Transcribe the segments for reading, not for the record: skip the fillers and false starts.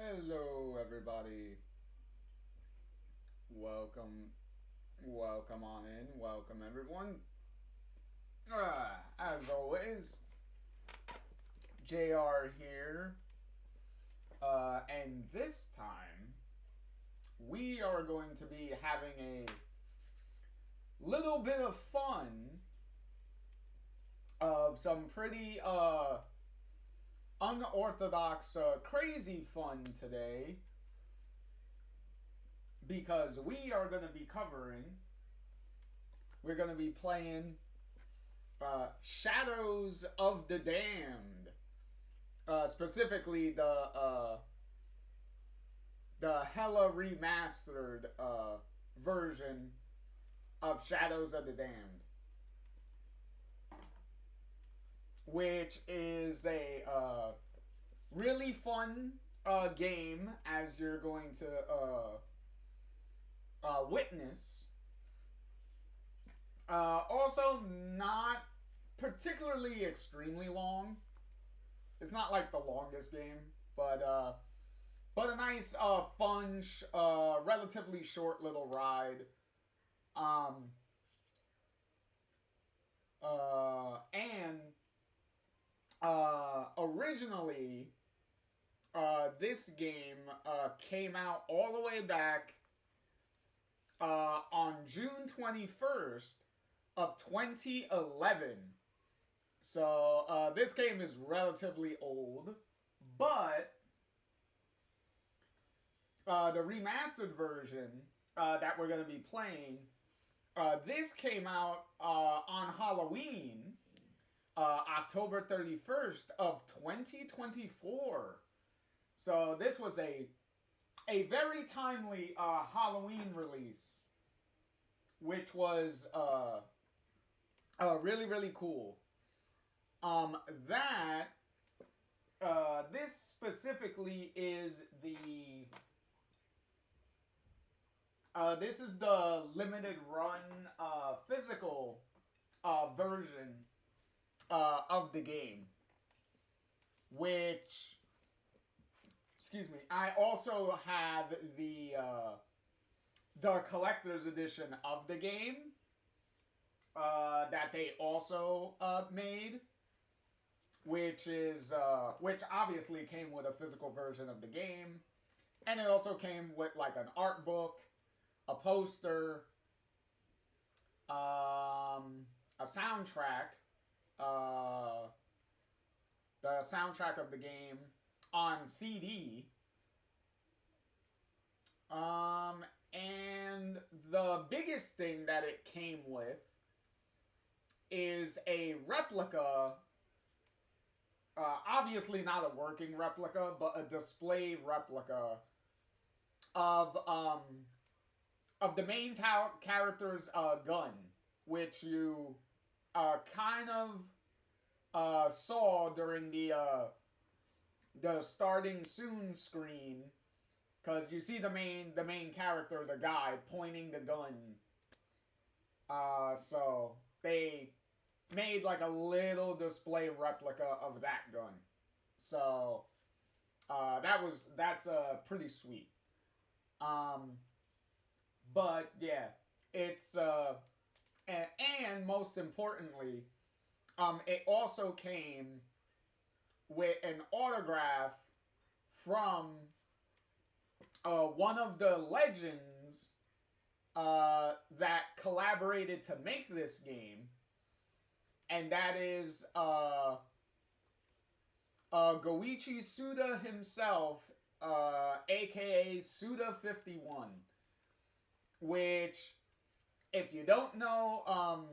Hello, everybody. Welcome, welcome on in. Welcome, everyone. As always, JR here. And this time, we are going to be having a little bit of fun of some pretty unorthodox, crazy fun today because we're going to be playing Shadows of the Damned. Specifically, the hella remastered version of Shadows of the Damned, which is a really fun game, as you're going to witness. Also, not particularly extremely long. It's not like the longest game, but a nice, fun, relatively short little ride. Um, and Originally, this game came out all the way back on June 21st of 2011. So this game is relatively old, but the remastered version that we're going to be playing, this came out on Halloween, October 31st of 2024. So this was a very timely Halloween release, which was really, really cool. That This specifically is the limited run physical version of the game, which, excuse me, I also have the collector's edition of the game that they also made, which obviously came with a physical version of the game, and it also came with like an art book, a poster, a soundtrack, uh, the soundtrack of the game on CD. And the biggest thing that it came with is a replica, obviously not a working replica, but a display replica of the main character's gun, which you kind of saw during the starting soon screen, because you see the main character, the guy, pointing the gun. So they made like a little display replica of that gun. So that's pretty sweet. Um, but yeah, it's and most importantly, it also came with an autograph from one of the legends that collaborated to make this game, and that is Goichi Suda himself, aka Suda51, which, if you don't know,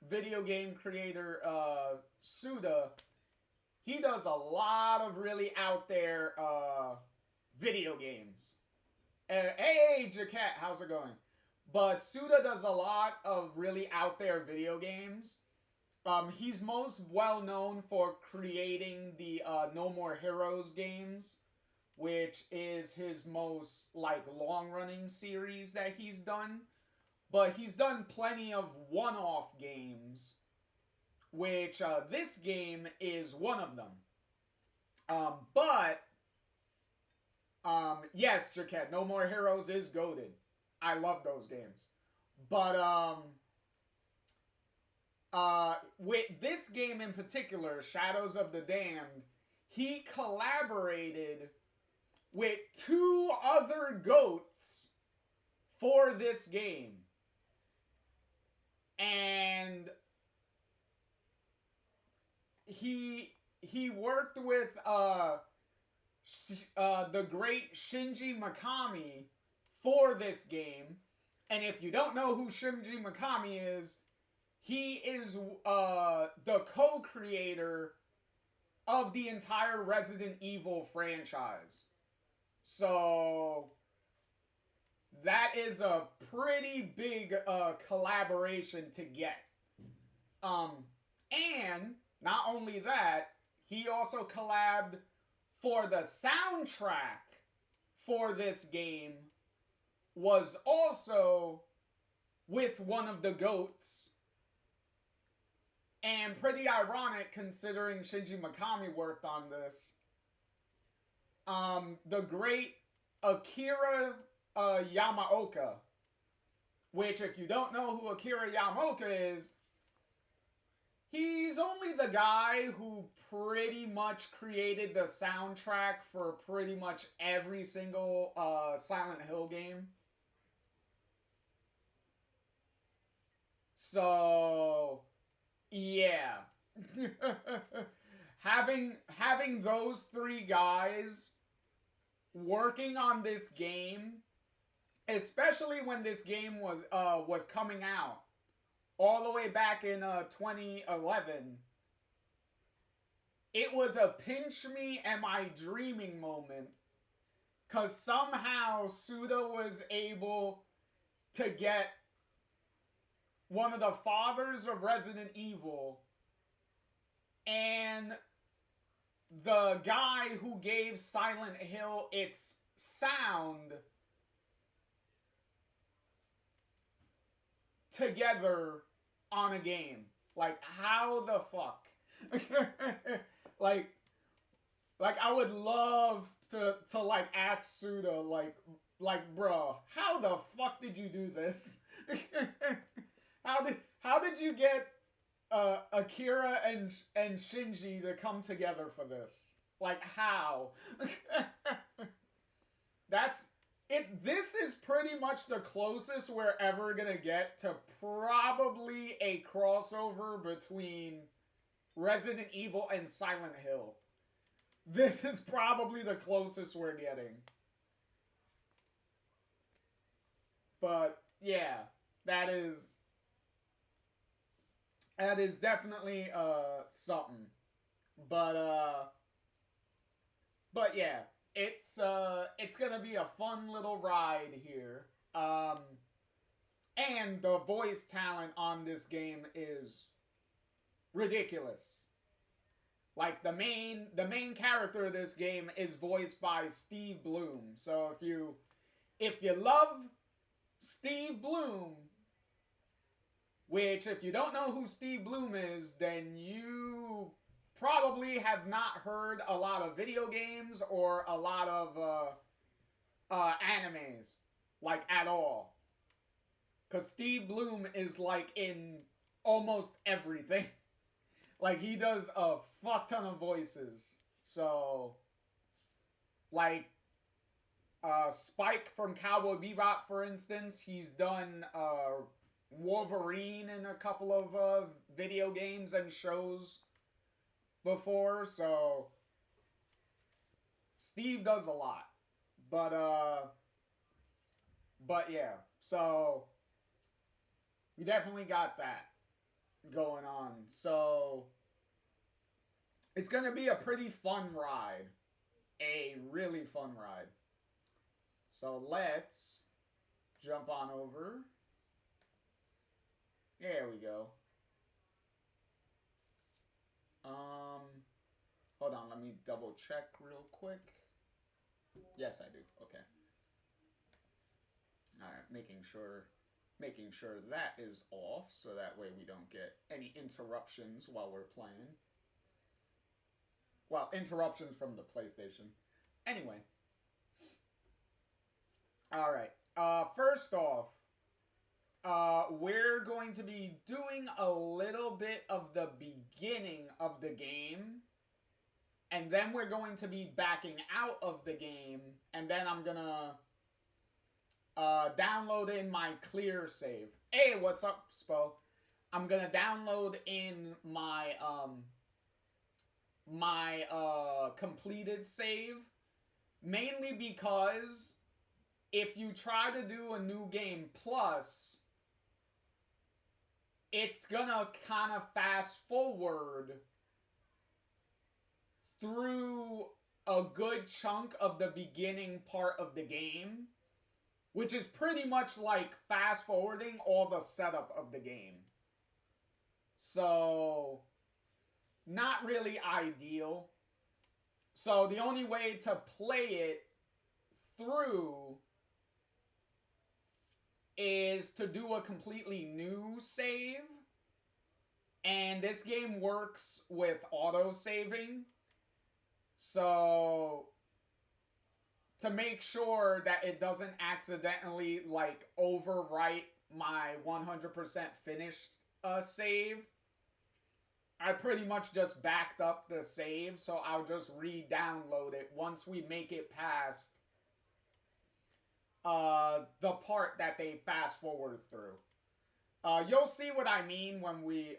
video game creator Suda, he does a lot of really out there video games. Hey, Jaquette, how's it going? But Suda does a lot of really out there video games. He's most well known for creating the No More Heroes games, which is his most like long running series that he's done. But he's done plenty of one-off games, which this game is one of them. But Yes, Jaquette, No More Heroes is goated. I love those games. But with this game in particular, Shadows of the Damned, he collaborated with 2 other goats for this game. And he worked with the great Shinji Mikami for this game. And if you don't know who Shinji Mikami is, he is the co-creator of the entire Resident Evil franchise. So that is a pretty big collaboration to get. And not only that, he also collabed for the soundtrack for this game was also with one of the goats. And pretty ironic considering Shinji Mikami worked on this. The great Akira Yamaoka, which if you don't know who Akira Yamaoka is, he's only the guy who pretty much created the soundtrack for pretty much every single Silent Hill game. So, yeah. having those 3 guys working on this game, especially when this game was coming out all the way back in 2011, it was a pinch me, am I dreaming moment, because somehow Suda was able to get one of the fathers of Resident Evil and the guy who gave Silent Hill its sound together on a game. Like, how the fuck? like I would love to like ask Suda, like, bro, how the fuck did you do this? How did you get Akira and Shinji to come together for this? Like, how? That's it. This is pretty much the closest we're ever gonna get to probably a crossover between Resident Evil and Silent Hill. This is probably the closest we're getting. But yeah, that is definitely something. But yeah, it's gonna be a fun little ride here. And the voice talent on this game is ridiculous. Like, the main character of this game is voiced by Steve Bloom. So if you love Steve Bloom, which if you don't know who Steve Bloom is, then you probably have not heard a lot of video games or a lot of animes, like, at all. Because Steve Bloom is, like, in almost everything. Like, he does a fuck ton of voices. So, like, Spike from Cowboy Bebop, for instance, he's done Wolverine in a couple of video games and shows before. So, Steve does a lot. But yeah, so we definitely got that going on. So it's gonna be a pretty fun ride. A really fun ride. So let's jump on over. There we go. Hold on, let me double check real quick. Yes, I do. Okay. Alright, making sure that is off, so that way we don't get any interruptions while we're playing. Well, interruptions from the PlayStation. Anyway. All right. First off, we're going to be doing a little bit of the beginning of the game, and then we're going to be backing out of the game, and then I'm gonna download in my clear save. Hey, what's up, Spo? I'm gonna download in my completed save, mainly because if you try to do a new game plus, it's gonna kind of fast forward through a good chunk of the beginning part of the game, which is pretty much like fast forwarding all the setup of the game. So, not really ideal. So, the only way to play it through is to do a completely new save. And this game works with auto-saving. So, to make sure that it doesn't accidentally, like, overwrite my 100% finished save, I pretty much just backed up the save, so I'll just re-download it once we make it past the part that they fast forward through. You'll see what I mean when we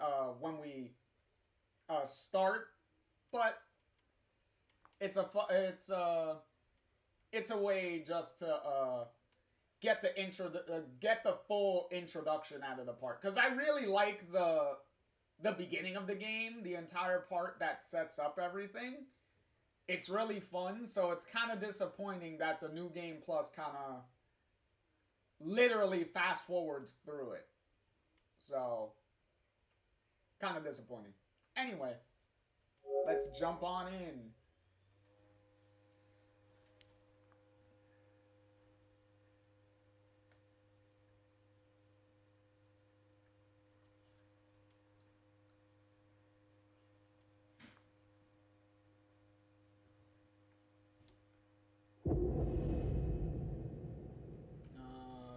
start, but it's a way just to get the full introduction out of the part, because I really like the beginning of the game, the entire part that sets up everything. It's really fun, so it's kind of disappointing that the New Game Plus kind of literally fast forwards through it. So, kind of disappointing. Anyway, let's jump on in.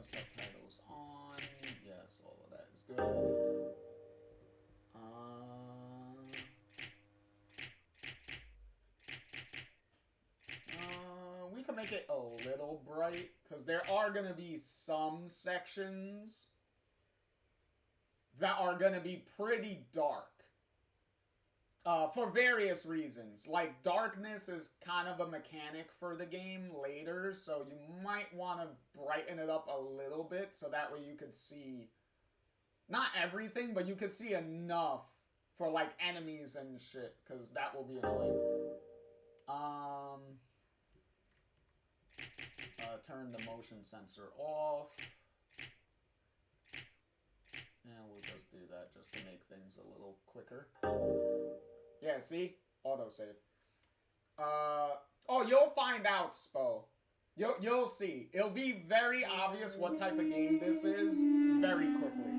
Subtitles on. Yes, all of that is good. We can make it a little bright, because there are going to be some sections that are going to be pretty dark. For various reasons. Like, darkness is kind of a mechanic for the game later, so you might want to brighten it up a little bit so that way you could see, not everything, but you could see enough for, like, enemies and shit, because that will be annoying. Turn the motion sensor off. And we'll just do that just to make things a little quicker. Yeah, see? Autosave. Oh, you'll find out, Spo. You'll see. It'll be very obvious what type of game this is very quickly.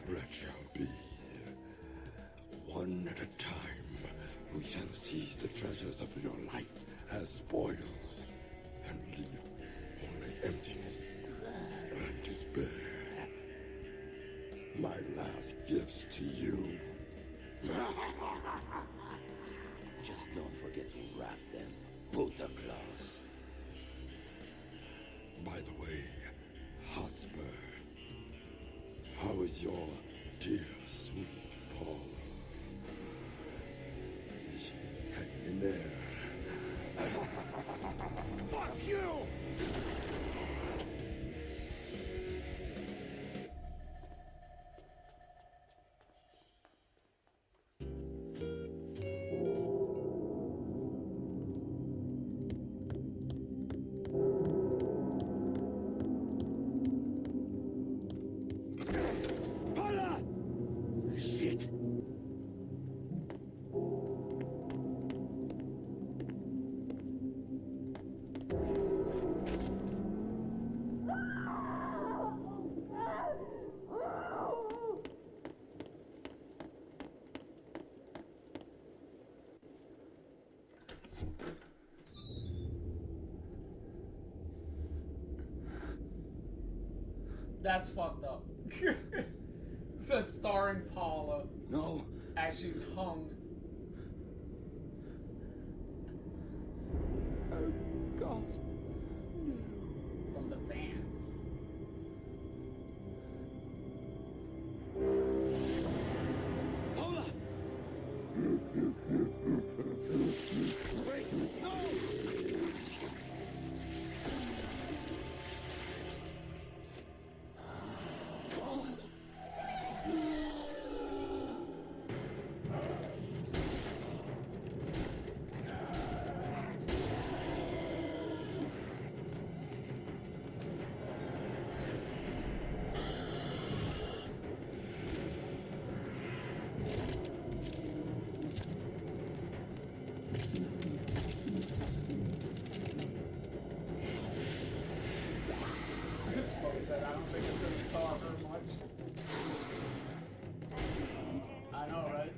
Threat shall be. One at a time, we shall seize the treasures of your life as spoils, and leave only emptiness and despair. My last gifts to you. Just don't forget to wrap them, Buddha claws. By the way, Hotspur, how is your dear, sweet Paula? Is she hanging in there? Fuck you! Paula! Shit! That's fucked up. It says starring Paula No. as she's hung. Oh, God. From the fan. Paula! Wait! No! This book said I don't think it's gonna tell her much. I know, right?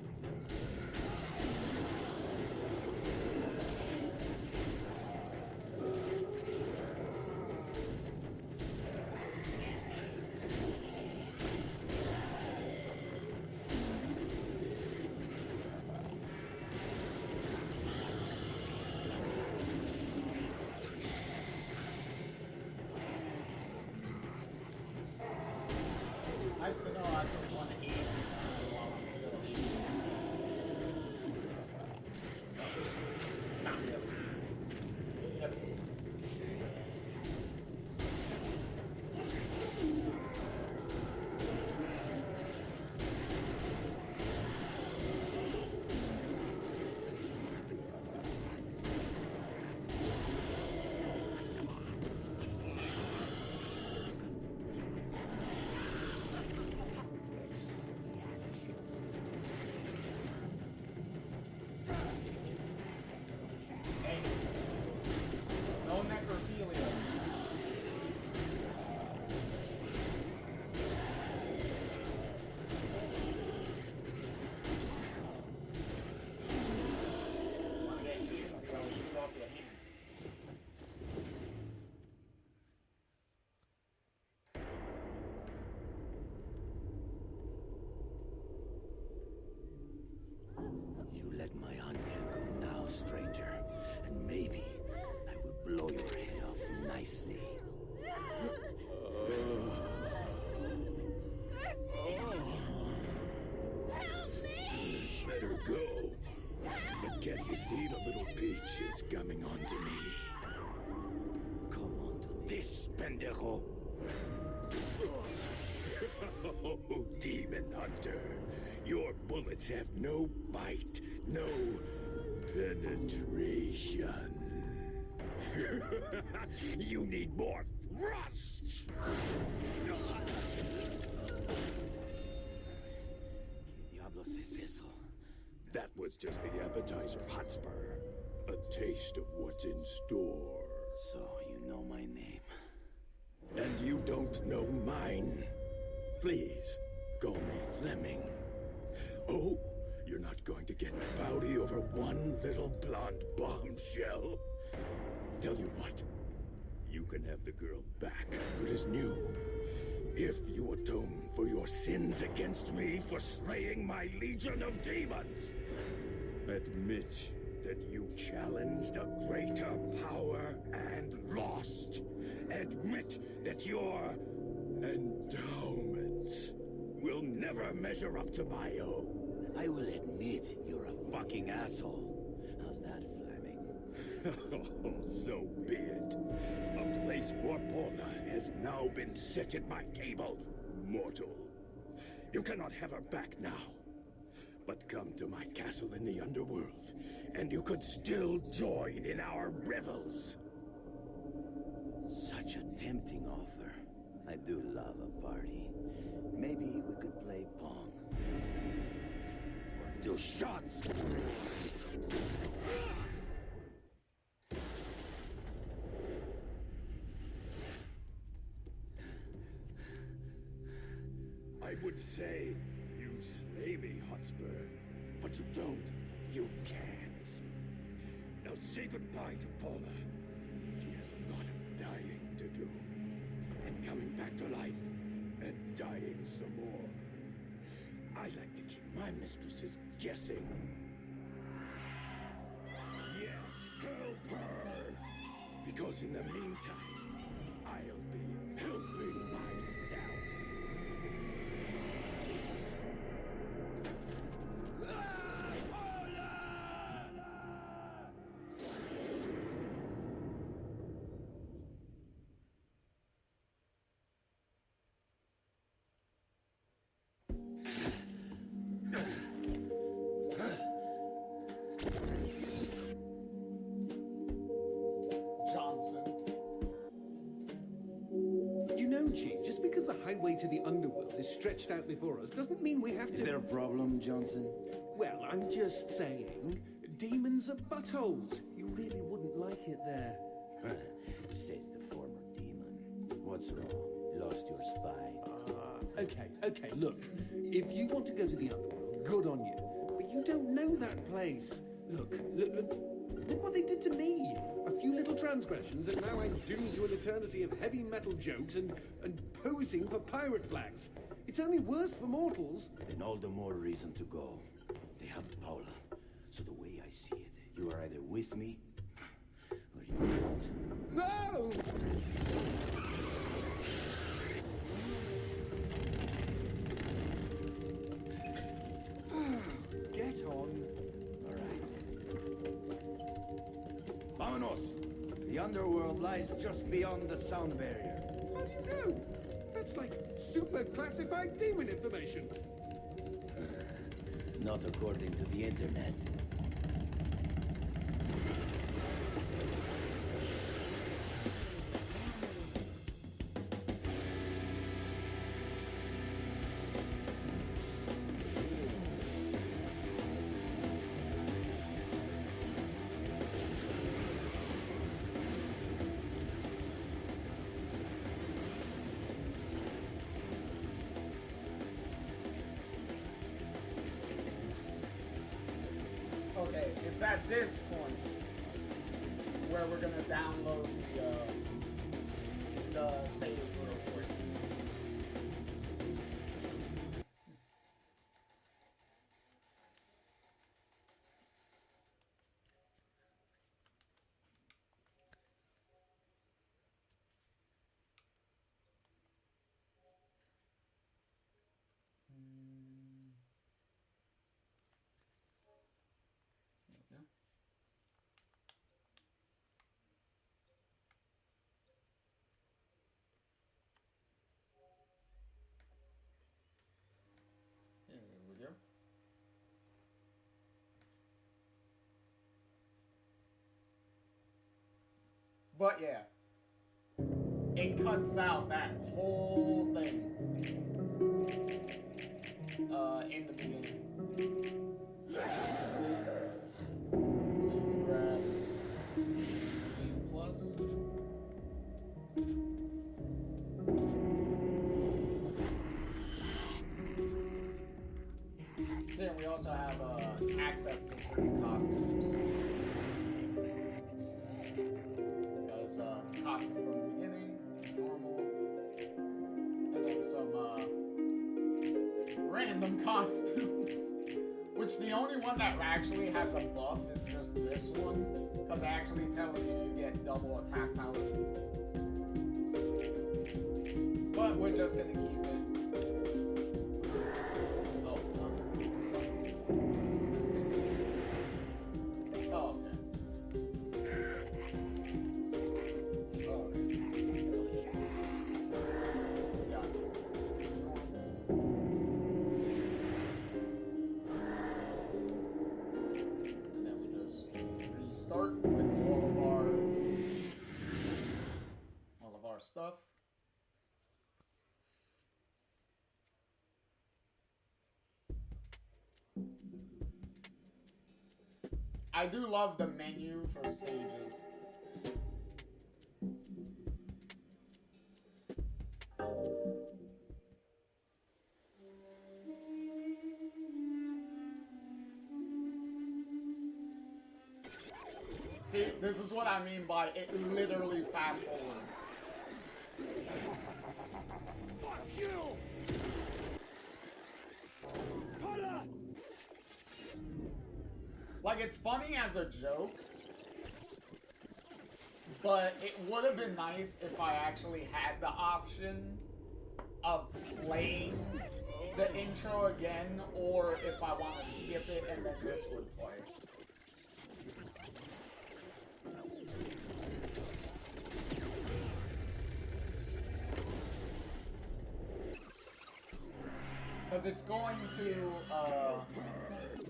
Nice to know I can want to eat while I'm still eating. Not really. Yep. Hey, no necrophilia. Wanna get eaten, so I'll shoot off your hand. You let my angel go now, stranger, and maybe I will blow your head off nicely. Let her go. But can't you see the little peach is coming on to me? Come on to this, pendejo. Oh, demon hunter. Your bullets have no bite, no penetration. You need more thrust. ¿Qué diablos es eso? That was just the appetizer, Hotspur. A taste of what's in store. So you know my name. And you don't know mine. Please, call me Fleming. Oh, you're not going to get pouty over one little blonde bombshell. Tell you what, you can have the girl back, good as new. If you atone for your sins against me for slaying my legion of demons. Admit that you challenged a greater power and lost. Admit that your endowments will never measure up to my own. I will admit you're a fucking asshole. How's that, Fleming? Oh, so be it. A place for Paula has now been set at my table, mortal. You cannot have her back now. But come to my castle in the underworld, and you could still join in our revels. Such a tempting offer. I do love a party. Maybe we could play Pong. Or do shots! I would say you slay me, Hotspur, but you don't. You can't. Now say goodbye to Paula. She has a lot of dying to do. And coming back to life, and dying some more. I like to keep my mistresses guessing. Yes, help her! Because in the meantime, I'll be helping myself. Just because the highway to the underworld is stretched out before us doesn't mean we have to... Is there a problem, Johnson? Well, I'm just saying, demons are buttholes. You really wouldn't like it there. Says the former demon. What's wrong? Lost your spine? Okay, look. If you want to go to the underworld, good on you. But you don't know that place. Look what they did to me. A few little transgressions, and now I'm doomed to an eternity of heavy metal jokes and posing for pirate flags. It's only worse for mortals. Then all the more reason to go. They have Paula. So the way I see it, you are either with me, or you're not. No! Get on. All right. Vámonos! The underworld lies just beyond the sound barrier. How do you know? That's like super classified demon information. Not according to the internet. Okay, it's at this point where we're gonna download the save report. But yeah, it cuts out that whole thing in the beginning. Grab plus. Then we also have access to certain costumes. Because same costume from the beginning, just normal. And then some random costumes. Which the only one that actually has a buff is just this one. Because it actually tells you you get double attack power. But we're just gonna keep it. Oh, okay. Start with all of our stuff. I do love the menu for stages. See, this is what I mean by it literally fast forwards. Fuck you! Like, it's funny as a joke, but it would have been nice if I actually had the option of playing the intro again, or if I want to skip it and then this would play. Because it's going to,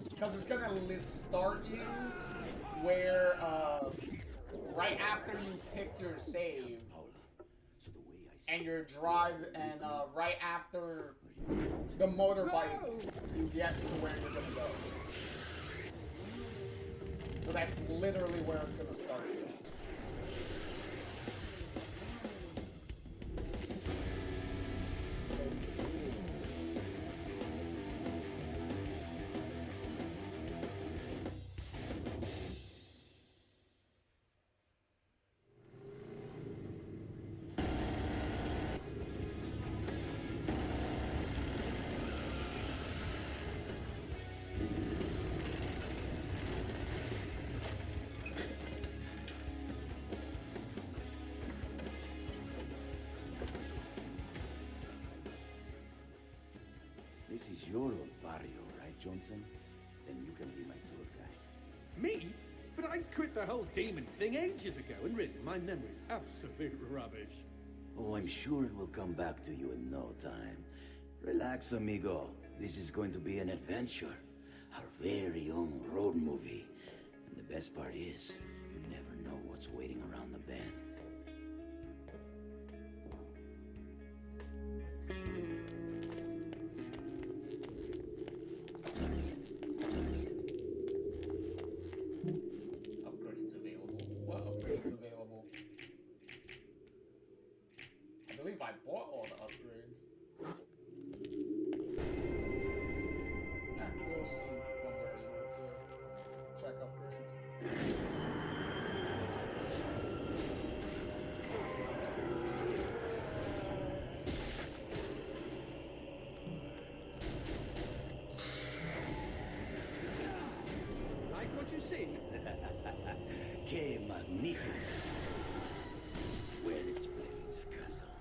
because it's going to start you where, right after you pick your save, and your drive, and, right after the motorbike, you get to where you're going to go. So that's literally where it's going to start you. This is your old barrio, right, Johnson? Then you can be my tour guide. Me? But I quit the whole demon thing ages ago, and really, my memory's absolute rubbish. Oh, I'm sure it will come back to you in no time. Relax, amigo. This is going to be an adventure. Our very own road movie. And the best part is, you never know what's waiting around the bend. Upgrades available. What upgrades available? I believe I bought all the upgrades. Yeah, we'll see when we're able to check upgrades. Like what you see? Que magnifico! Where is Fleming's castle?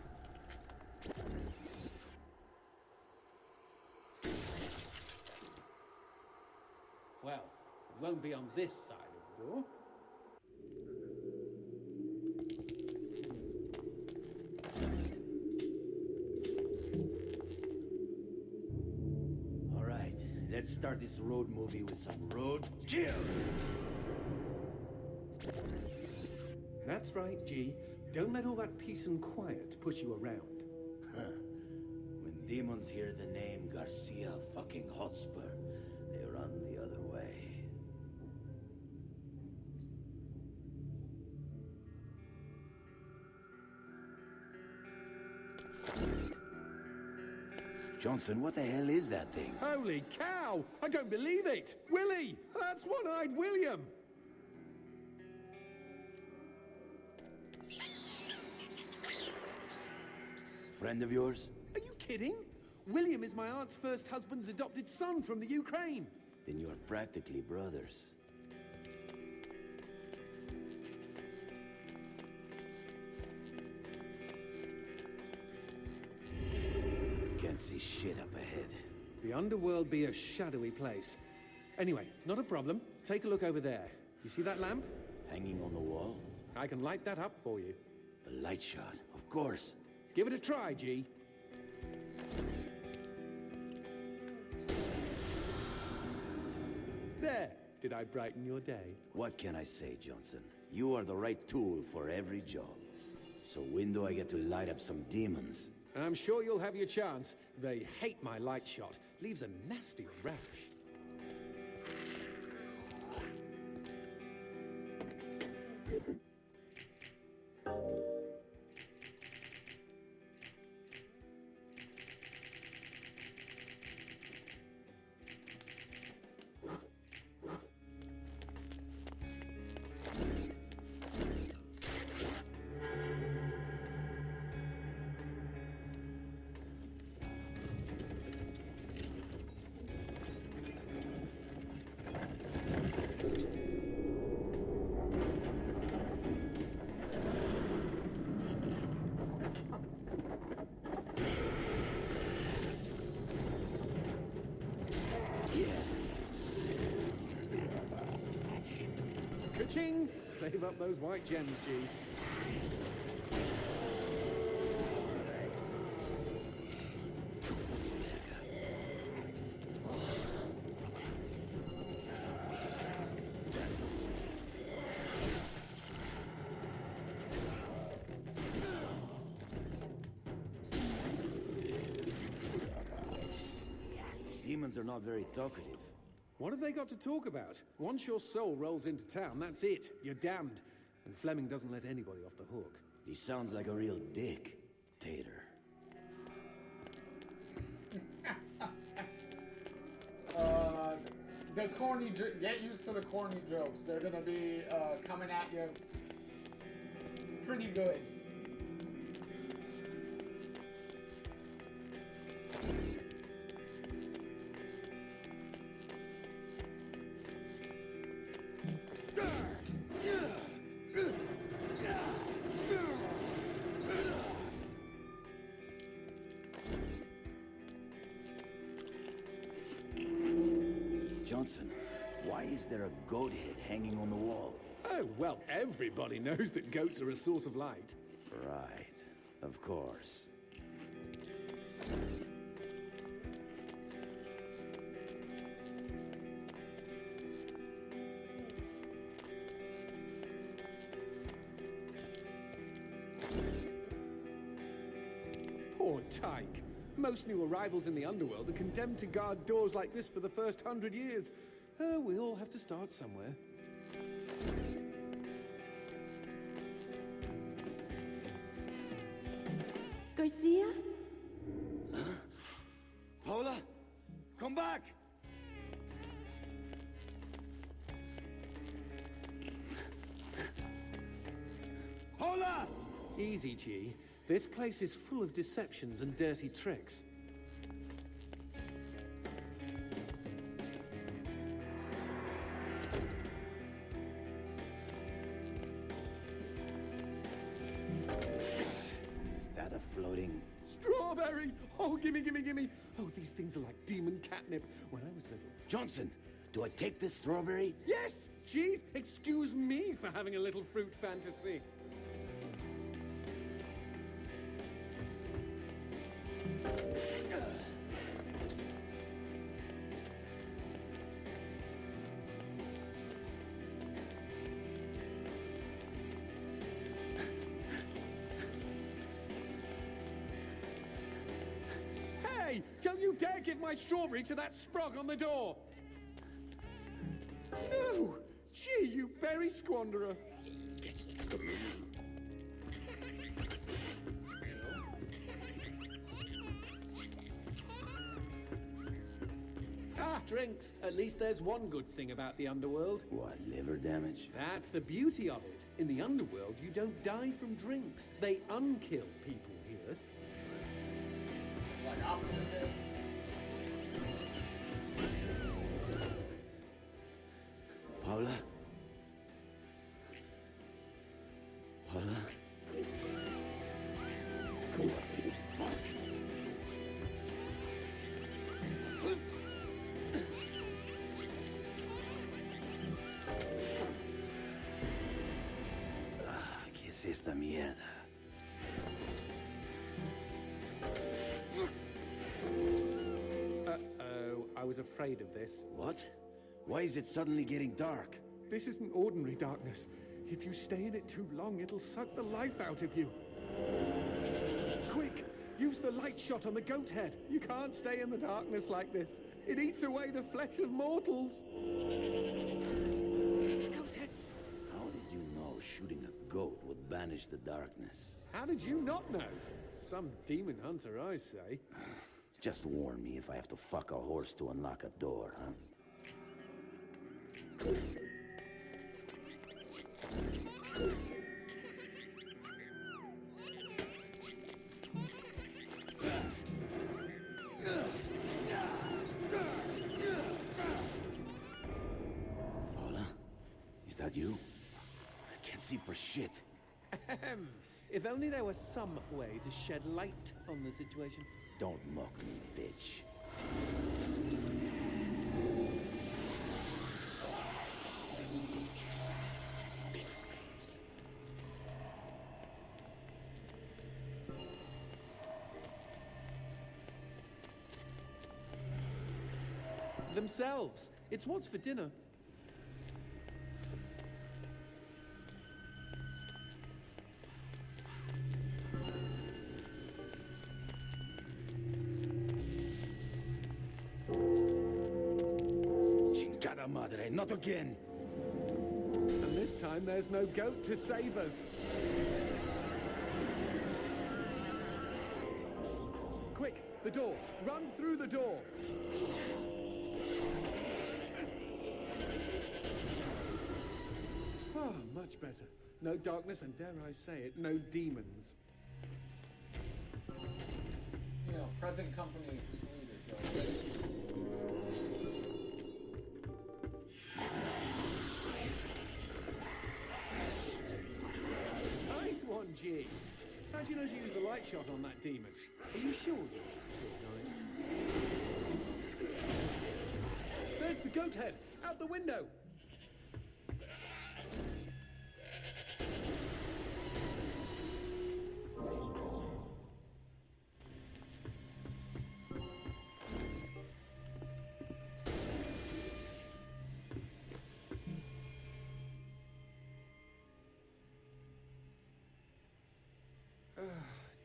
Well, it won't be on this side of the door. All right, let's start this road movie with some road kill! That's right, G. Don't let all that peace and quiet push you around. Huh. When demons hear the name Garcia fucking Hotspur, they run the other way. Johnson, what the hell is that thing? Holy cow! I don't believe it! Willie! That's One-Eyed William! friend of yours? Are you kidding? William is my aunt's first husband's adopted son from the Ukraine. Then you're practically brothers. I can't see shit up ahead. The underworld be a shadowy place. Anyway, not a problem. Take a look over there. You see that lamp? Hanging on the wall? I can light that up for you. The light shot, of course. Give it a try, G. There. Did I brighten your day? What can I say, Johnson? You are the right tool for every job. So when do I get to light up some demons? And I'm sure you'll have your chance. They hate my light shot. Leaves a nasty rash. Ka-ching! Save up those white gems, G. Demons are not very talkative. What have they got to talk about? Once your soul rolls into town, that's it. You're damned. And Fleming doesn't let anybody off the hook. He sounds like a real dick, Tater. The corny, get used to the corny jokes. They're gonna be coming at you pretty good. Johnson, why is there a goat head hanging on the wall? Oh, well, everybody knows that goats are a source of light. Right, of course. Poor Tyke. Most new arrivals in the underworld are condemned to guard doors like this for the first 100 years. We all have to start somewhere. Garcia? Paula, come back! Paula! Easy, G. This place is full of deceptions and dirty tricks. Is that a floating... Strawberry! Oh, gimme, gimme, gimme! Oh, these things are like demon catnip. When I was little... Johnson, do I take this strawberry? Yes! Jeez, excuse me for having a little fruit fantasy. Hey! Don't you dare give my strawberry to that sprog on the door! No! Gee, you berry squanderer! Ah, drinks. At least there's one good thing about the underworld. What, liver damage? That's the beauty of it. In the underworld, you don't die from drinks. They unkill people here. opposite day. Paula? Paula? ¿Qué es esta mierda? Uh-oh, I was afraid of this. What? Why is it suddenly getting dark? This isn't ordinary darkness. If you stay in it too long, it'll suck the life out of you. Quick! Use the light shot on the goat head. You can't stay in the darkness like this. It eats away the flesh of mortals. The goat head! How did you know shooting a goat would banish the darkness? How did you not know? Some demon hunter, I say. Just warn me if I have to fuck a horse to unlock a door, huh? Paula? Is that you? I can't see for shit. If only there was some way to shed light on the situation. Don't mock me, bitch. Themselves. It's what's for dinner. Chingada madre, not again! And this time there's no goat to save us. Quick, the door. Run through the door. Oh, much better. No darkness, and dare I say it, no demons. You know, present company excluded. Nice one, G. How'd you know to use the light shot on that demon? Are you sure you're 209? There's the goat head! Out the window!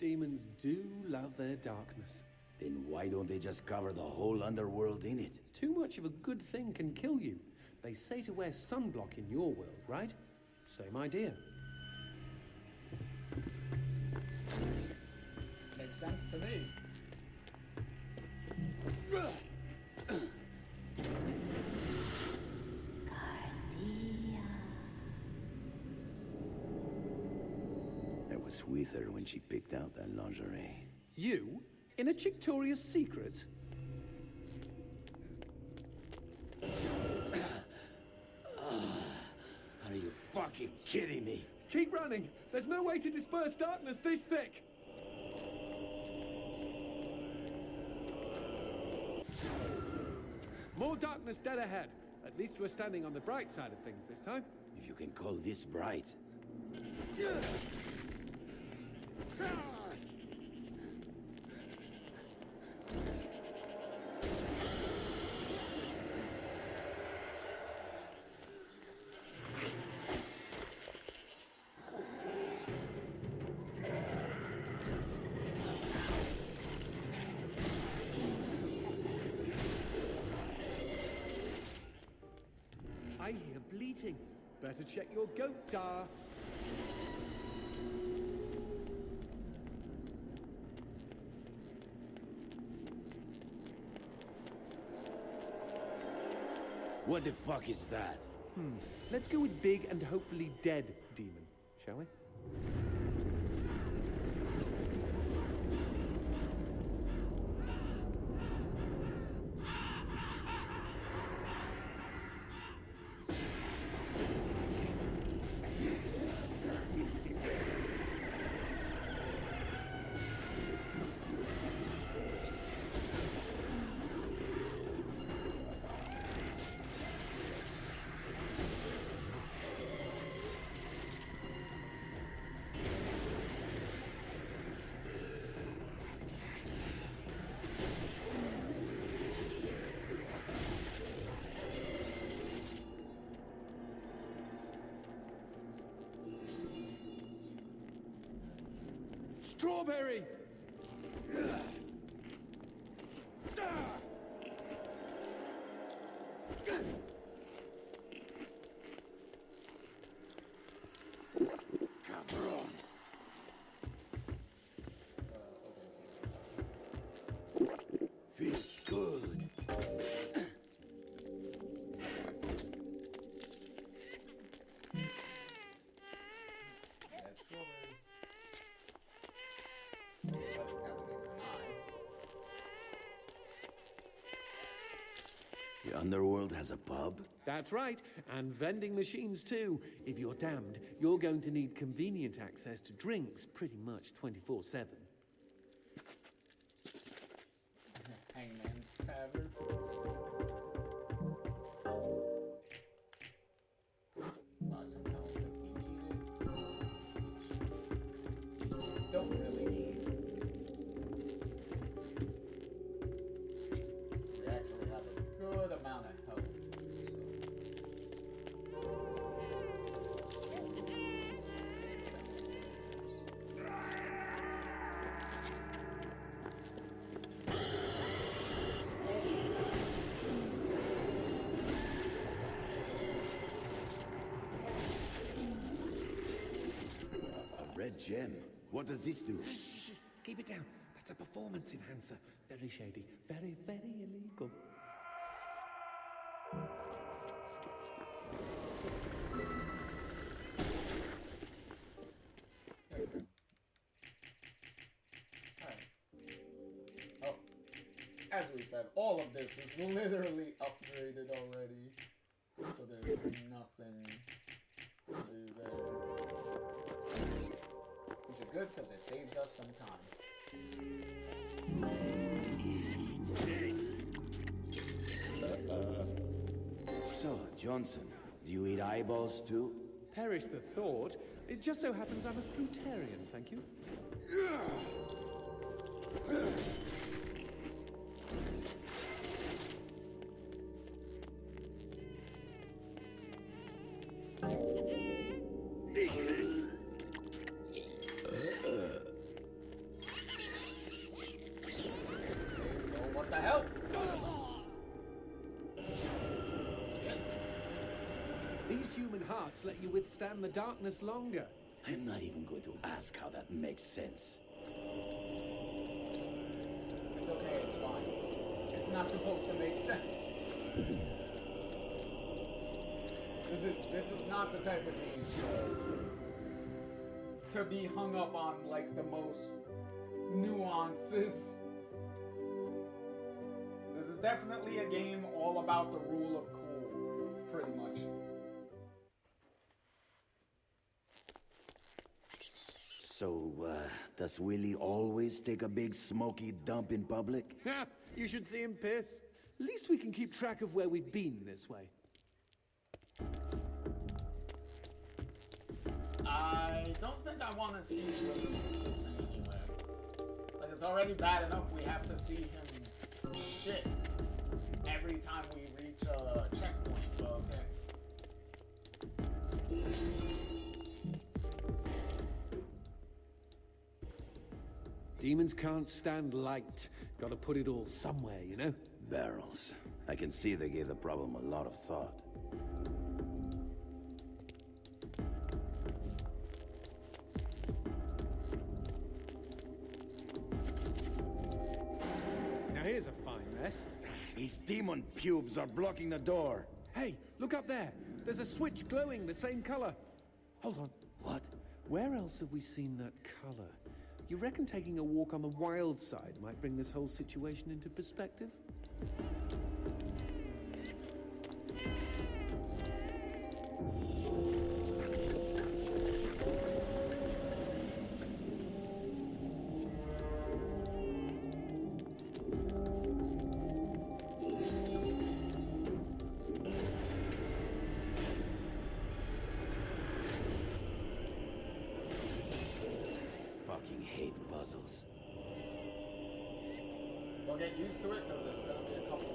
Demons do love their darkness. Then why don't they just cover the whole underworld in it? Too much of a good thing can kill you. They say to wear sunblock in your world, right? Same idea. Makes sense to me. I was with her when she picked out that lingerie. You? In a Chictoria's secret? Are you fucking kidding me? Keep running! There's no way to disperse darkness this thick! More darkness dead ahead. At least we're standing on the bright side of things this time. If you can call this bright. I hear bleating. Better check your goat, Dar. What the fuck is that? Let's go with big and hopefully dead demon, shall we? Strawberry! Come Feels good. That's strawberry. But everything's an eye. The underworld has a pub? That's right, and vending machines too. If you're damned, you're going to need convenient access to drinks pretty much 24/7. Hangman's Tavern. Buy some help if we need it. Don't really need. We actually have a good amount of help. A red gem. What does this do? Shh, keep it down. That's a performance enhancer. Very shady. Very, very illegal. There we go. Alright. Oh. As we said, all of this is literally upgraded already. So there's nothing to do there. Which is good because it saves us some time. So, Johnson, do you eat eyeballs too? Perish the thought. It just so happens I'm a fruitarian, thank you. Oh, what the hell? These human hearts let you withstand the darkness longer. I'm not even going to ask how that makes sense. It's okay, it's fine. It's not supposed to make sense. This is not the type of game to be hung up on like the most nuances. This is definitely a game all about the rule of cool, pretty much. So, does Willie always take a big smoky dump in public? Ha! You should see him piss. At least we can keep track of where we've been this way. I don't think I want to see him anywhere. Like, it's already bad enough we have to see him shit every time we reach a checkpoint, but okay. Demons can't stand light. Gotta put it all somewhere, you know? Barrels. I can see they gave the problem a lot of thought. Now here's a fine mess. These demon pubes are blocking the door. Hey, look up there. There's a switch glowing the same color. Hold on. What? Where else have we seen that color? You reckon taking a walk on the wild side might bring this whole situation into perspective? Fucking hate puzzles. We'll get used to it because there's gonna be a couple more.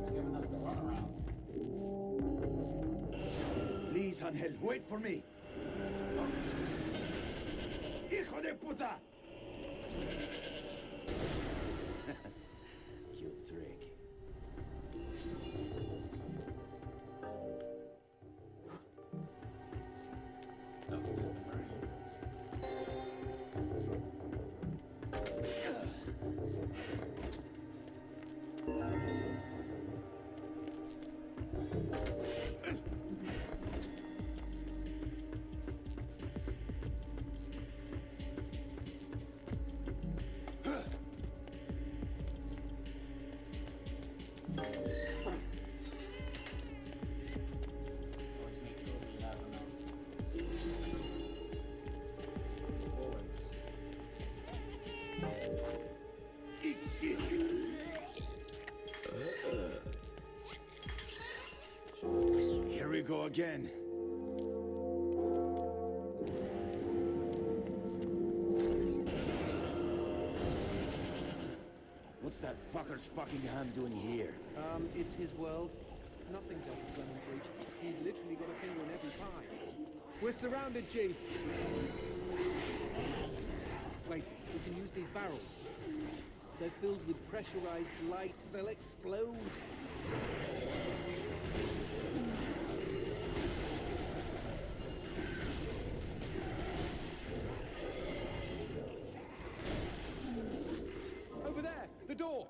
keeps giving us the runaround. Please, Angel, wait for me. Oh. Hijo de puta! Cute trick. No, just diversion. Always make sure we have enough bullets. Eat shit! Here we go again. What's that fucker's fucking hand doing here? It's his world. Nothing's out of Fleming's reach. He's literally got a finger in every pie. We're surrounded, G. Wait, we can use these barrels. They're filled with pressurized light. They'll explode. Over there, the door.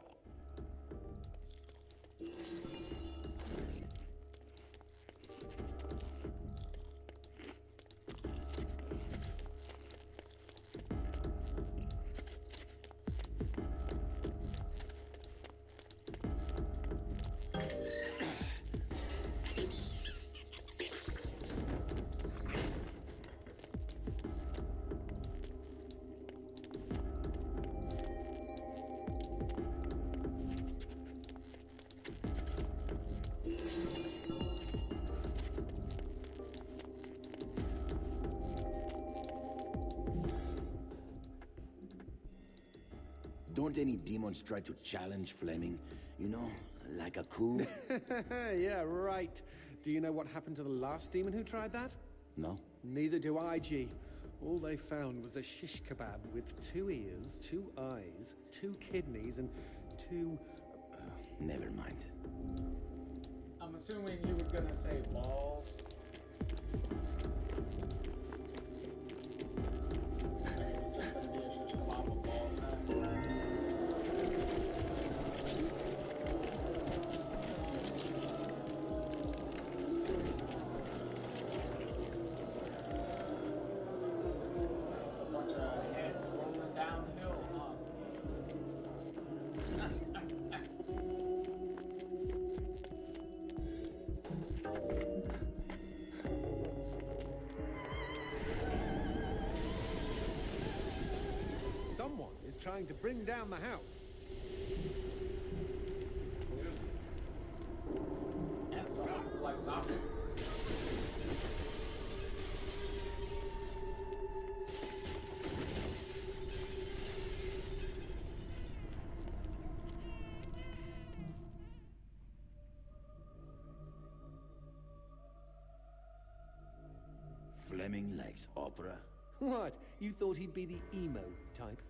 Don't any demons try to challenge Fleming? You know, like a coup? Yeah, right. Do you know what happened to the last demon who tried that? No? Neither do I, G. All they found was a shish kebab with 2 ears, 2 eyes, 2 kidneys, and 2... Never mind. I'm assuming you was gonna say balls. It's just gonna be a shish kebab with balls next. A bunch of heads rolling downhill, huh? Someone is trying to bring down the house. And someone who likes soccer. Fleming likes opera? What? You thought he'd be the emo type?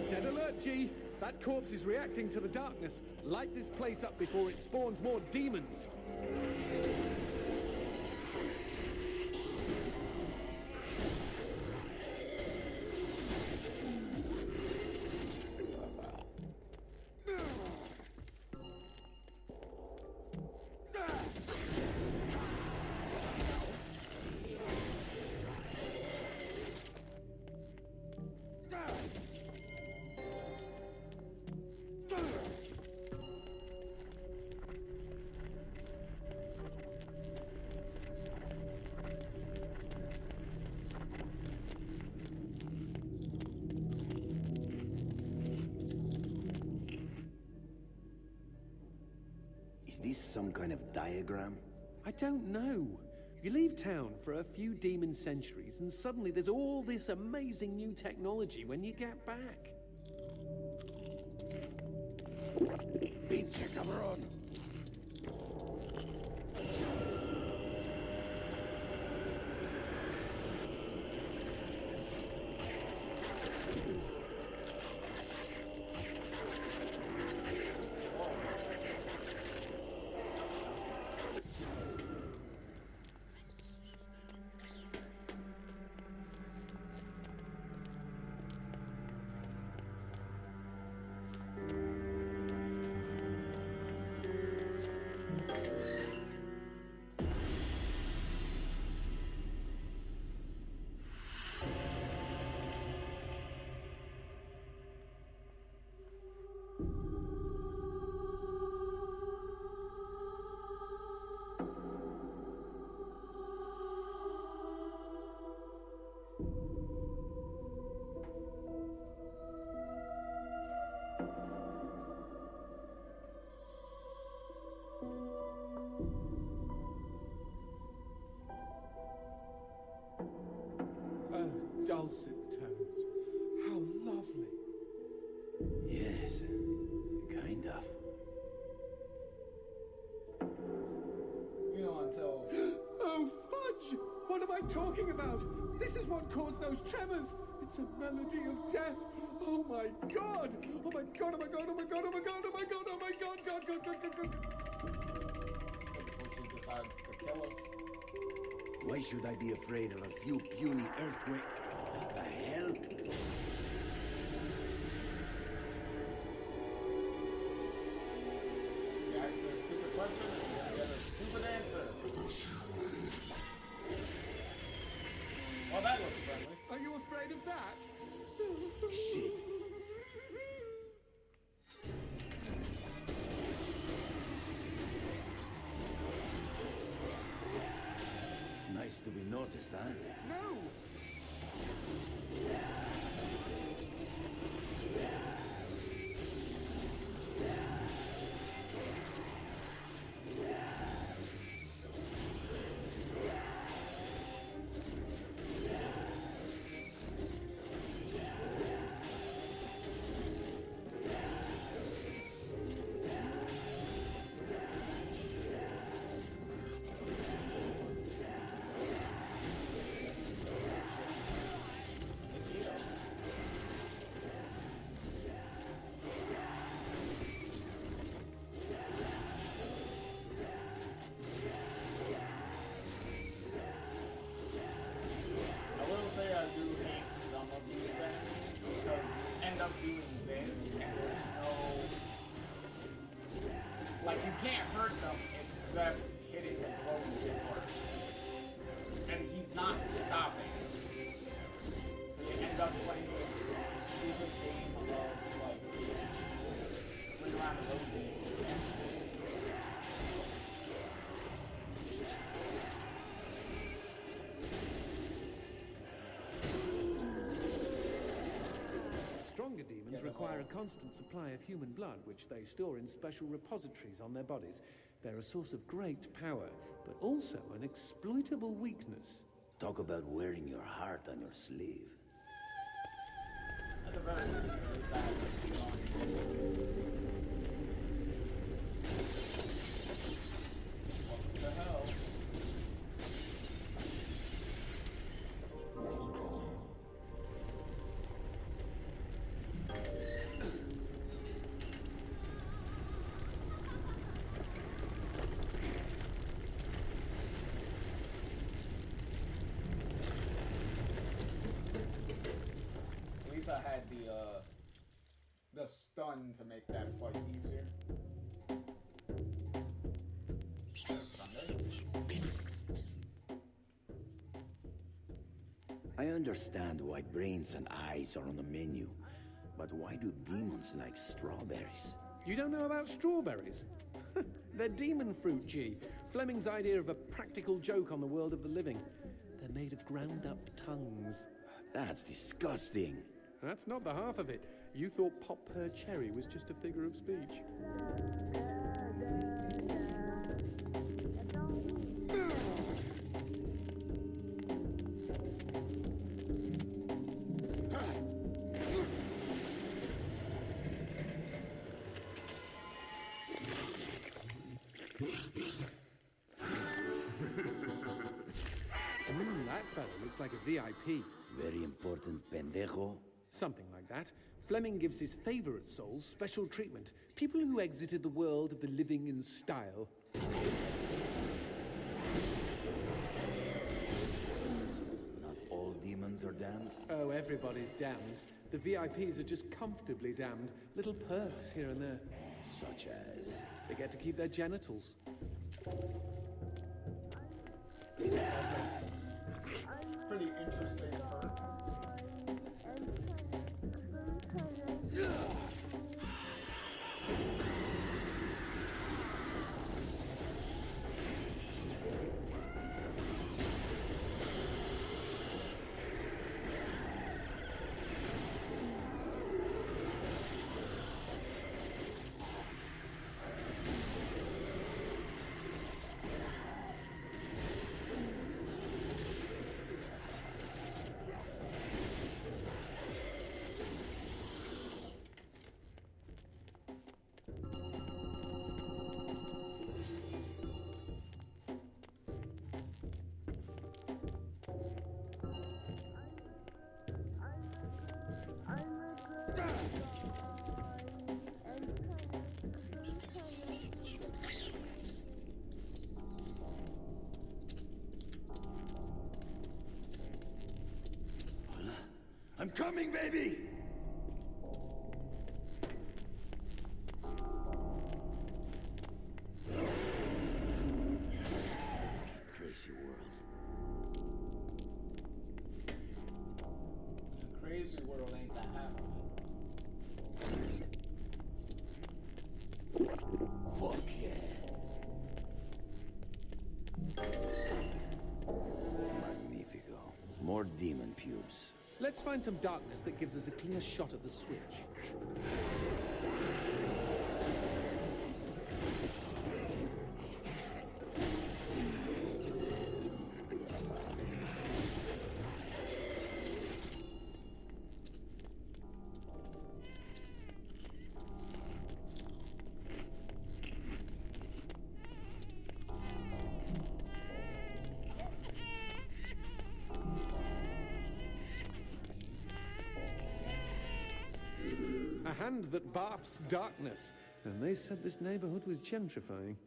Dead alert, G! That corpse is reacting to the darkness. Light this place up before it spawns more demons. this some kind of diagram? I don't know. You leave town for a few demon centuries, and suddenly there's all this amazing new technology when you get back. Pinche cabrón! Dulcet tones. How lovely. Yes, kind of. You know, until... Oh, fudge! What am I talking about? This is what caused those tremors. It's a melody of death. Oh my god! Oh my god, oh my god, oh my god, oh my god, oh my god, oh my god, god, god, god, god, god. Before she decides to kill us. Why should I be afraid of a few puny earthquakes? What the hell? You asked a stupid question and you're gonna get a stupid answer. Well, that looks friendly. Are you afraid of that? Shit. It's nice to be noticed, huh? No! Doing this, and there's no, like, you can't hurt them except hitting the blows part, and he's not stopping, so you end up playing this stupid game of, like, ring around the rosy. Stronger demons require a constant supply of human blood, which they store in special repositories on their bodies. They're a source of great power, but also an exploitable weakness. Talk about wearing your heart on your sleeve. At the very least, I have this what the hell? Lisa had the stun to make that fight easier. I understand why brains and eyes are on the menu, but why do demons like strawberries? You don't know about strawberries? They're demon fruit, G. Fleming's idea of a practical joke on the world of the living. They're made of ground-up tongues. That's disgusting. That's not the half of it. You thought Pop Per Cherry was just a figure of speech. That fellow looks like a VIP. Very important pendejo. Something like that. Fleming gives his favorite souls special treatment. People who exited the world of the living in style. Not all demons are damned? Oh, everybody's damned. The VIPs are just comfortably damned. Little perks here and there. Such as? They get to keep their genitals. Pretty interesting perk. I'm coming, baby! Crazy world. Crazy world ain't that happening. Fuck yeah. Magnifico. More demon pubes. Let's find some darkness that gives us a clear shot at the switch. A hand that barfs darkness. And they said this neighborhood was gentrifying.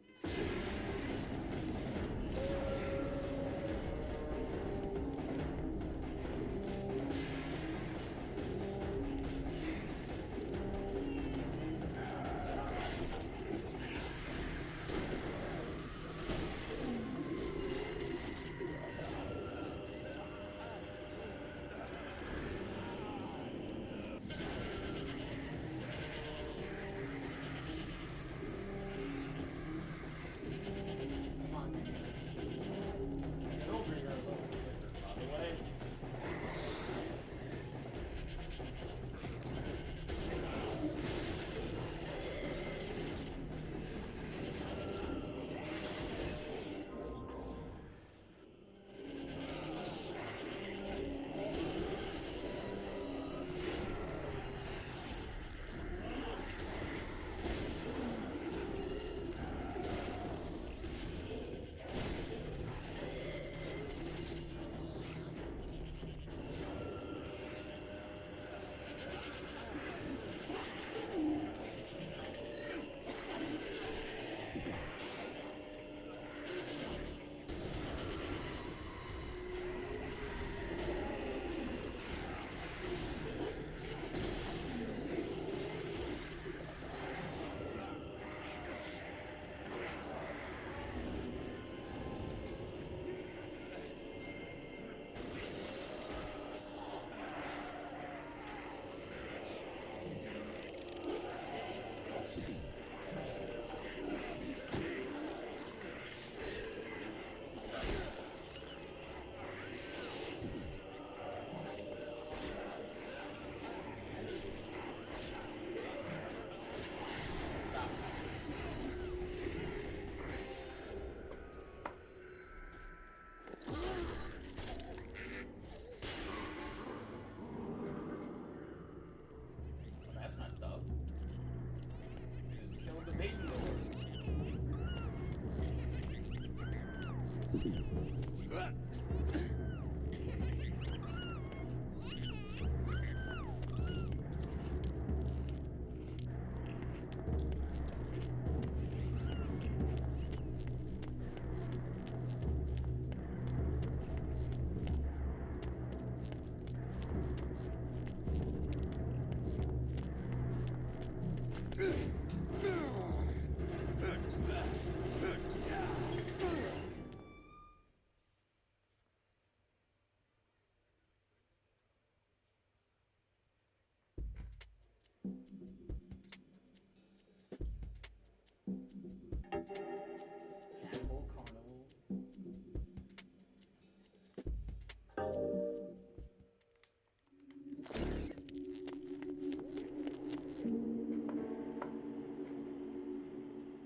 Cannibal Carnival.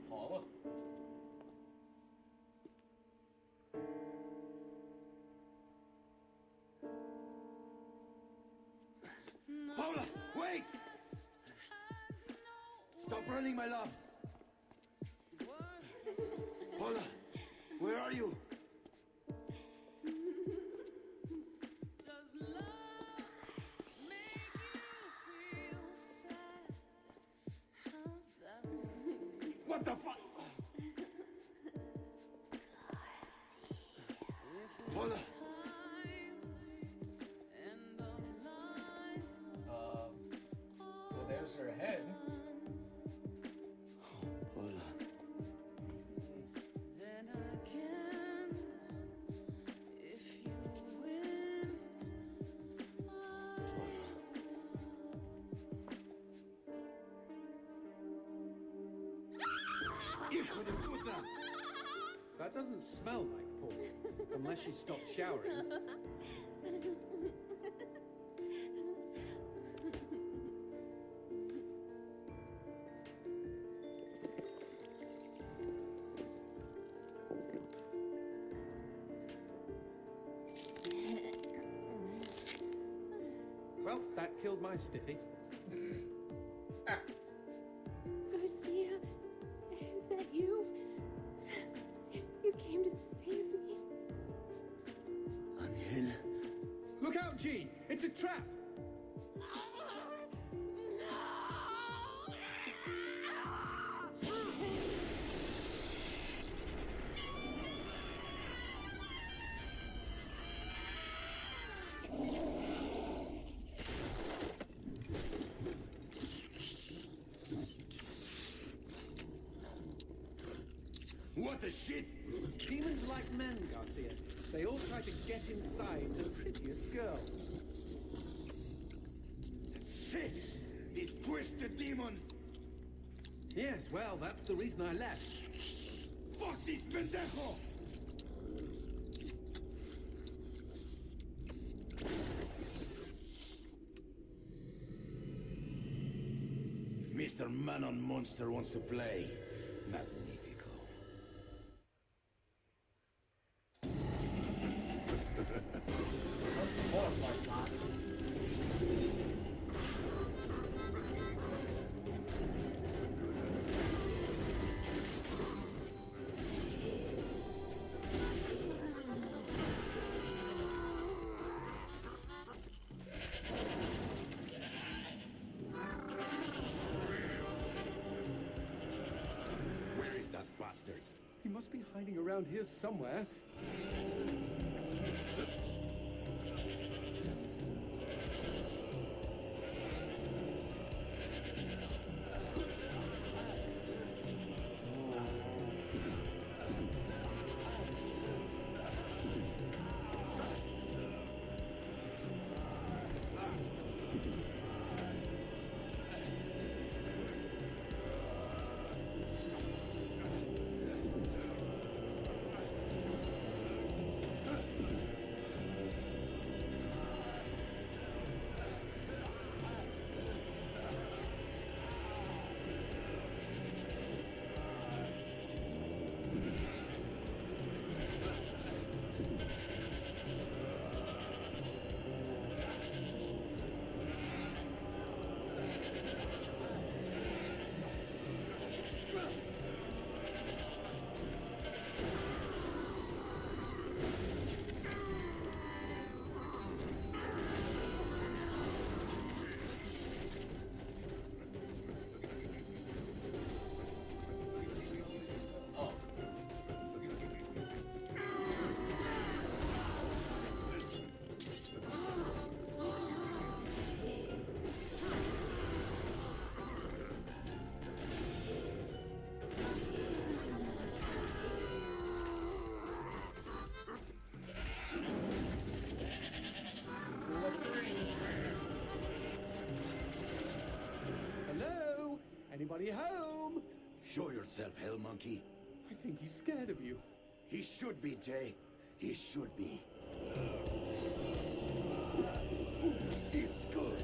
Paula. Paula, wait! Stop running, my love. Paula, where are you? What the fuck? Paula! Well, there's her head. Paula. Hijo de puta! That doesn't smell like Paul, unless she stopped showering. Well, that killed my stiffy. Garcia, is that you? You came to save me. Angel. Look out, G! It's a trap! What the shit? Demons like men, Garcia. They all try to get inside the prettiest girl. Shit! These twisted demons! Yes, well, that's the reason I left. Fuck this pendejo! If Mr. Man-on Monster wants to play, magnifico. Of course, like that. Where is that bastard? He must be hiding around here somewhere. Anybody home? Show yourself, Hell Monkey. I think he's scared of you. He should be, Jay. He should be. Ooh, it's good.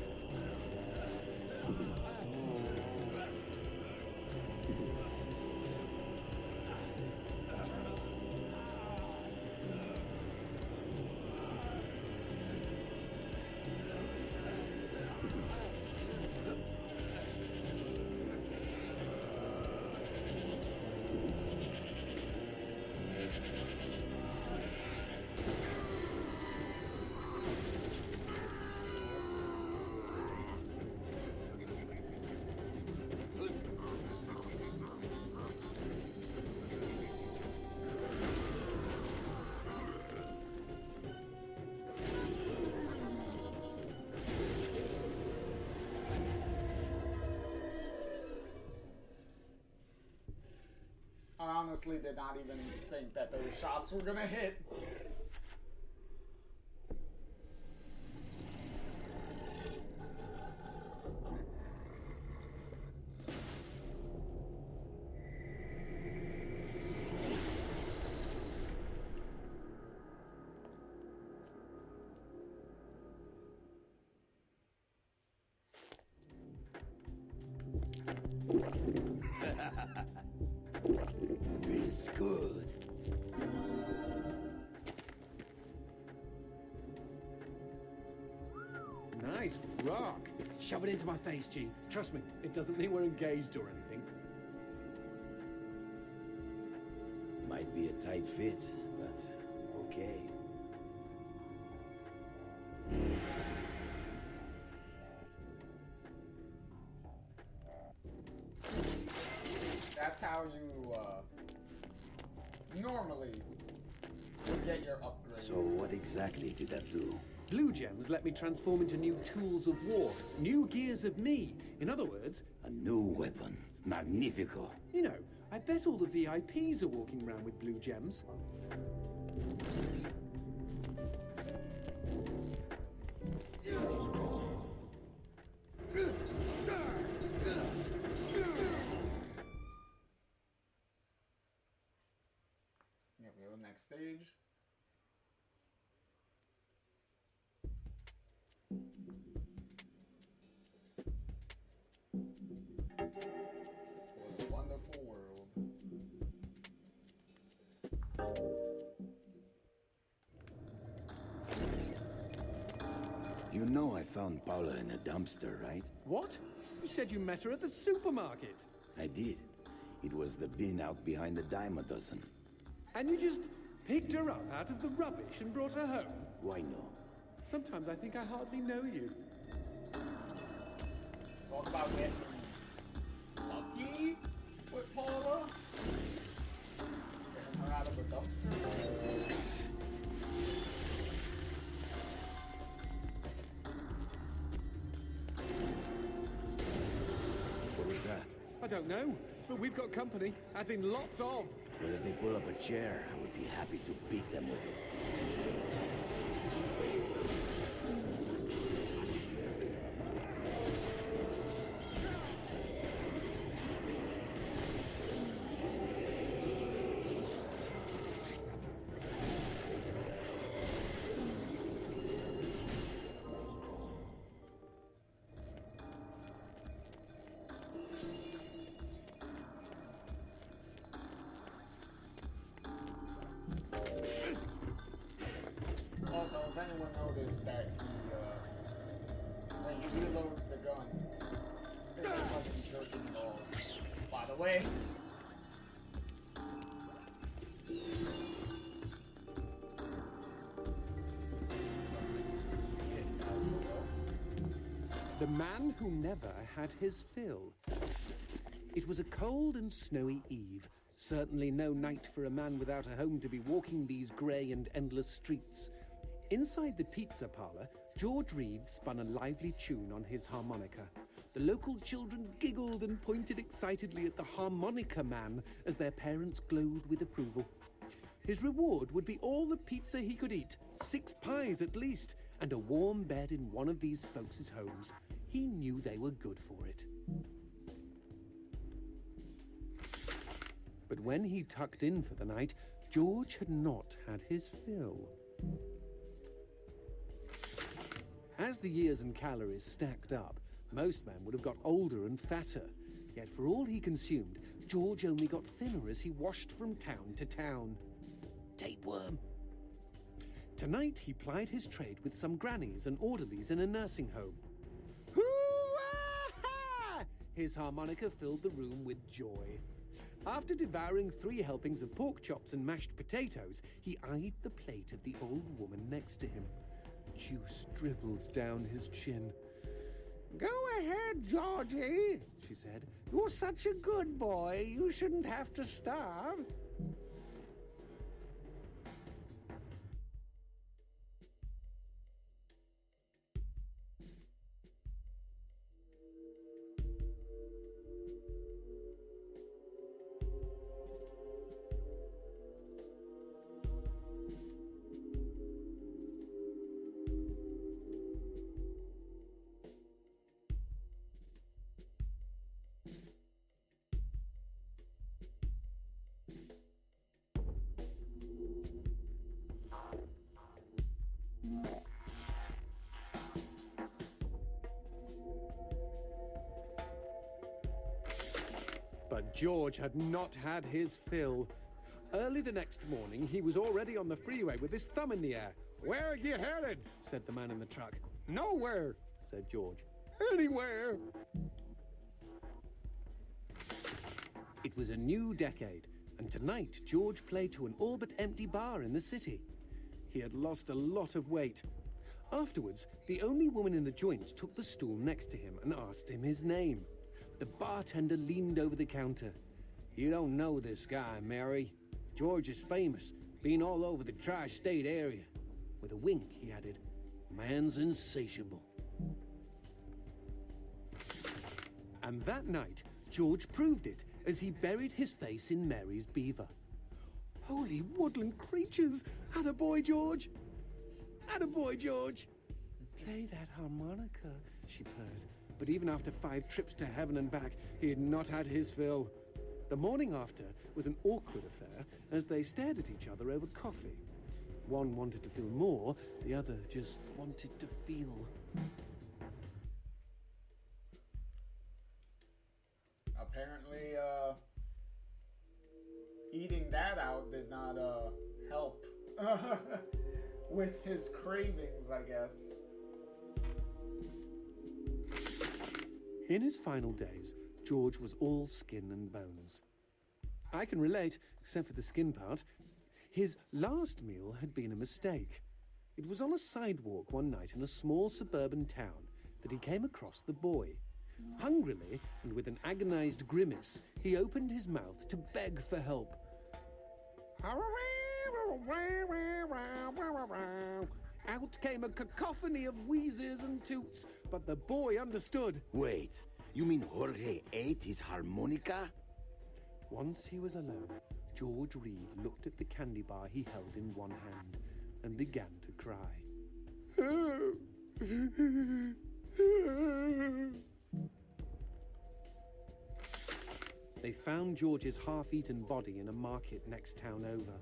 I honestly did not even think that those shots were gonna hit. Feels good. Nice rock. Shove it into my face, G. Trust me, it doesn't mean we're engaged or anything. Might be a tight fit, but okay. That's how you, normally would get your upgrades. So what exactly did that do? Blue gems let me transform into new tools of war, new gears of me. In other words, A new weapon. Magnifico. you know, I bet all the VIPs are walking around with blue gems. Here we go, next stage. What a wonderful world. You know I found Paula in a dumpster, right? What? You said you met her at the supermarket. I did. It was the bin out behind the dime a dozen. And you just picked her up out of the rubbish and brought her home. Why no? Sometimes I think I hardly know you. Talk about getting lucky with Paula. Getting her out of a dumpster. What was that? I don't know, but we've got company, as in lots of. Well, if they pull up a chair, I would be happy to beat them with it. Also, if anyone noticed that when he reloads the gun, it's like fucking jerking it all. By the way. The man who never had his fill. It was a cold and snowy eve. Certainly no night for a man without a home to be walking these grey and endless streets. Inside the pizza parlor, George Reed spun a lively tune on his harmonica. The local children giggled and pointed excitedly at the harmonica man as their parents glowed with approval. His reward would be all the pizza he could eat, 6 pies at least, and a warm bed in one of these folks' homes. He knew they were good for it. But when he tucked in for the night, George had not had his fill. As the years and calories stacked up, most men would have got older and fatter. Yet for all he consumed, George only got thinner as he washed from town to town. Tapeworm. Tonight he plied his trade with some grannies and orderlies in a nursing home. Hoo-ah! His harmonica filled the room with joy. After devouring 3 helpings of pork chops and mashed potatoes, he eyed the plate of the old woman next to him. Juice dribbled down his chin. "Go ahead, Georgie," she said. "You're such a good boy, you shouldn't have to starve." But George had not had his fill. Early the next morning, he was already on the freeway with his thumb in the air. "Where are you headed?" said the man in the truck. "Nowhere," said George. "Anywhere." It was a new decade, and tonight George played to an all-but-empty bar in the city. He had lost a lot of weight. Afterwards, the only woman in the joint took the stool next to him and asked him his name. The bartender leaned over the counter. "You don't know this guy, Mary. George is famous, been all over the tri-state area." With a wink, he added, "Man's insatiable." And that night, George proved it as he buried his face in Mary's beaver. "Holy woodland creatures! Attaboy, George! Attaboy, George!" "Play that harmonica," she purred. But even after 5 trips to heaven and back, he had not had his fill. The morning after was an awkward affair as they stared at each other over coffee. One wanted to feel more, the other just wanted to feel. Apparently, eating that out did not help with his cravings, I guess. In his final days, George was all skin and bones. I can relate, except for the skin part. His last meal had been a mistake. It was on a sidewalk one night in a small suburban town that he came across the boy. Hungrily, and with an agonized grimace, he opened his mouth to beg for help. Out came a cacophony of wheezes and toots, but the boy understood. Wait, you mean Jorge ate his harmonica? Once he was alone, George Reed looked at the candy bar he held in one hand and began to cry. They found George's half-eaten body in a market next town over.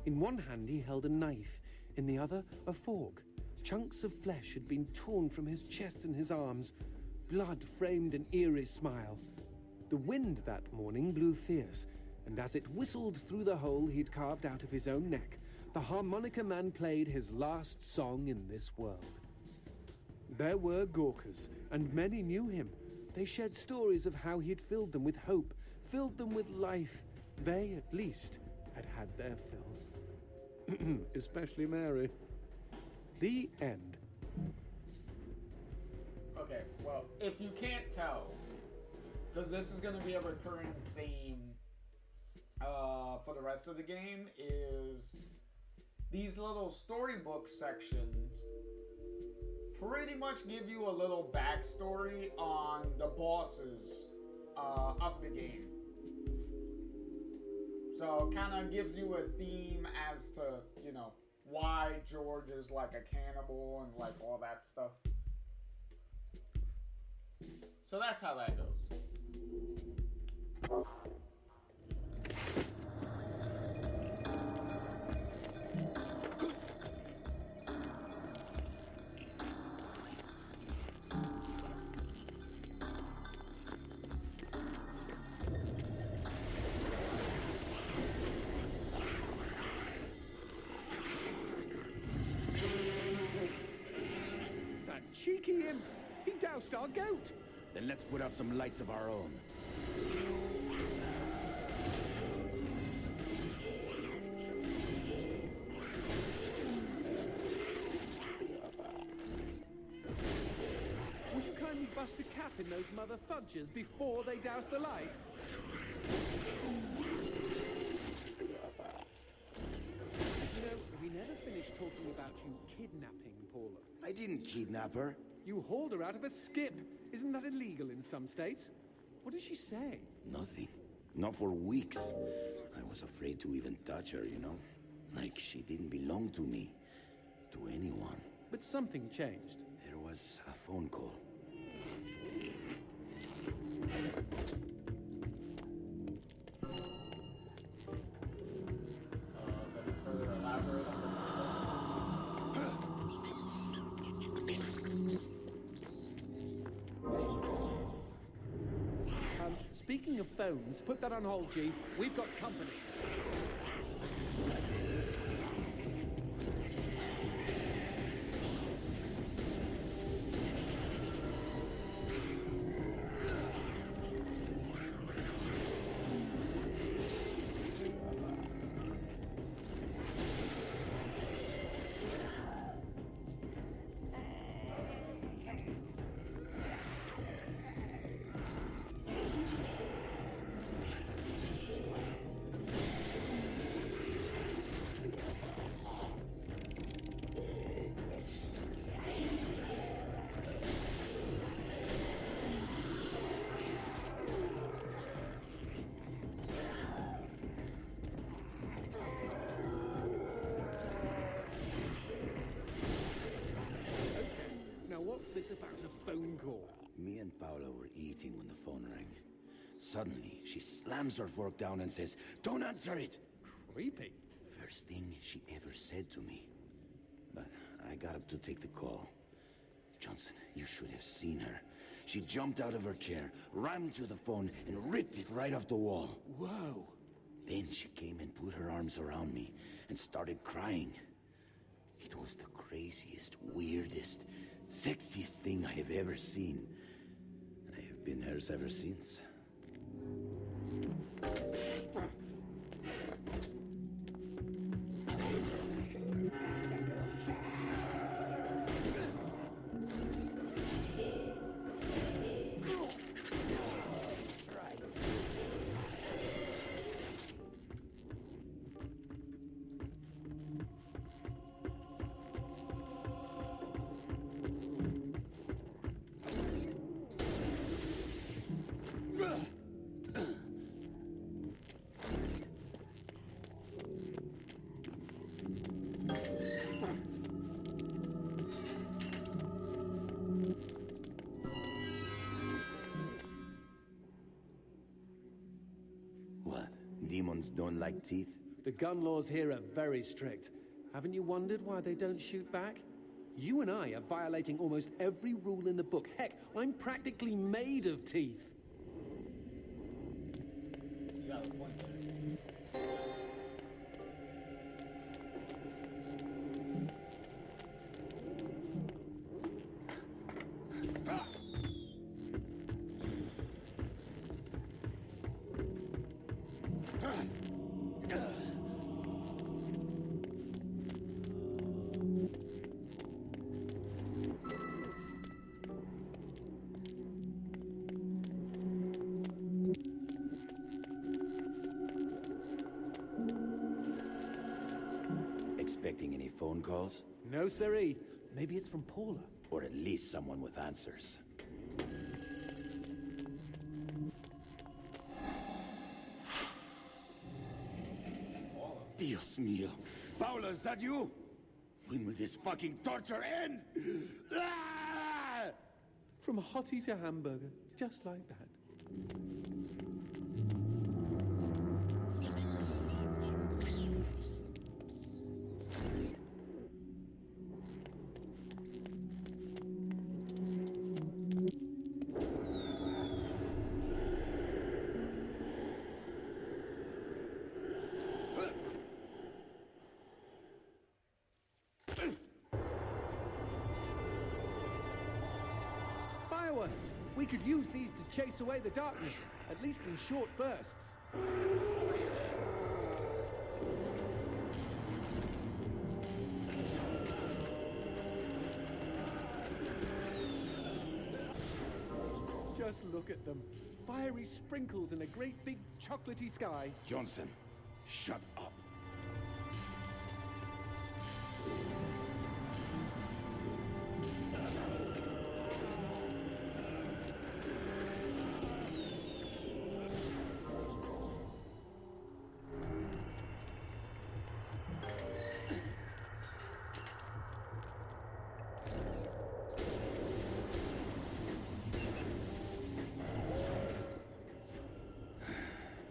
In one hand he held a knife, in the other a fork. Chunks of flesh had been torn from his chest and his arms. Blood framed an eerie smile. The wind that morning blew fierce, and as it whistled through the hole he'd carved out of his own neck, the harmonica man played his last song in this world. There were Gawkers, and many knew him. They shared stories of how he'd filled them with hope, filled them with life. They, at least, had had their fill. Especially Mary. The end. Okay, well, if you can't tell, because this is going to be a recurring theme for the rest of the game, is these little storybook sections pretty much give you a little backstory on the bosses of the game. So it kind of gives you a theme as to, you know, why George is like a cannibal and like all that stuff. So that's how that goes. lost our goat. Then let's put out some lights of our own. Would you kindly bust a cap in those mother fudgers before they douse the lights? You know, we never finished talking about you kidnapping Paula. I didn't kidnap her. You hauled her out of a skip. Isn't that illegal in some states? What did she say? Nothing. Not for weeks. I was afraid to even touch her, you know? Like she didn't belong to me. To anyone. But something changed. There was a phone call. Let me further elaborate on Speaking of phones, put that on hold, G. We've got company. What's this about a phone call? Me and Paula were eating when the phone rang. Suddenly, she slams her fork down and says, "Don't answer it!" Creepy. First thing she ever said to me. But I got up to take the call. Johnson, you should have seen her. She jumped out of her chair, ran to the phone, and ripped it right off the wall. Whoa. Then she came and put her arms around me and started crying. It was the craziest, weirdest, sexiest thing I have ever seen. I have been hers ever since. What? Demons don't like teeth? The gun laws here are very strict. Haven't you wondered why they don't shoot back? You and I are violating almost every rule in the book. Heck, I'm practically made of teeth. You got a point there. Expecting any phone calls? No, siree. Maybe it's from Paula. Or at least someone with answers. Dios mío. Paula, is that you? When will this fucking torture end? Ah! From hottie to hamburger, just like that. We could use these to chase away the darkness, at least in short bursts. Just look at them. Fiery sprinkles in a great big chocolatey sky. Johnson, shut up.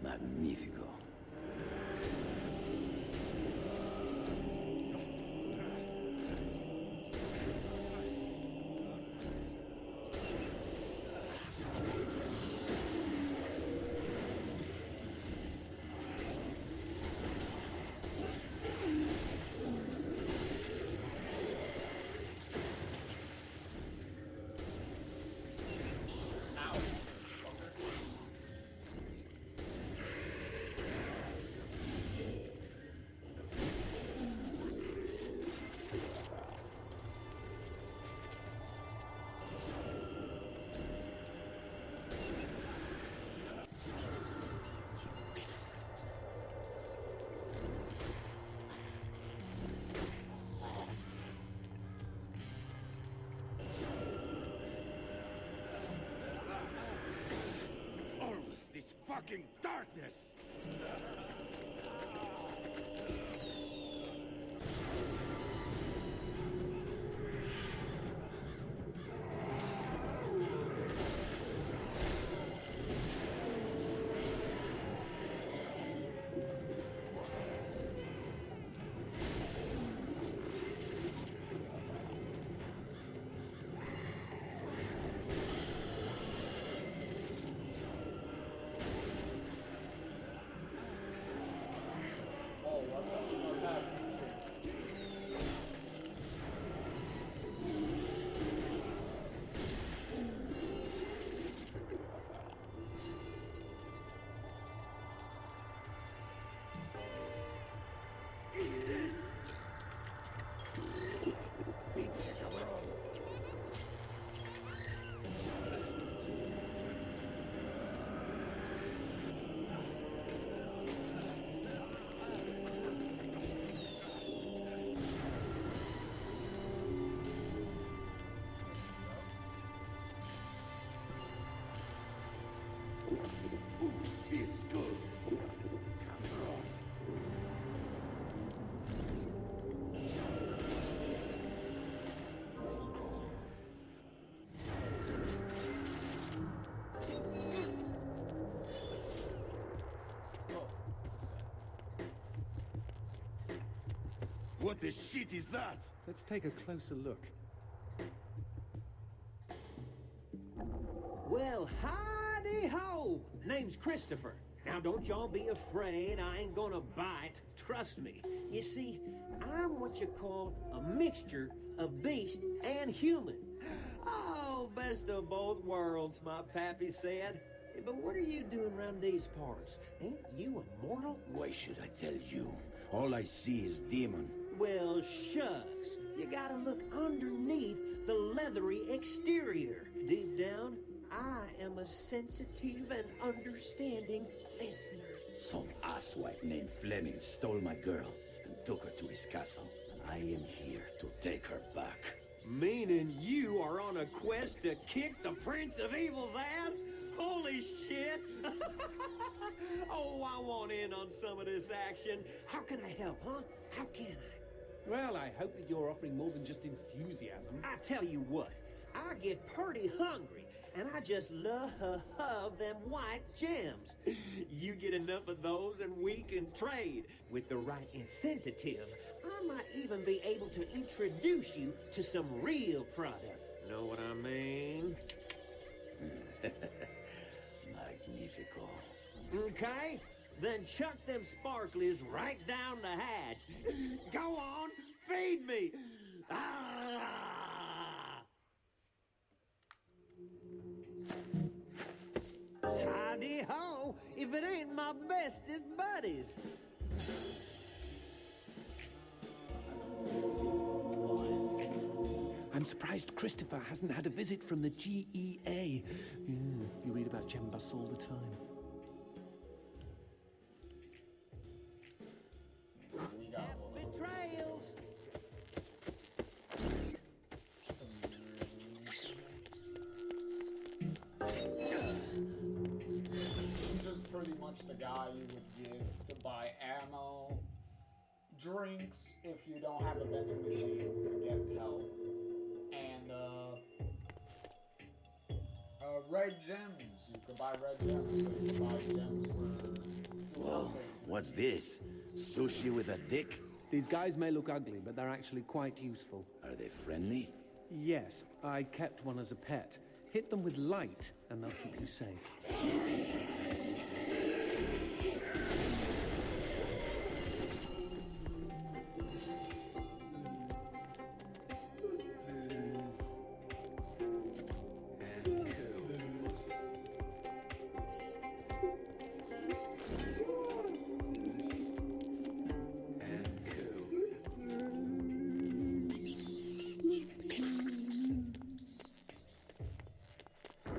Magnifico. Always this fucking darkness! Oh, what the fuck happened? Ooh, it's good. Come on. What the shit is that? Let's take a closer look. Well, howdy-ho! Name's Christopher. Now, don't y'all be afraid. I ain't gonna bite. Trust me. You see, I'm what you call a mixture of beast and human. Oh, best of both worlds, my pappy said. But what are you doing around these parts? Ain't you a mortal? Why should I tell you? All I see is demon. Well, shucks. You gotta look underneath the leathery exterior. Deep down, I am a sensitive and understanding listener. Some asswipe named Fleming stole my girl and took her to his castle. I am here to take her back. Meaning you are on a quest to kick the Prince of Evil's ass? Holy shit! Oh, I want in on some of this action. How can I help, huh? How can I? Well, I hope that you're offering more than just enthusiasm. I tell you what, I get pretty hungry, and I just love them white gems. You get enough of those and we can trade. With the right incentive, I might even be able to introduce you to some real product. Know what I mean? Magnifico. Okay, then chuck them sparklies right down the hatch. Go on, feed me. Ah! Howdy-ho, if it ain't my bestest buddies. I'm surprised Christopher hasn't had a visit from the GEA. Yeah, you read about Gem Bus all the time. We got Betrayals. just pretty much the guy you would give to buy ammo, drinks if you don't have a vending machine to get help, and red gems. You could buy red gems, so you could buy gems for. Whoa, what's this? Sushi with a dick? These guys may look ugly, but they're actually quite useful. Are they friendly? Yes, I kept one as a pet. Hit them with light, and they'll keep you safe.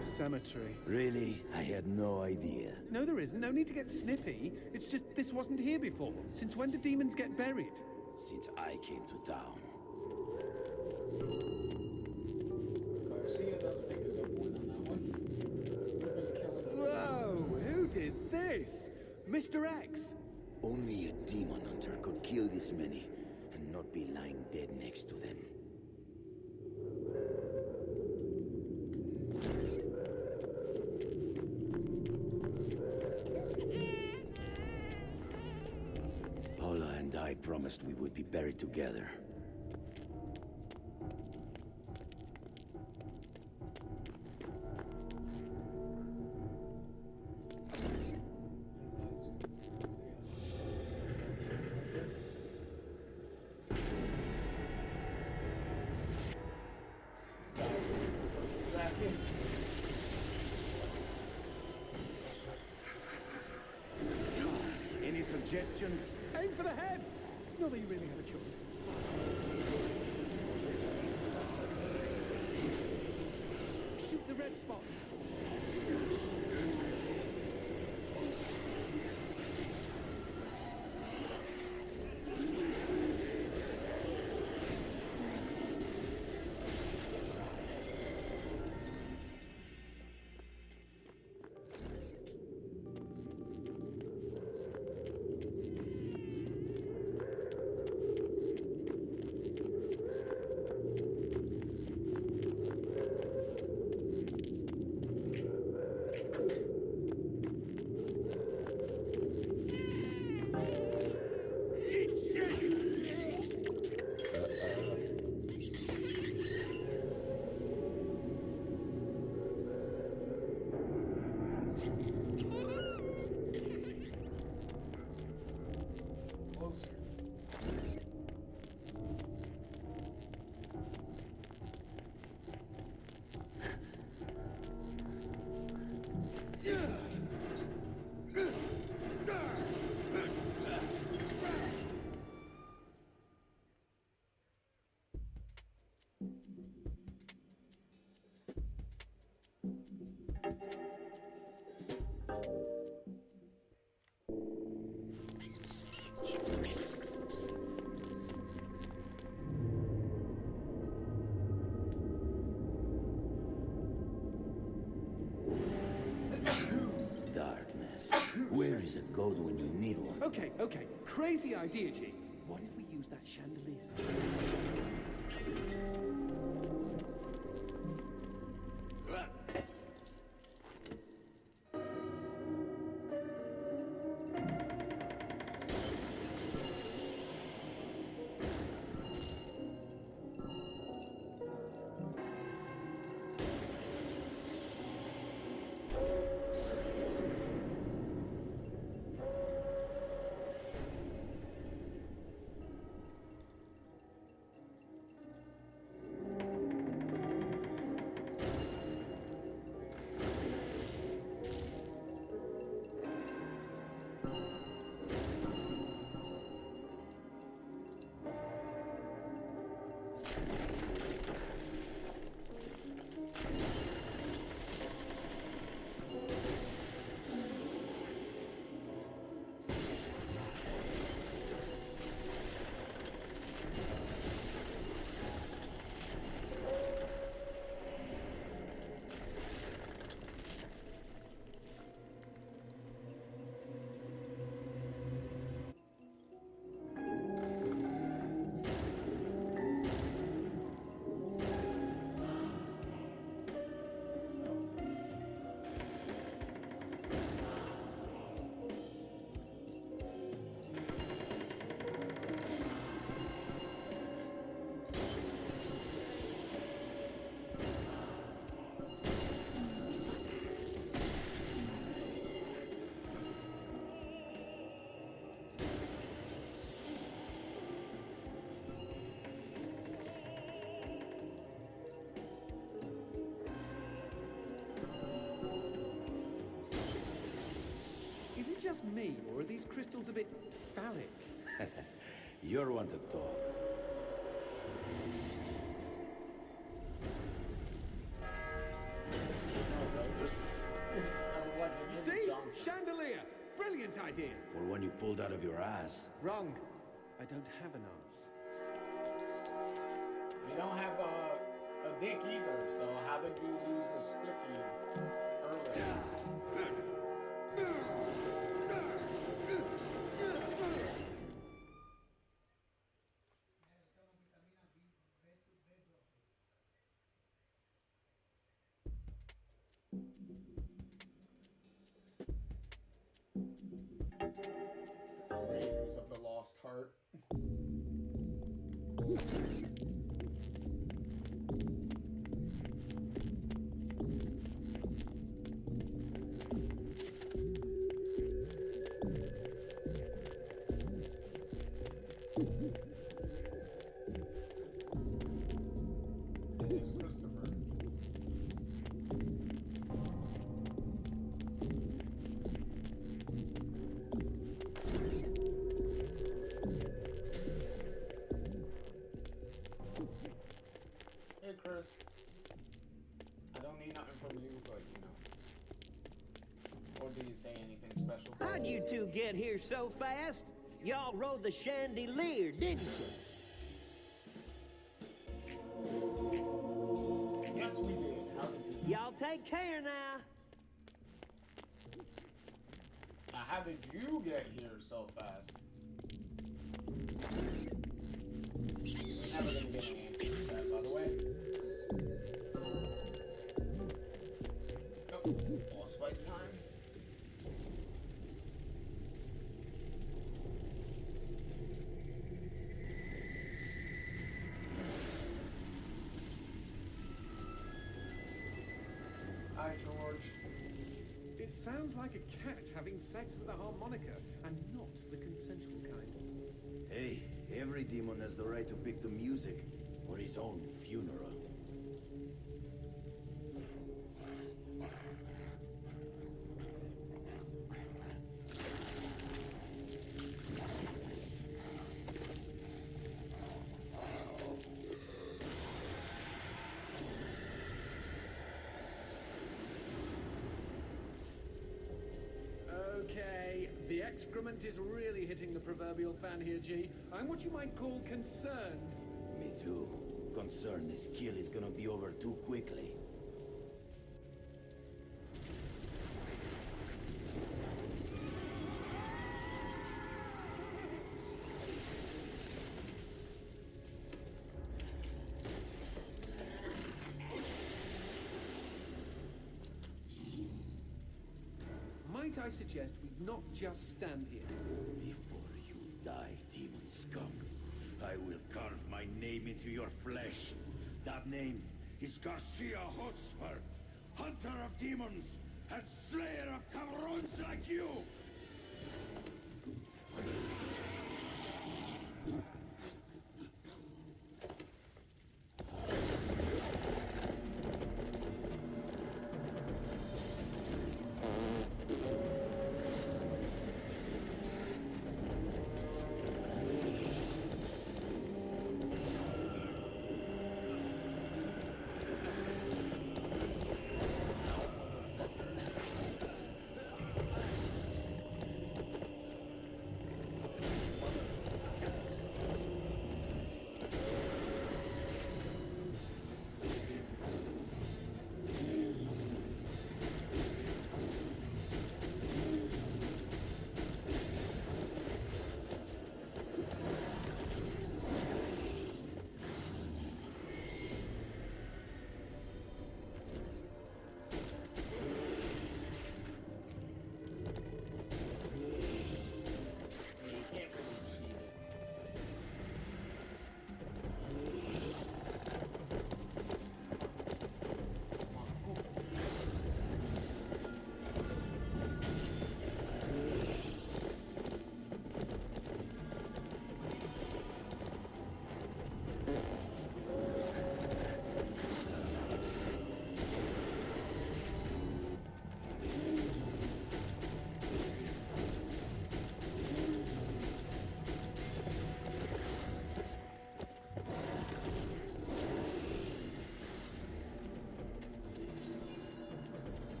Cemetery. Really? I had no idea. No, there isn't. No need to get snippy. It's just this wasn't here before. Since when do demons get buried? Since I came to town. Garcia does make a good point on that one. Whoa! Who did this? Mr. X! Only a demon hunter could kill this many and not be lying dead next to them. Paula and I promised we would be buried together. Any suggestions? Aim for the head! Not that you really have a choice. Shoot the red spots. Darkness. Where is a goat when you need one? Okay. Crazy idea, G. What if we use that chandelier? me, or are these crystals a bit phallic? You're one to talk. You see? Chandelier! Brilliant idea! For one you pulled out of your ass. Wrong. I don't have an ass. You don't have a dick either, so how did you lose a stiffy earlier? Raiders of the Lost Heart. There's Christopher. Hey Chris, I don't need nothing from you, but you know. Or do you say anything special? How'd you two get here so fast? Y'all rode the chandelier, didn't you? Yes, we did. How did you? Y'all take care now. Now, how did you get here so fast? We're never gonna get an answer to that, by the way. Oh, boss fight time. Hi, George. It sounds like a cat having sex with a harmonica, and not the consensual kind. Hey, every demon has the right to pick the music for his own funeral. Okay, the excrement is really hitting the proverbial fan here, G. I'm what you might call concerned. Me too. Concerned this kill is gonna be over too quickly. Might I suggest we not just stand here? Before you die, demon scum, I will carve my name into your flesh. That name is Garcia Hotspur, hunter of demons and slayer of cabrons like you!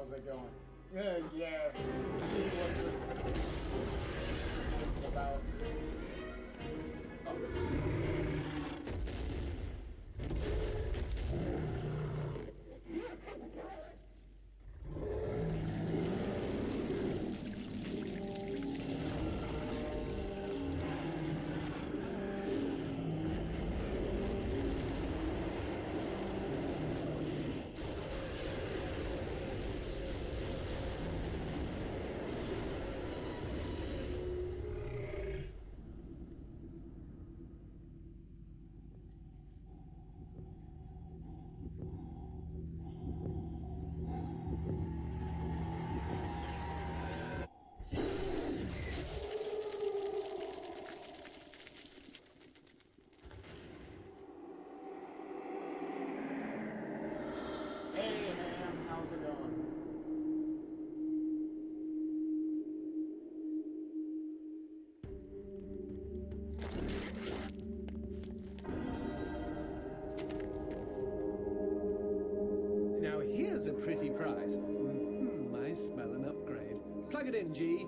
how's it going? Yeah. See what you're about. Oh. How's it going? Now here's a pretty prize. I smell an upgrade. Plug it in, G.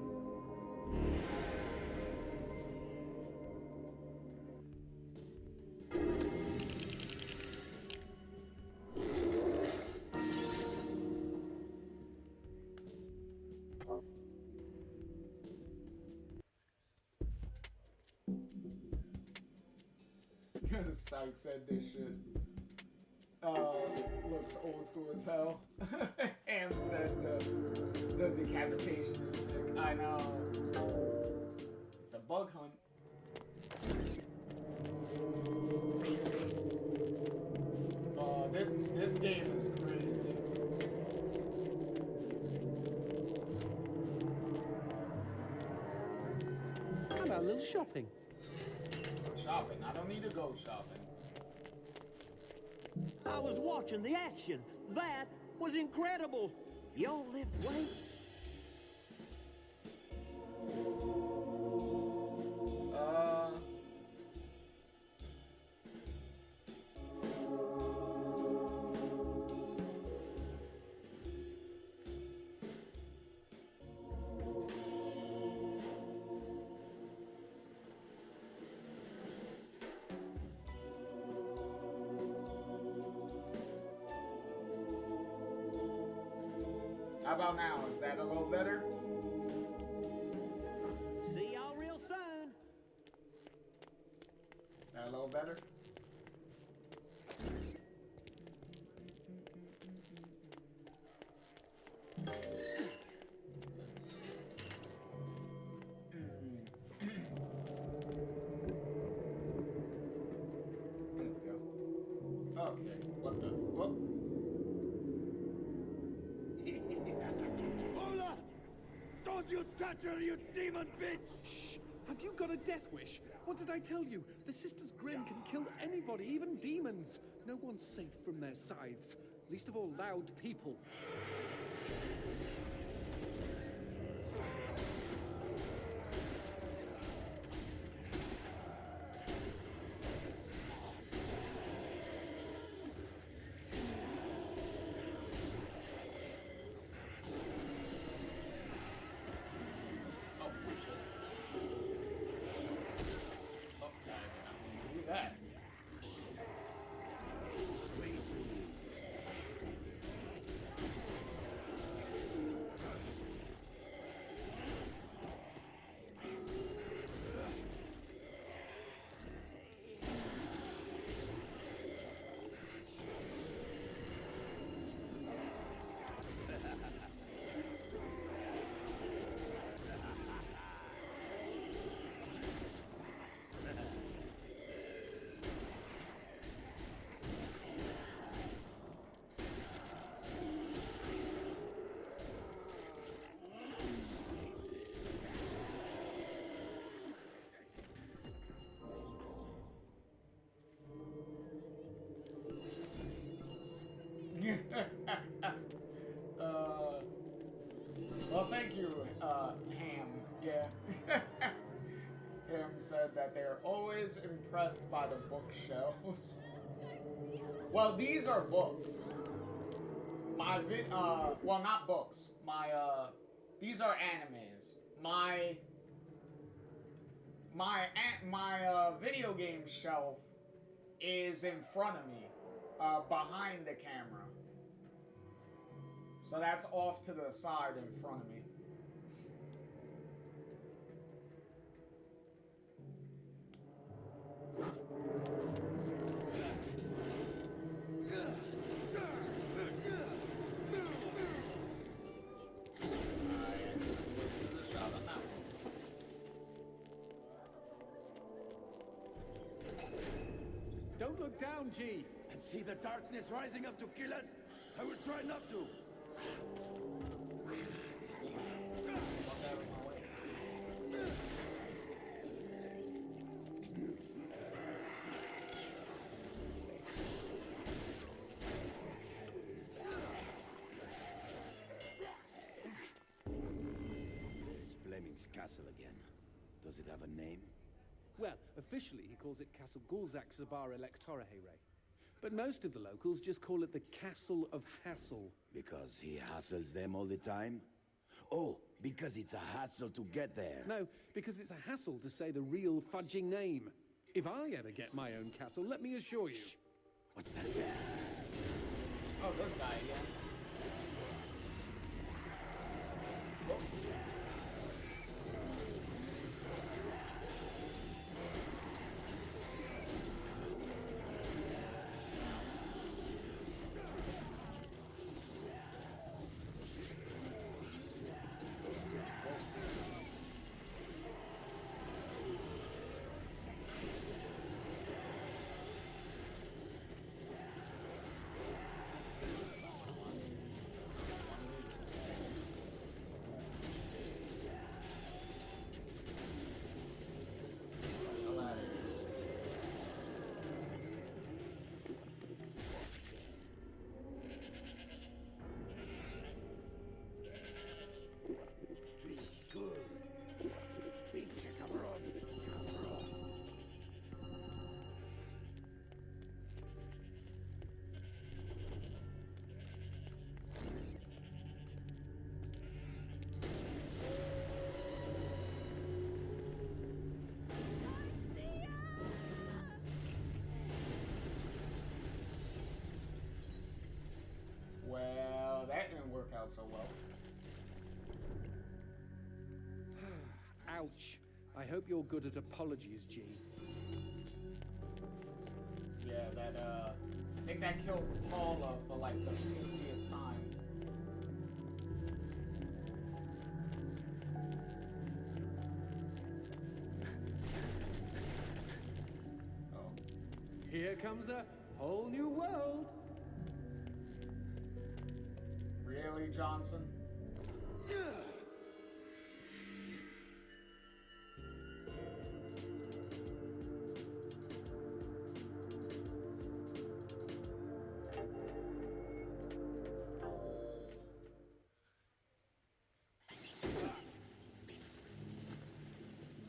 Psych said this shit. Looks old school as hell. Ham said the decapitation is sick. I know. It's a bug hunt. This game is crazy. How about a little shopping? Shopping? I don't need to go shopping. I was watching the action. That was incredible. Y'all lift weights? How about now? Is that a little better? See y'all real soon. That a little better? There we go. Okay. What the? Whoop. Paula! Don't you touch her, you demon bitch! Shh! Have you got a death wish? What did I tell you? The Sister's Grin can kill anybody, even demons. No one's safe from their scythes. Least of all loud people. Well, thank you, Ham. Yeah. Ham said that they're always impressed by the bookshelves. Well, these are books. well, not books. These are animes. My video game shelf is in front of me, behind the camera. So that's off to the side in front of me. Don't look down, G. And see the darkness rising up to kill us? I will try not to. There's Fleming's castle again. Does it have a name? Well, officially he calls it Castle Gulzak Zabar Electora Heyre. But most of the locals just call it the Castle of Hassle. Because he hassles them all the time? Oh, because it's a hassle to get there. No, because it's a hassle to say the real fudging name. If I ever get my own castle, let me assure you. Shh. What's that? Oh, this guy again. Oh. Well, that didn't work out so well. Ouch. I hope you're good at apologies, G. Yeah, I think that killed Paula for like the 50th time. Oh. Here comes a whole new world. Really, Johnson?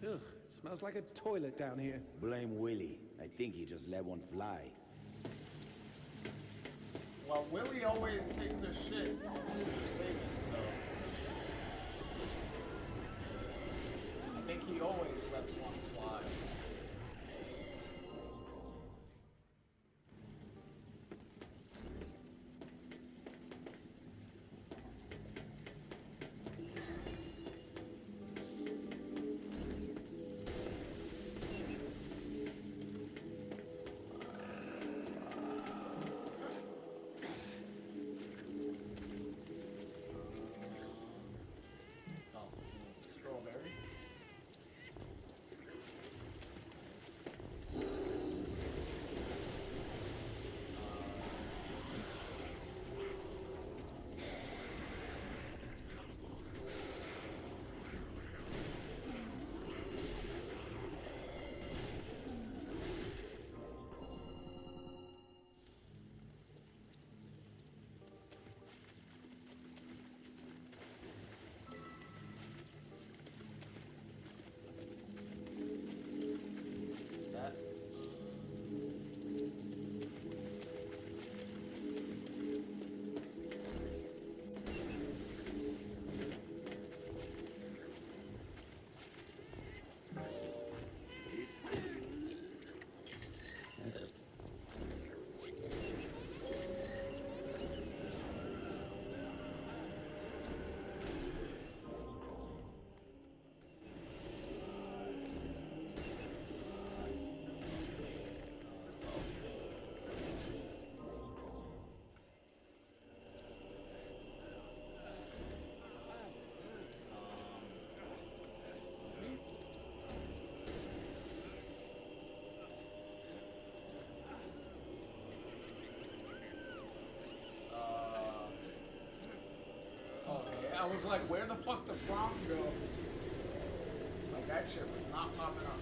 Ugh, smells like a toilet down here. Blame Willie. I think he just let one fly. Well, Willie always takes a shit saving, so I think he always lets one fly. I was like, where the fuck did Braum go? Like, that shit was not popping up.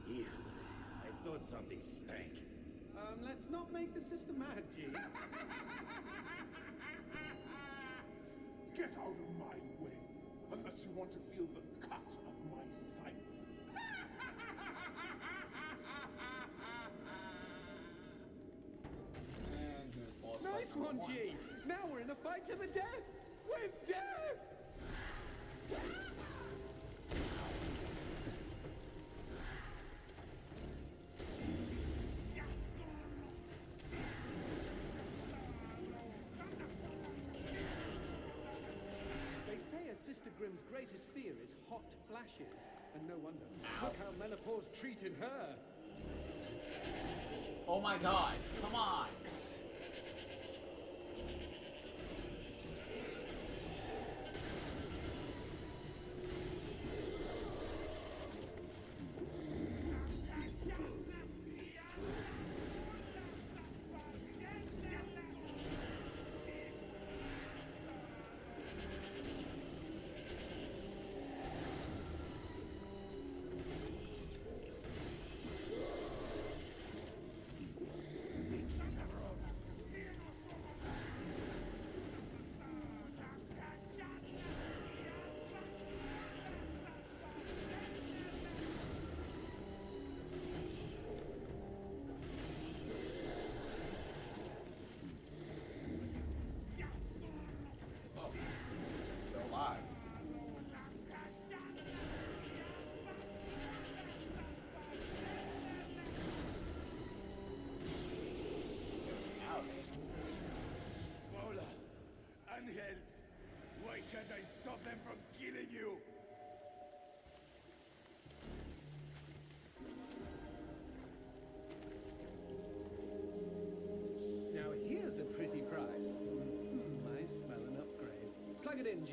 I thought something stank. Let's not make the sister mad, G. Get out of my way, unless you want to feel the cut of my scythe. And who's boss Nice fight number one, G. Now we're in a fight to the death with death. They say a Sister Grimm's greatest fear is hot flashes, and no wonder. Look how menopause treated her. Oh my god, come on!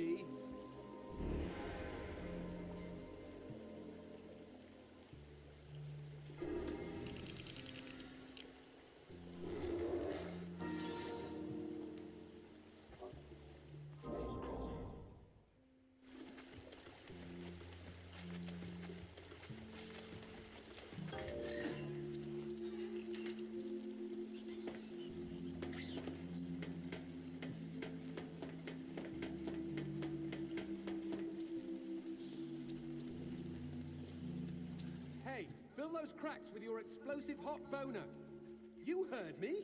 Shinji. Hey, fill those cracks with your explosive hot boner. You heard me.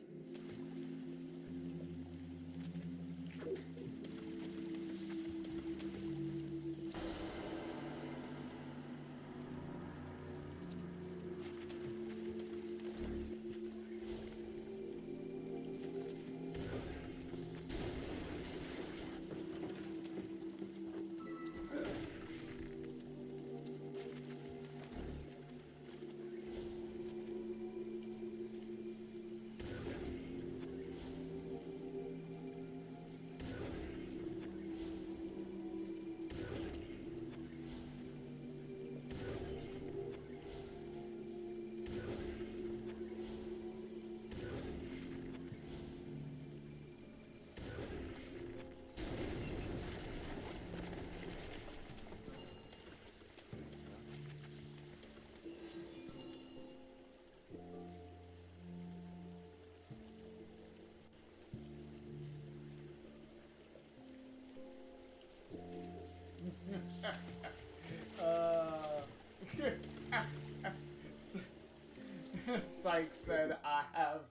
Psych said I have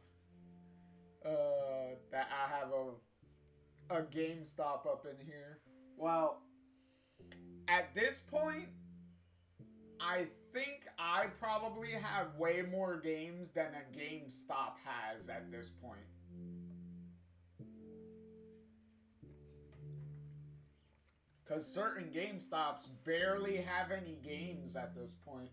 that I have a GameStop up in here. Well, at this point, I think I probably have way more games than a GameStop has at this point. Because certain GameStops barely have any games at this point.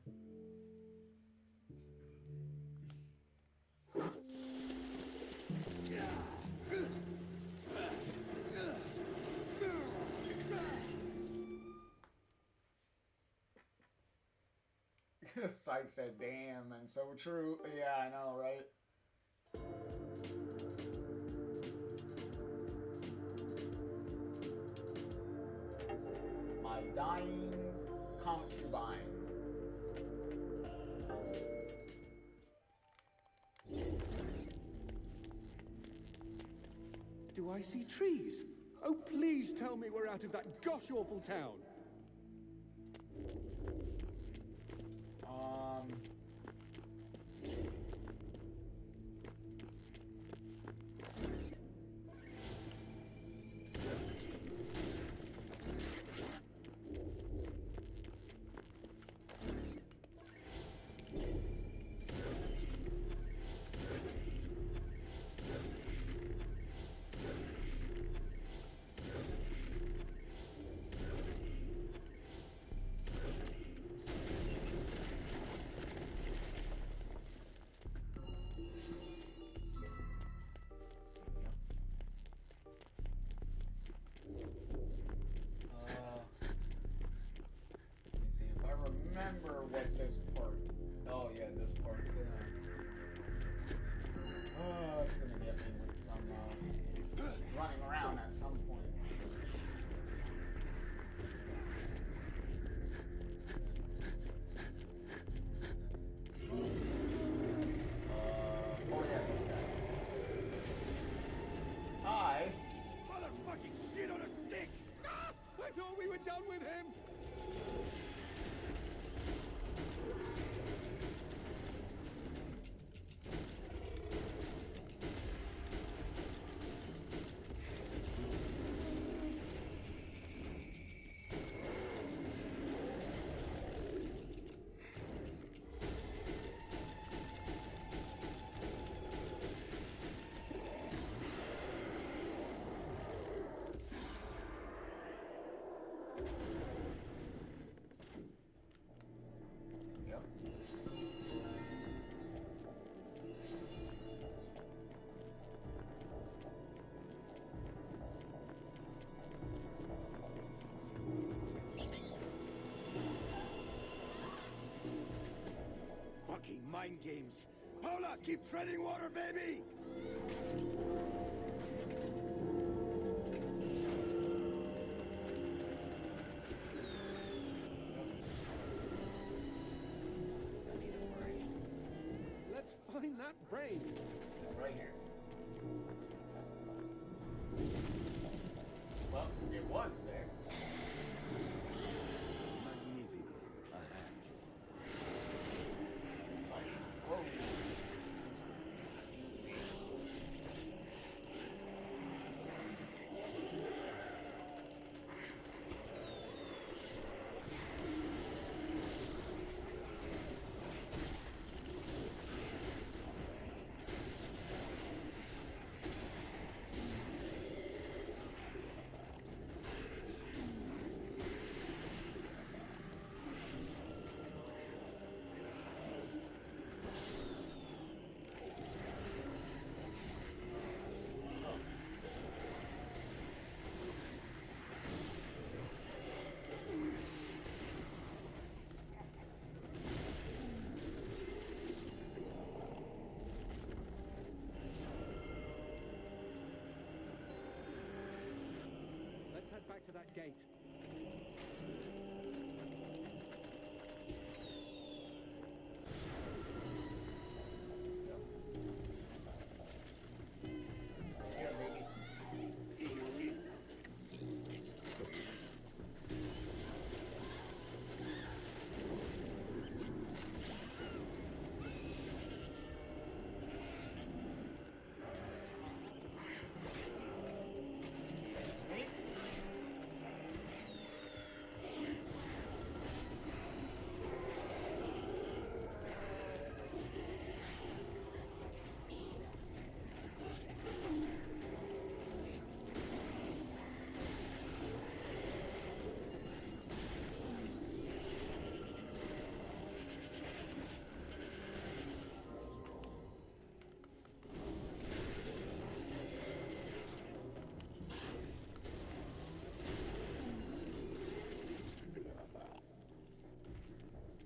Psych said, damn, and so true. Yeah, I know, right? My dying concubine. Do I see trees? Oh, please tell me we're out of that gosh awful town. Remember what this part. Oh yeah, this part's gonna. Oh, it's gonna get me with some running around at some point. Oh yeah, this guy. Hi. Motherfucking shit on a stick! I thought we were done with him. mind games. Paula, keep treading water, baby! Let's find that brain. Right here. Well, it was there. Magnifico. A hand. Whoa. Let's head back to that gate. Here, baby. Me?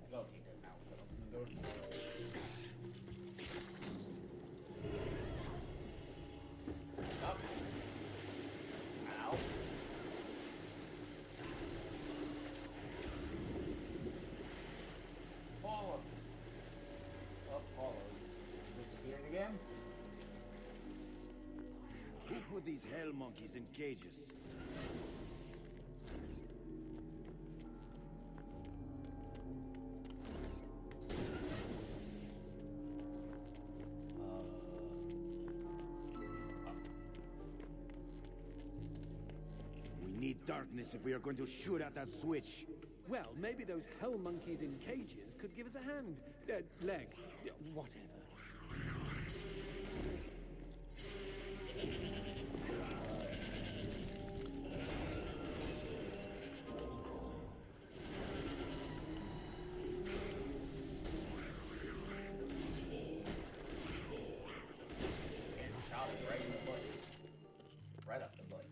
Go, Peter, now. Go. Up. Ow. Follow. Up, follow. Disappeared again? Who put these hell monkeys in cages? We need darkness if we are going to shoot at that switch. Well, maybe those hell monkeys in cages could give us a hand. Leg. Whatever. And shot it right in the butt. Right up the butt.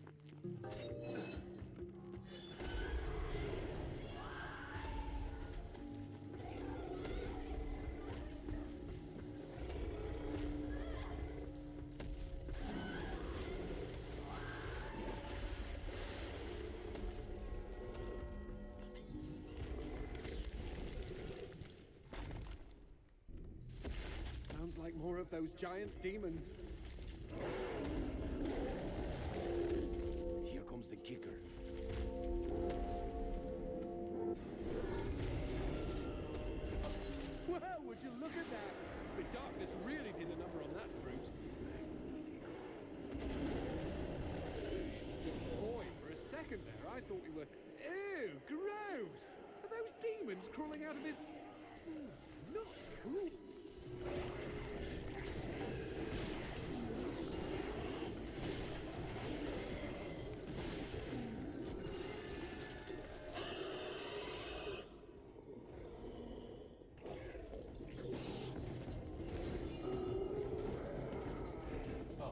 Sounds like more of those giant demons. Here comes the kicker. Well, would you look at that? The darkness really did a number on that brute. Boy, for a second there, I thought we were... Ew, gross! Are those demons crawling out of his... Not cool. Oh.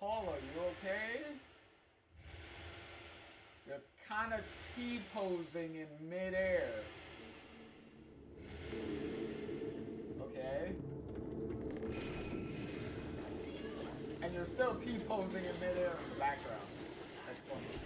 Paula, you okay? You're kind of T-posing in midair. Okay. And you're still T-posing in midair in the background. That's funny.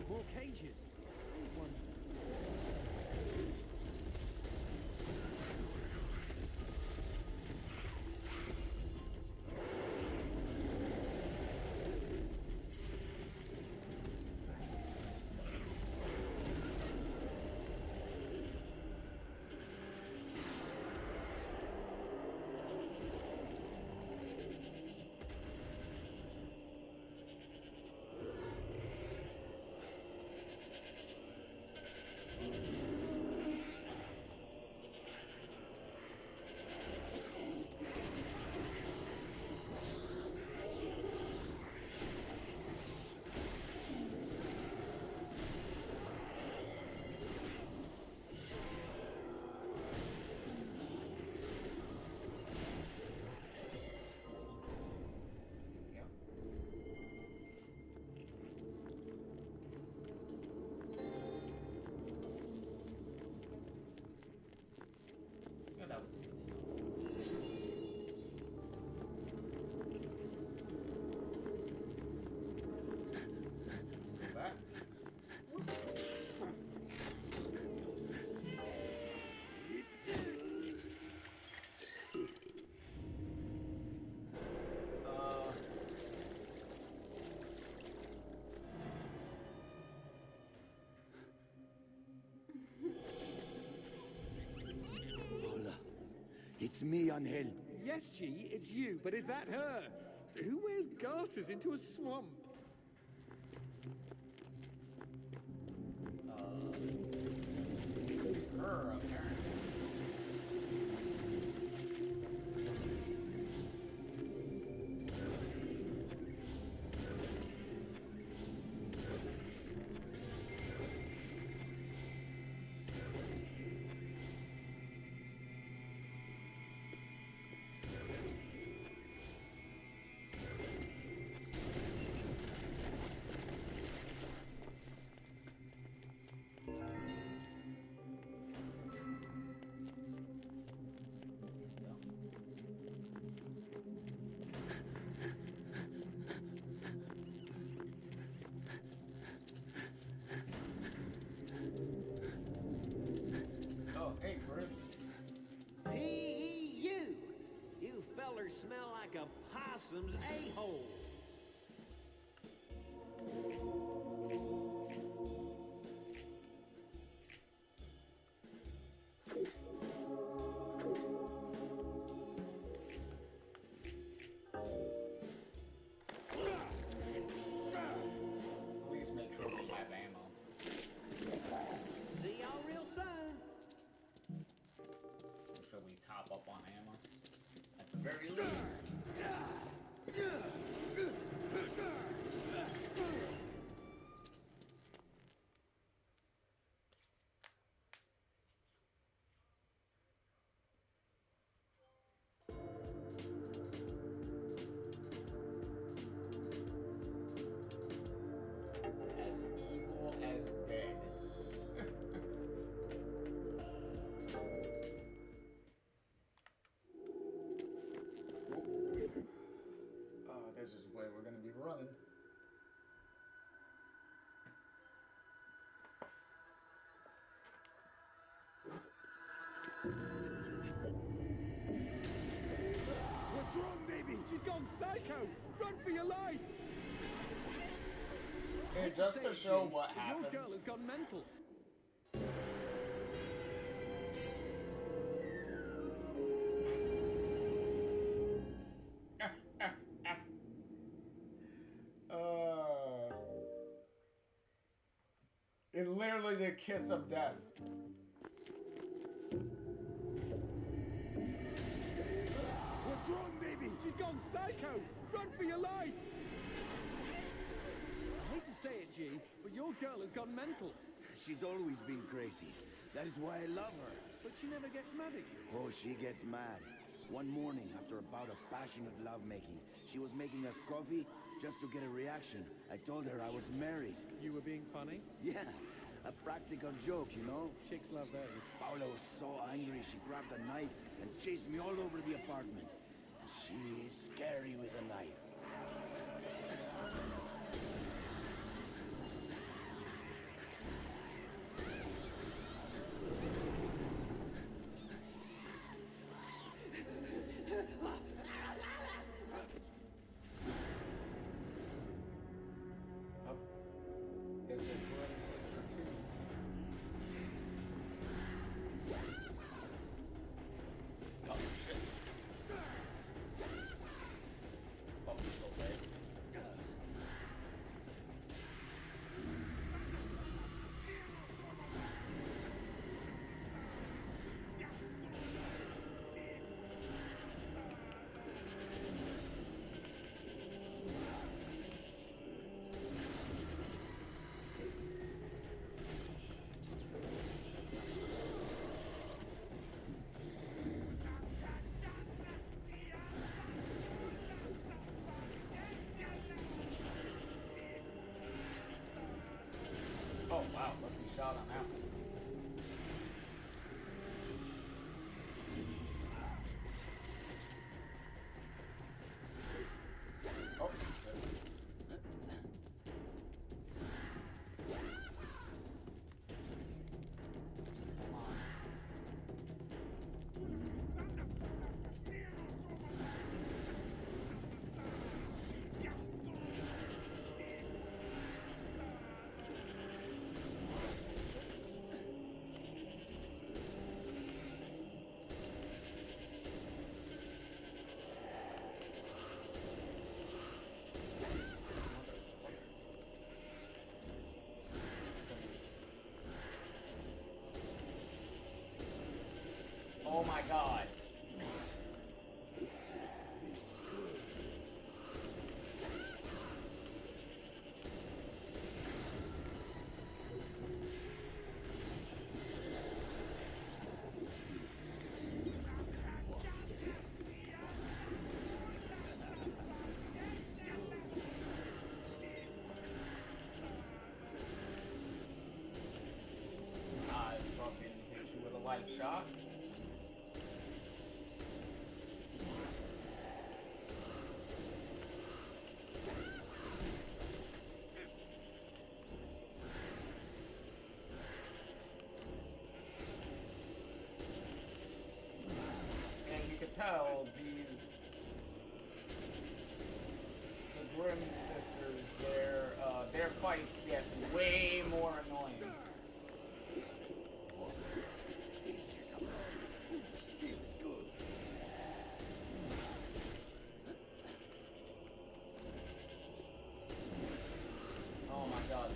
More cages. It's me, Angel. Yes, G, it's you, but is that her? Who wears garters into a swamp? Her, apparently. Hey, Chris. P.E.U. You fellers smell like a possum's a-hole. stock up on ammo. At the very least. As evil as dead. This is where we're going to be running. What's wrong, baby? She's gone psycho! Run for your life! And just to show what happens. Your girl has gone mental. It's literally the kiss of death. What's wrong, baby? She's gone psycho! Run for your life! I hate to say it, G, but your girl has gone mental. She's always been crazy. That is why I love her. But she never gets mad at you. Oh, she gets mad. One morning, after a bout of passionate lovemaking, she was making us coffee just to get a reaction. I told her I was married. You were being funny? Yeah, a practical joke, you know? Chicks love those. Paula was so angry, she grabbed a knife and chased me all over the apartment. She is scary with a knife. There's a Grim sister too. Oh shit. Oh, so bad. Oh wow, lucky shot on that one. Oh, shit. Come on. Oh my god. I fucking hit you with a light shot. And you can tell the Grimm sisters, their fights get way more annoying. Oh my god.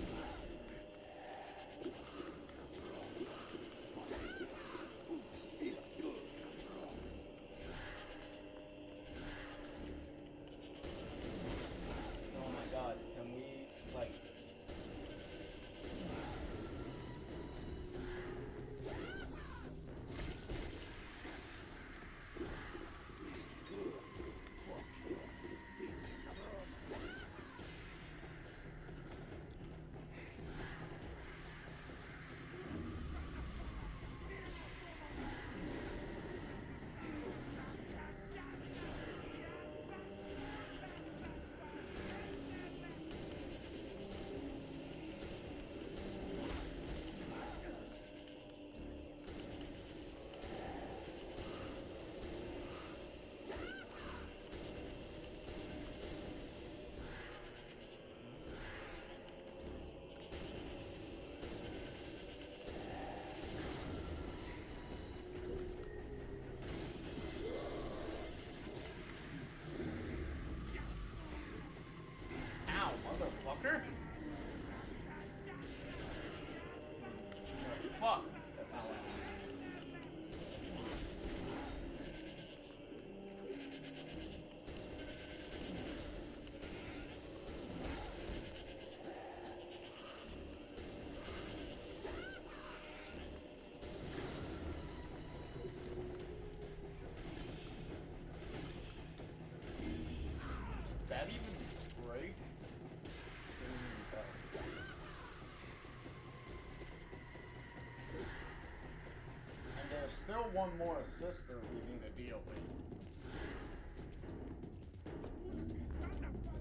still one more sister we need to deal with.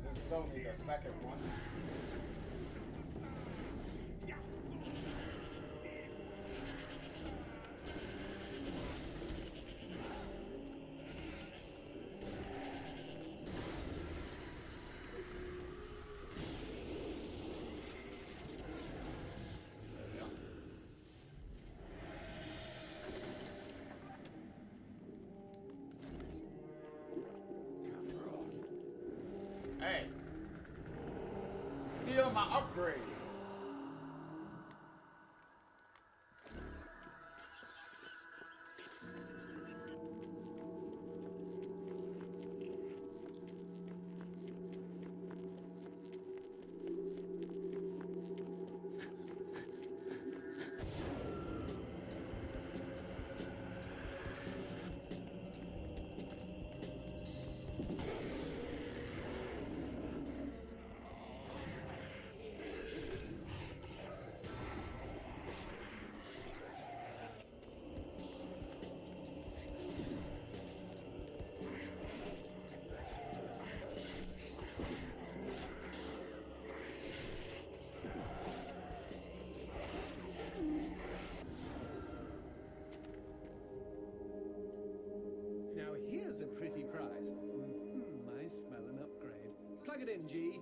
This is only the second one. Hey, steal my upgrade. Now here's a pretty prize. I smell an upgrade. Plug it in, G.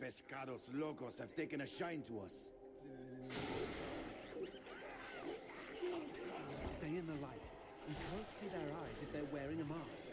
Pescados locos have taken a shine to us. Stay in the light. We can't see their eyes if they're wearing a mask.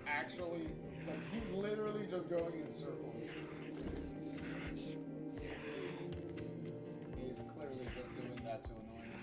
Actually, like, he's literally just going in circles. He's clearly just doing that to annoy me.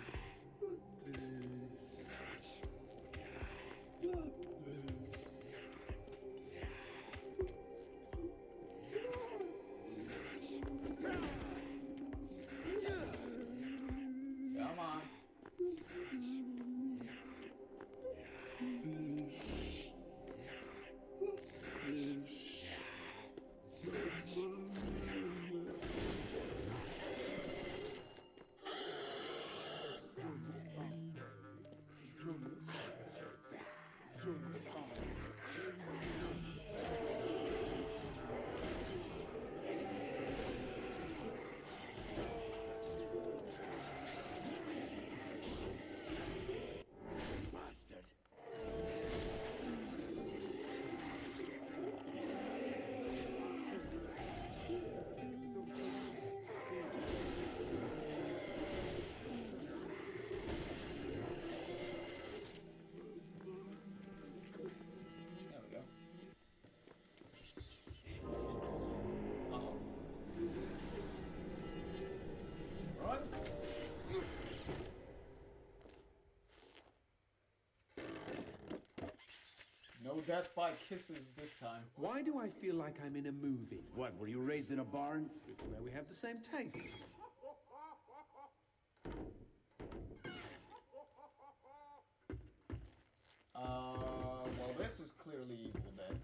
No death by kisses this time. Why do I feel like I'm in a movie? What, were you raised in a barn? Where we have the same tastes. Well, this is clearly Evil Dead.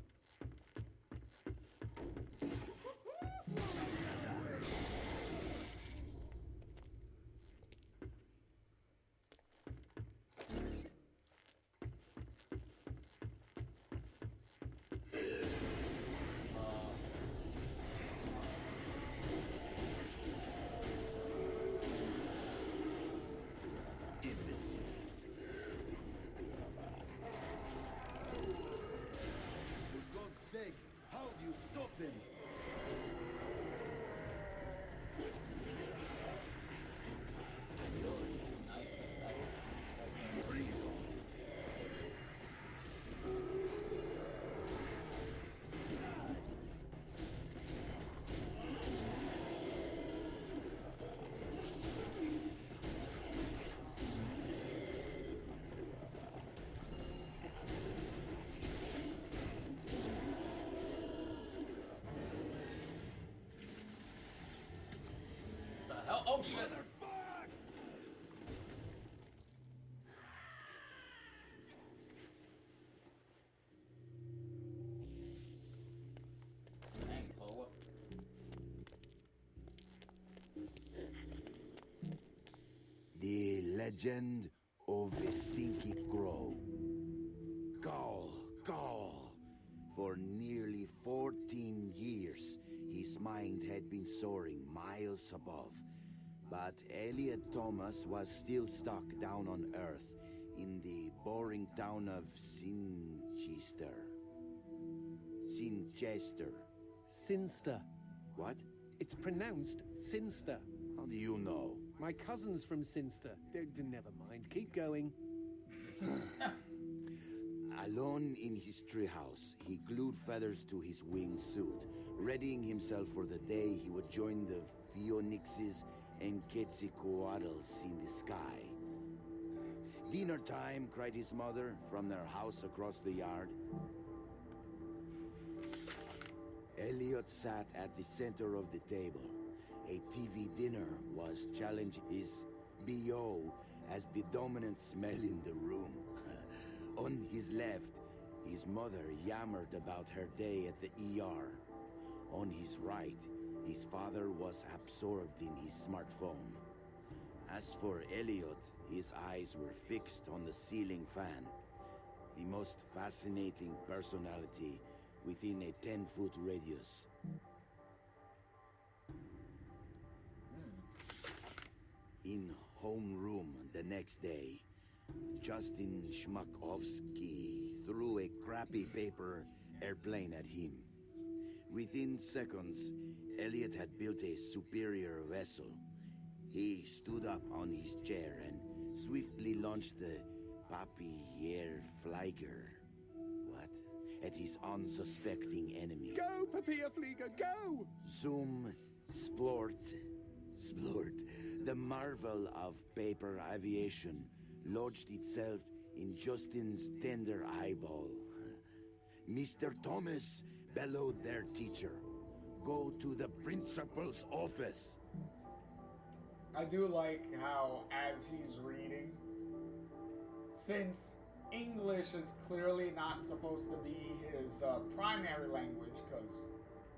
For God's sake, how do you stop them? The hell? Oh shit! Dang, Lola. The legend of the Stinky Crow. Gall, gall. For nearly 14 years, his mind had been soaring miles above. But Elliot Thomas was still stuck down on Earth in the boring town of Sinchester. Sinchester. Sinster. What? It's pronounced Sinster. How do you know? My cousin's from Sinster. Never mind. Keep going. Alone in his treehouse, he glued feathers to his winged suit, readying himself for the day he would join the Phoenixes and Quetzalcoatls in the sky. "Dinner time," cried his mother from their house across the yard. Elliot sat at the center of the table. A TV dinner was challenged his BO as the dominant smell in the room. On his left, his mother yammered about her day at the ER. On his right, his father was absorbed in his smartphone. As for Elliot, his eyes were fixed on the ceiling fan, the most fascinating personality within a 10-foot radius. In homeroom the next day, Justin Schmakovsky threw a crappy paper airplane at him. Within seconds, Elliot had built a superior vessel. He stood up on his chair and swiftly launched the Papierflieger. What? At his unsuspecting enemy. Go, Papierflieger, go! Zoom, splort. The marvel of paper aviation lodged itself in Justin's tender eyeball. "Mr. Thomas," bellowed their teacher, "go to the principal's office." I do like how, as he's reading, since English is clearly not supposed to be his primary language, because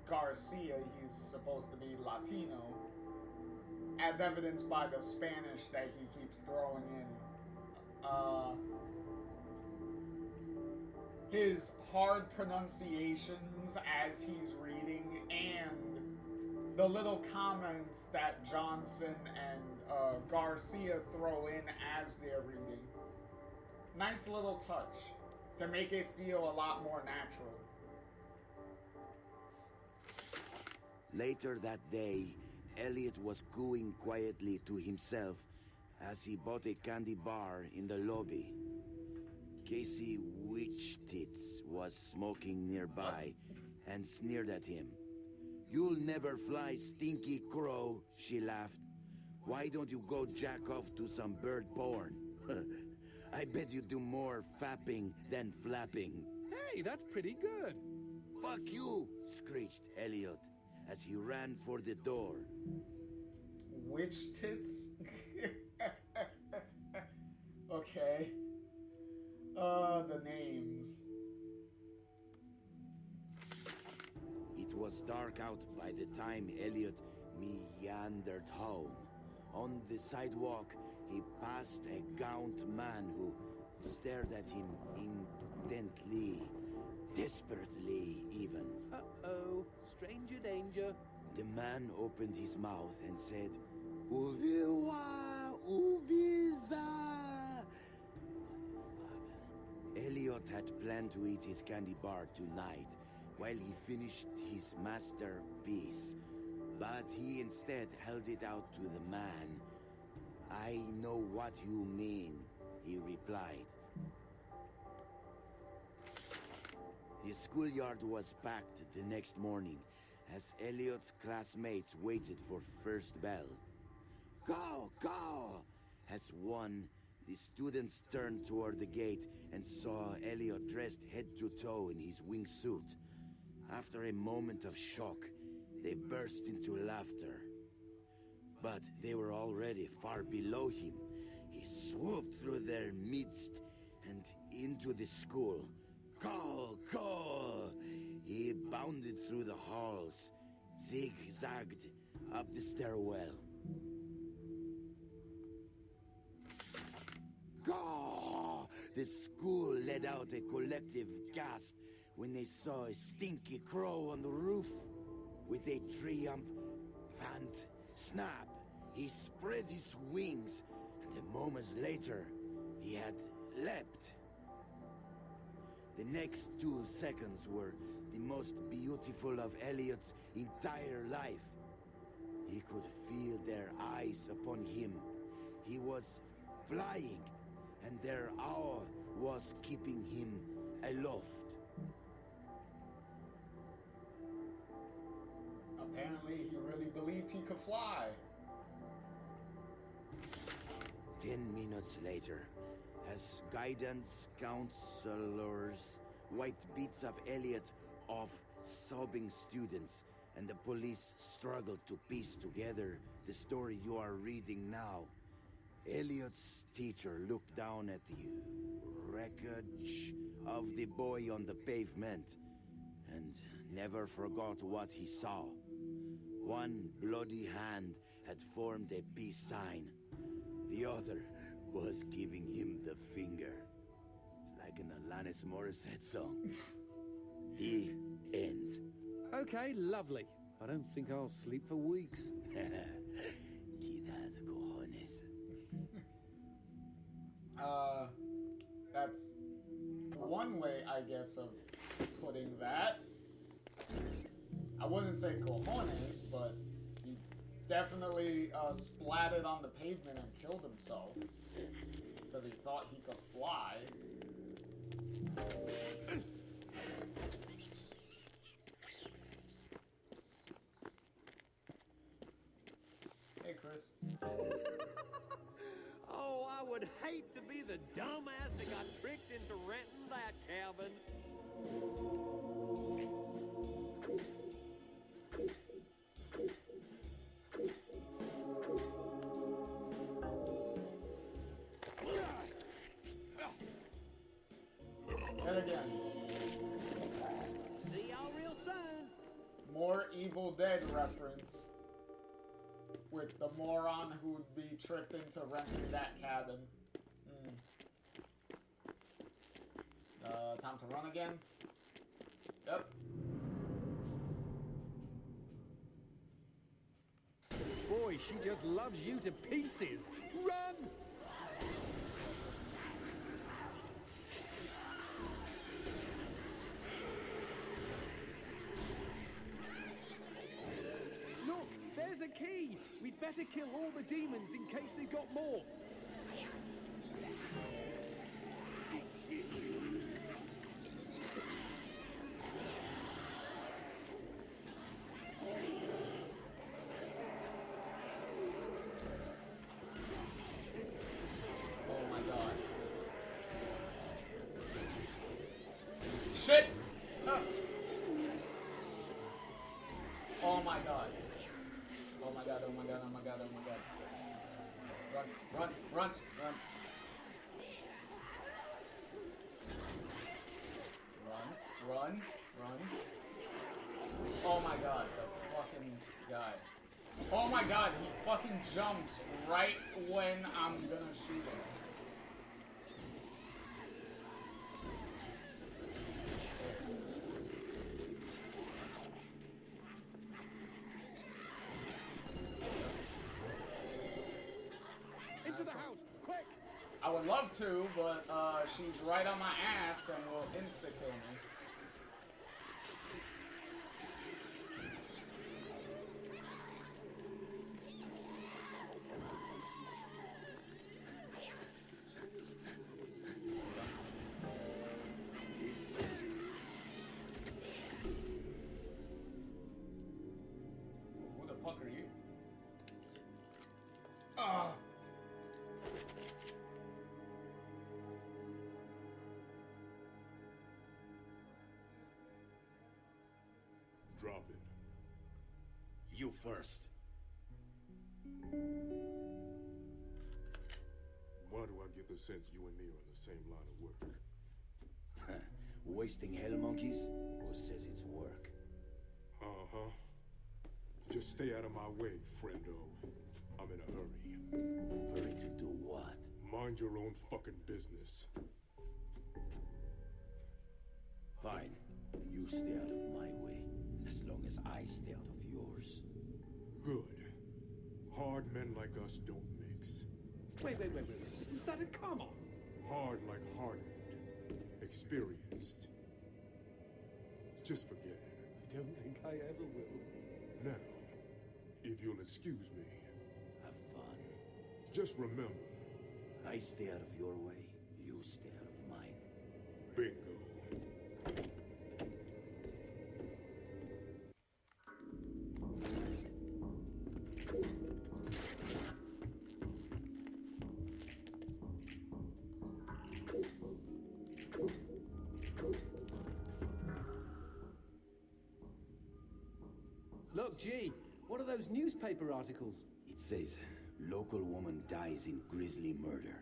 Garcia, he's supposed to be Latino, as evidenced by the Spanish that he keeps throwing in. His hard pronunciations as he's reading, and the little comments that Johnson and Garcia throw in as they're reading. Nice little touch to make it feel a lot more natural. Later that day, Elliot was cooing quietly to himself as he bought a candy bar in the lobby. Casey Witchtits was smoking nearby and sneered at him. "You'll never fly, Stinky Crow," she laughed. "Why don't you go jack off to some bird porn? I bet you do more fapping than flapping." Hey, that's pretty good. Fuck you, screeched Elliot as he ran for the door. Witch tits? Okay. The names. It was dark out by the time Elliot meandered home. On the sidewalk, he passed a gaunt man who stared at him intently, desperately even. Uh-oh, stranger danger. The man opened his mouth and said, Uviwa, Uviza. Elliot had planned to eat his candy bar tonight while he finished his masterpiece, but he instead held it out to the man. I know what you mean, he replied. The schoolyard was packed the next morning as Elliot's classmates waited for first bell. Go, go! As one, the students turned toward the gate and saw Elliot dressed head to toe in his wingsuit. After a moment of shock, they burst into laughter. But they were already far below him. He swooped through their midst and into the school. Call, call! He bounded through the halls, zigzagged up the stairwell. Go! The school let out a collective gasp when they saw a stinky crow on the roof. With a triumphant snap, he spread his wings, and a moment later, he had leapt. The next 2 seconds were the most beautiful of Elliot's entire life. He could feel their eyes upon him. He was flying, and their awe was keeping him aloft. Apparently, he really believed he could fly. 10 minutes later, as guidance counselors wiped bits of Elliot off sobbing students, and the police struggled to piece together the story you are reading now, Elliot's teacher looked down at the wreckage of the boy on the pavement and never forgot what he saw. One bloody hand had formed a peace sign. The other was giving him the finger. It's like an Alanis Morissette song. The end. Okay, lovely. I don't think I'll sleep for weeks. Quidad cojones. That's one way, I guess, of putting that. I wouldn't say cojones, but he definitely splatted on the pavement and killed himself because he thought he could fly. Hey, Chris. Oh, I would hate to be the dumbass that got tricked into renting that cabin. And again, See y'all real soon. more Evil Dead reference with the moron who would be tricked into renting that cabin. Time to run again. Yep. Boy, she just loves you to pieces. Run! Look, there's a key. We'd better kill all the demons in case they've got more. Oh my god. shit! Oh my god. Oh my god, oh my god, oh my god, oh my god. Run, run, run, run. Run, run, run. Oh my god, the fucking guy. Oh my god, he fucking jumps right when I'm gonna shoot him. Into the house, quick! I would love to, but she's right on my ass and will insta-kill me. Who the fuck are you? Ah! Drop it. You first. Why do I get the sense you and me are in the same line of work? Wasting hell monkeys? Who says it's work? Uh-huh. Just stay out of my way, friendo. I'm in a hurry. Hurry to do what? Mind your own fucking business. Fine. You stay out of my way, as long as I stay out of yours. Good. Hard men like us don't mix. Wait. Is that a come on? Hard like hardened. Experienced. Just forget it. I don't think I ever will. Now, if you'll excuse me, Have fun. just remember, I stay out of your way, you stay out of mine. bingo. Look, gee, what are those newspaper articles? It says, local woman dies in grisly murder.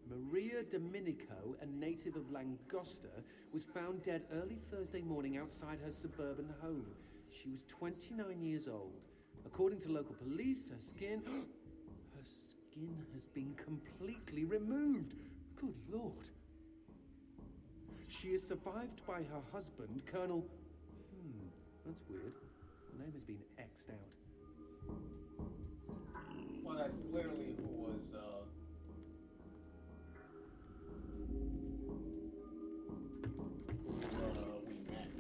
Maria Domenico, a native of Langosta, was found dead early Thursday morning outside her suburban home. She was 29 years old. According to local police, her skin... her skin has been completely removed. Good Lord. She is survived by her husband, Colonel... that's weird. Her name has been X'd out. Well, that's clearly who was, we met.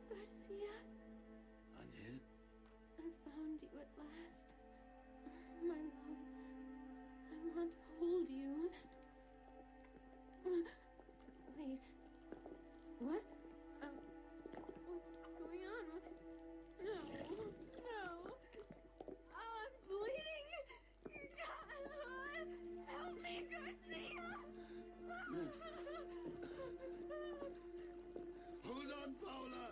Garcia, Angel? I found you at last. My love, I want to hold you. Wait, what? What's going on? No. Oh, I'm bleeding. Help me, Garcia. Hold on, Paula!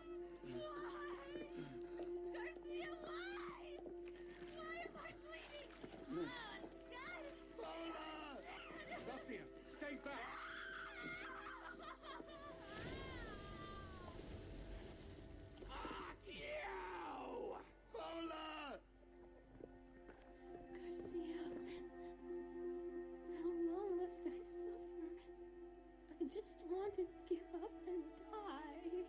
just want to give up and die.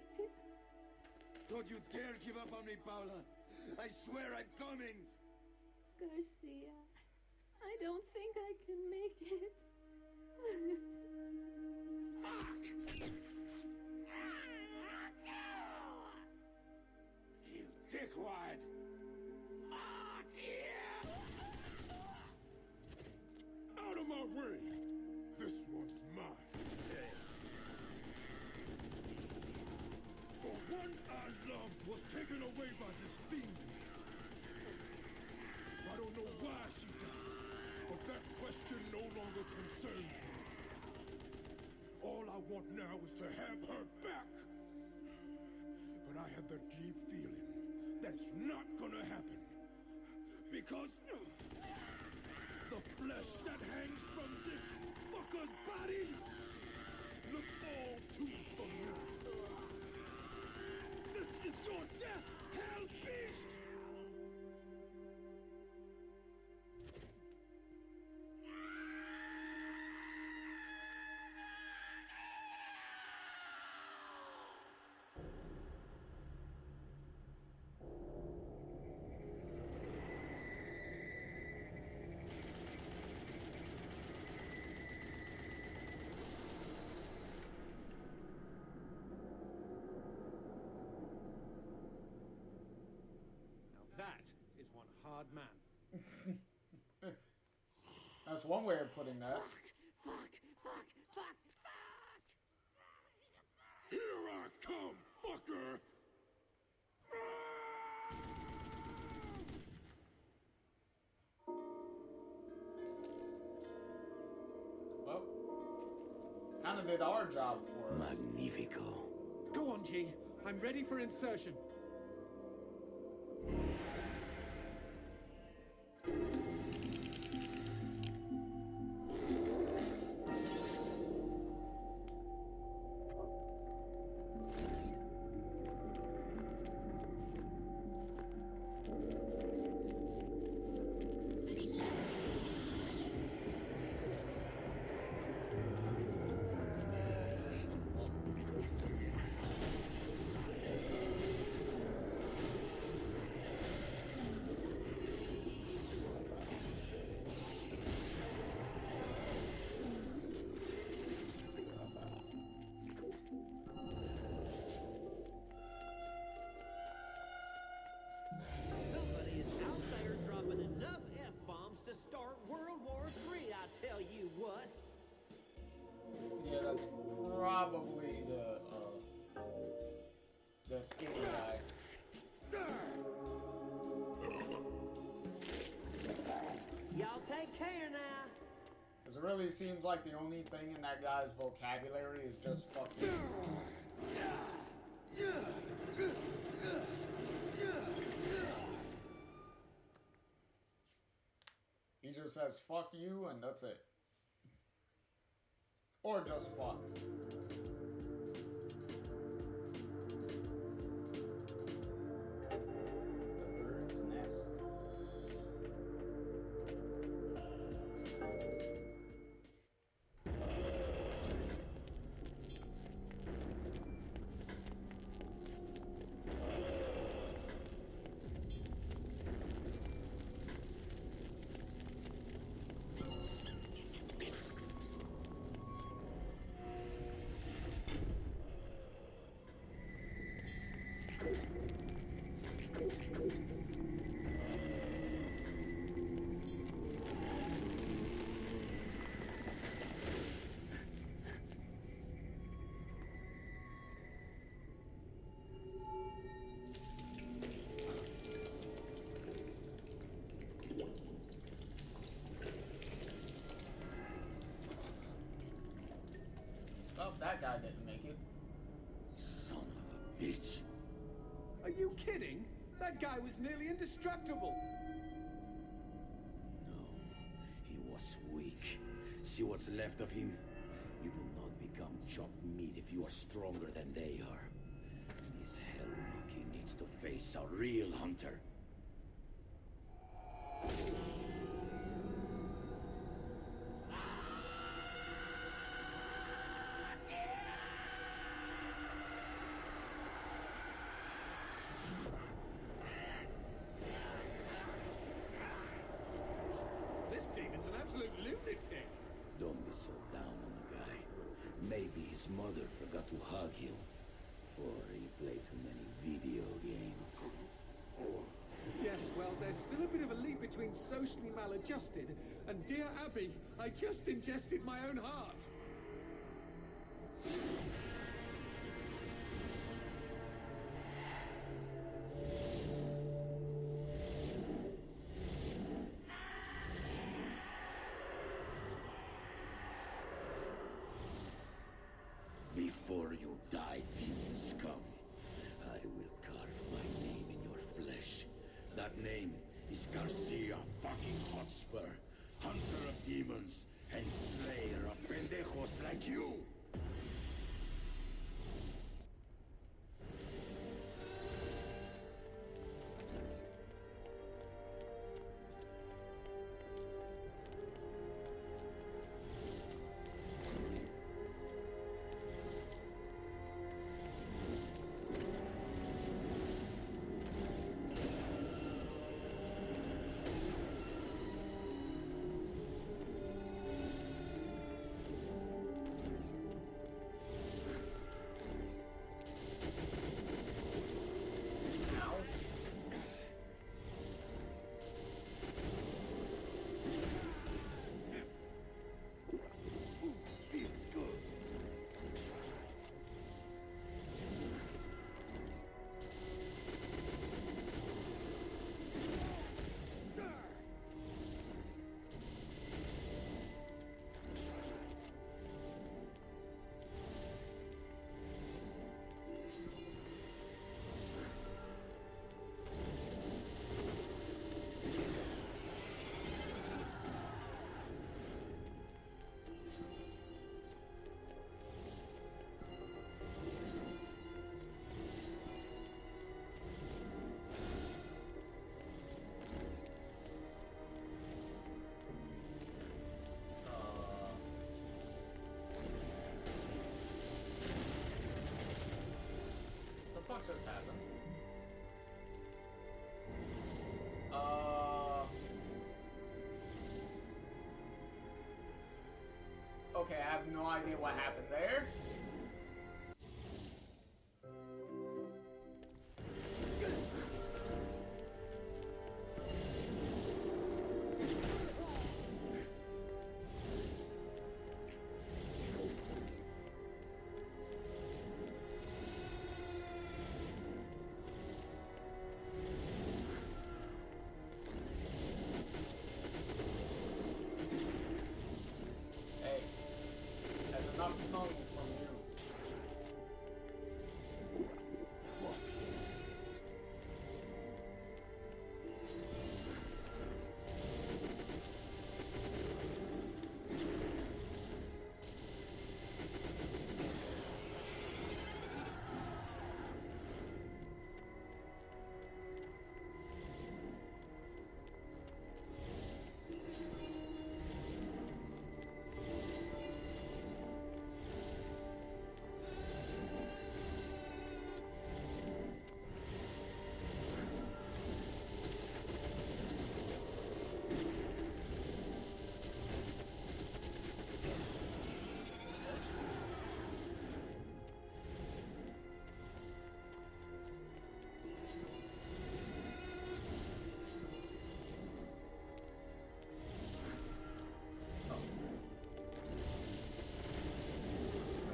Don't you dare give up on me, Paula. I swear I'm coming. Garcia, I don't think I can make it. Fuck! You dickwad! Fuck yeah! Out of my way! This one's mine. The one I loved was taken away by this fiend. I don't know why she died, but that question no longer concerns me. All I want now is to have her back. But I have the deep feeling that's not gonna happen. Because the flesh that hangs from this fucker's body looks all too familiar. This is your death, hell beast! That is one hard man. That's one way of putting that. Here I come, fucker! Well, kind of did our job for us. Magnifico. Go on, G. I'm ready for insertion. Somebody is out there dropping enough F-bombs to start World War III, I tell you what. Yeah, that's probably the skinny guy. Y'all take care now. Because it really seems like the only thing in that guy's vocabulary is just fucking. He just says fuck you and that's it. Or just fuck. The bird's nest. Oh, that guy didn't make it. Son of a bitch. Are you kidding? That guy was nearly indestructible. No, he was weak. See what's left of him? You do not become chopped meat if you are stronger than they are. This hell monkey needs to face a real hunter. Don't be so down on the guy. Maybe his mother forgot to hug him. Or he played too many video games. Yes, well, there's still a bit of a leap between socially maladjusted and Dear Abby, I just ingested my own heart. Before you die, demon scum, I will carve my name in your flesh. That name is Garcia fucking Hotspur, hunter of demons and slayer of pendejos like you! What just happened? Okay, I have no idea what happened there.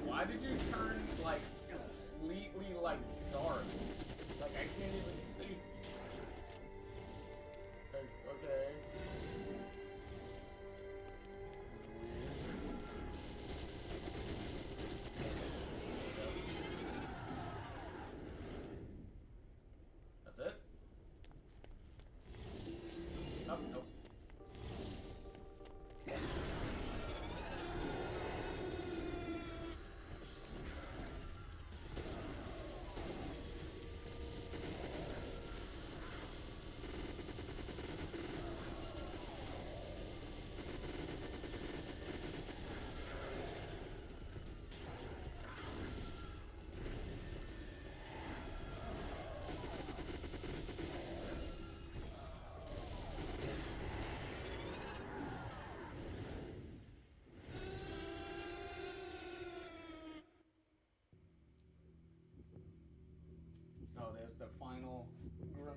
Why did you turn, like, completely, like, dark? Like, I can't even see. Okay. That's it? Oh, nope.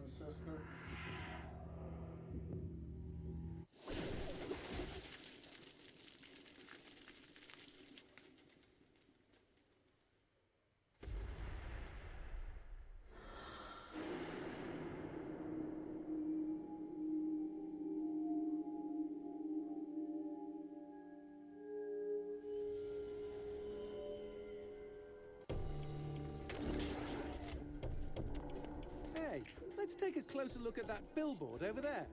him, sister. Hey, let's take a closer look at that billboard over there.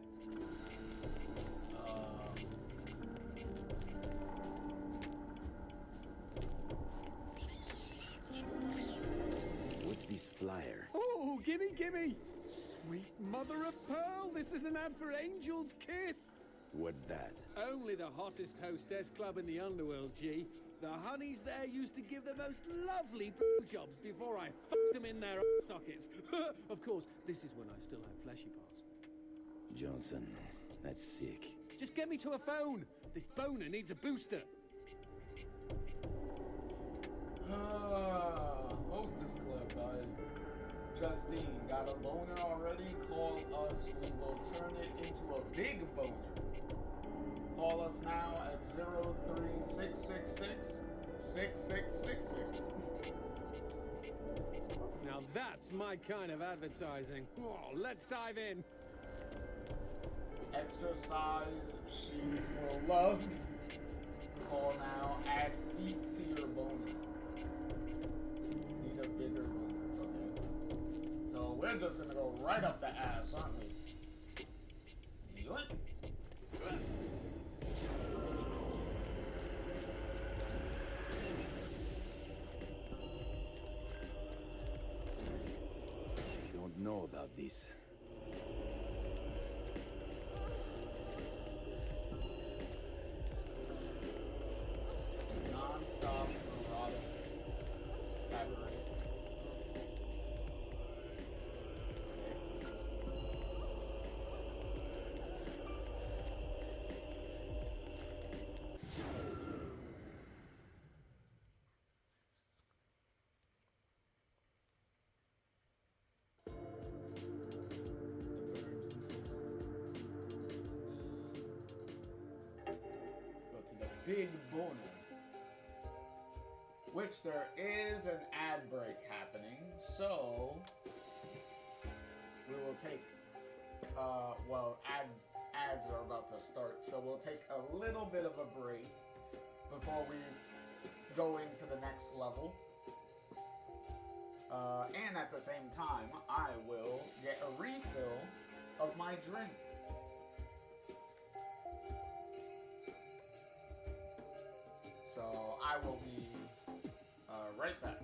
What's this flyer? Oh, gimme, gimme! Sweet mother of pearl, this is an ad for Angel's Kiss! What's that? Only the hottest hostess club in the underworld, G. The honeys there used to give the most lovely jobs before I fucked them in their sockets. Of course, this is when I still had fleshy parts. Johnson, that's sick. Just get me to a phone! This boner needs a booster! Hostess Club by Justine. Got a boner already? Call us. We will turn it into a big boner. Call us now at 03666-6666. Now that's my kind of advertising. Oh, let's dive in. Extra size she will love. Call now. Add feet to your boner. Need a bigger boner. Okay. So we're just gonna go right up the ass, aren't we? Yoink. Don't know about this. Non-stop erotic battery. Go to the big boner. Which there is an ad break happening, so we will take, ads are about to start, so we'll take a little bit of a break before we go into the next level. And at the same time, I will get a refill of my drink. So I will be right back.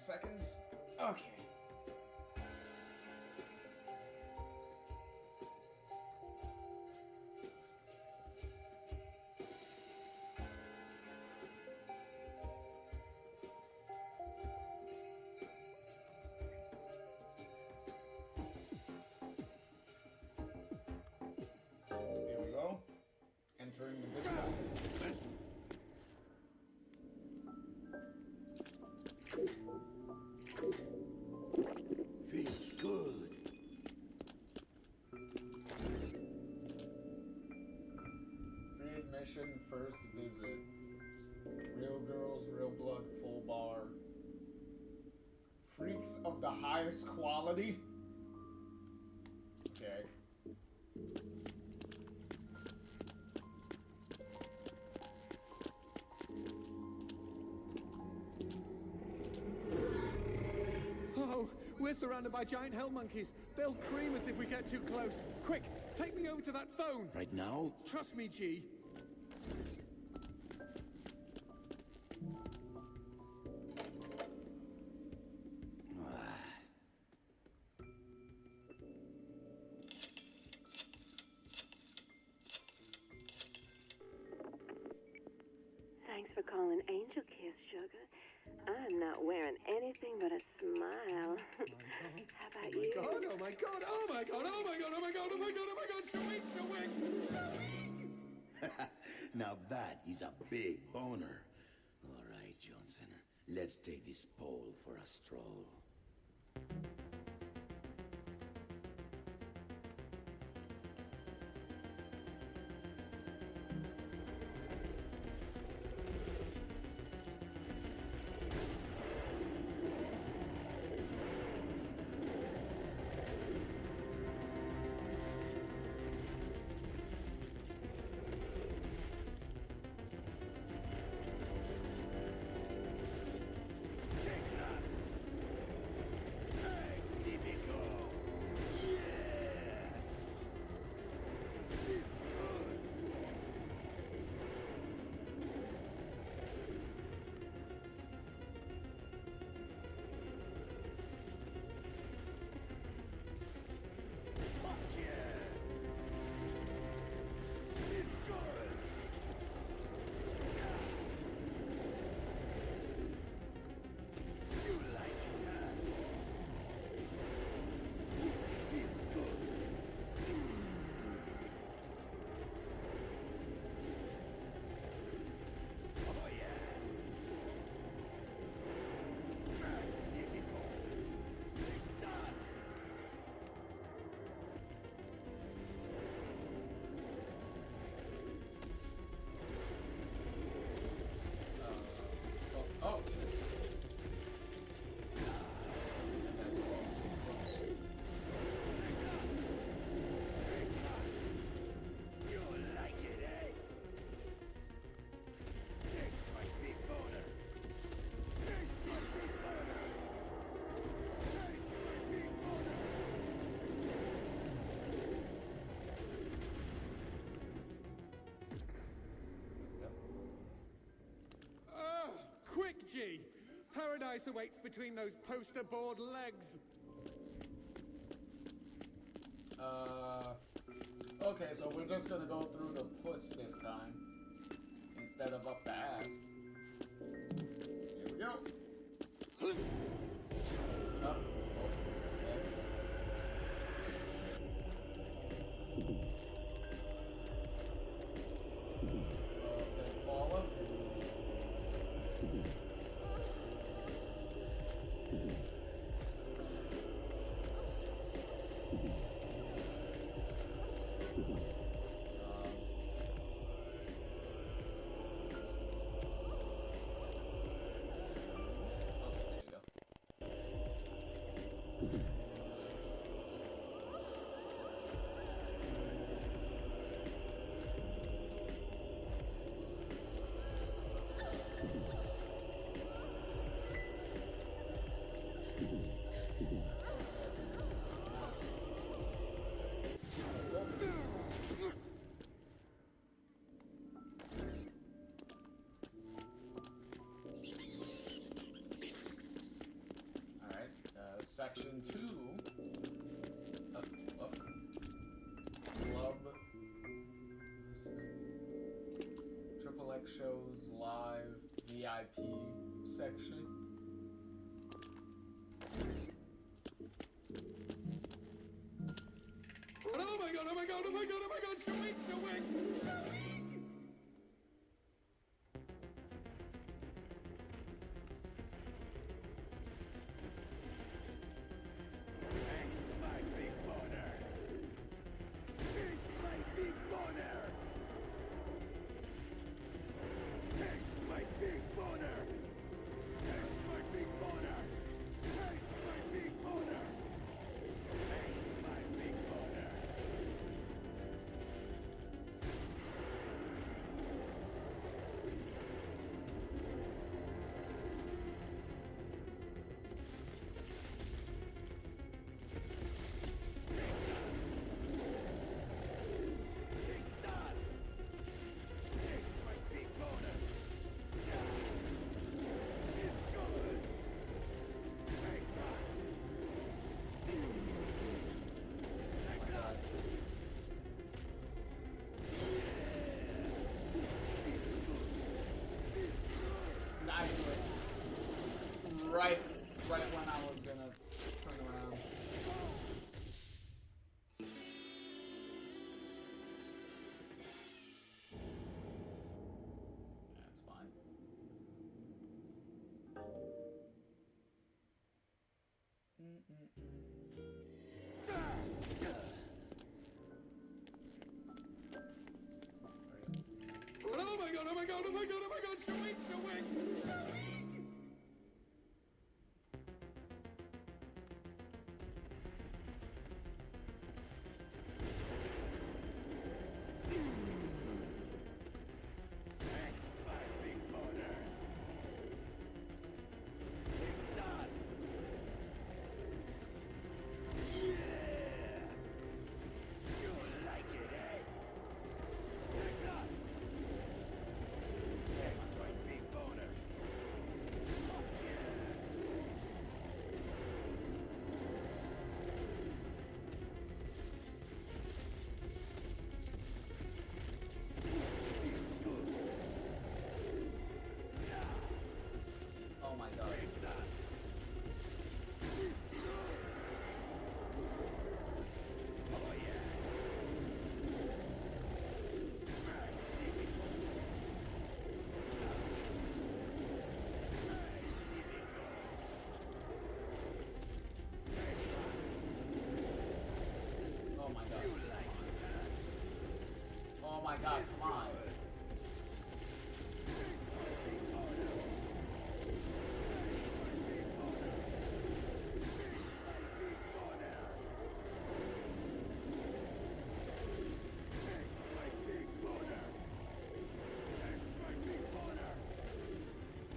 seconds. Okay. Here we go. Entering the video. Feels good. Free admission, first visit. Real girls, real blood, full bar. Freaks of the highest quality. Okay. Oh, we're surrounded by giant hell monkeys. They'll cream us if we get too close. Quick, take me over to that phone. Right now? Trust me, G. Thanks for calling Angel Kiss, sugar. I'm not wearing anything but a smile. How about you? Oh my god, oh my god, oh my god, oh my god, oh my god, oh my god, Shawik, Shawik, Shawik! Now that is a big boner. All right, Johnson. Let's take this pole for a stroll. Oh. You like it, eh? This my big boner. This my big boner. This my big boner. Quick, G! Paradise awaits between those poster board legs. Okay, so we're just gonna go through the puss this time instead of up the ass. Here we go. Up. Okay, fall up. shows live VIP section. Oh my god, oh my god, oh my god, oh my god, Shawing, Shawing, Shawing! Thanks, my big boner. Taste my big boner. Taste my big boner. Taste my big boner. Taste my big boner. Taste my big boner. Take that! Taste my big boner. Yeah. It's good. Take that. Take that. I do it. Right when I was gonna turn around. That's fine. Oh my god, oh my god, oh my god, oh my god, Shawing, Shawing, Shawing! Thanks, my big boner. Take that! Yeah! You like it, eh? Take that! Thanks, my big boner. Fuck yeah! It's good. Yeah! Oh my god. Take that! It's good! Oh yeah! Magnifico! Magnifico! Take that! Oh my god. You like it, huh? Oh my god, come on. Taste my big boner! Taste my big boner! Taste my big boner! Taste my big boner! Taste my big boner!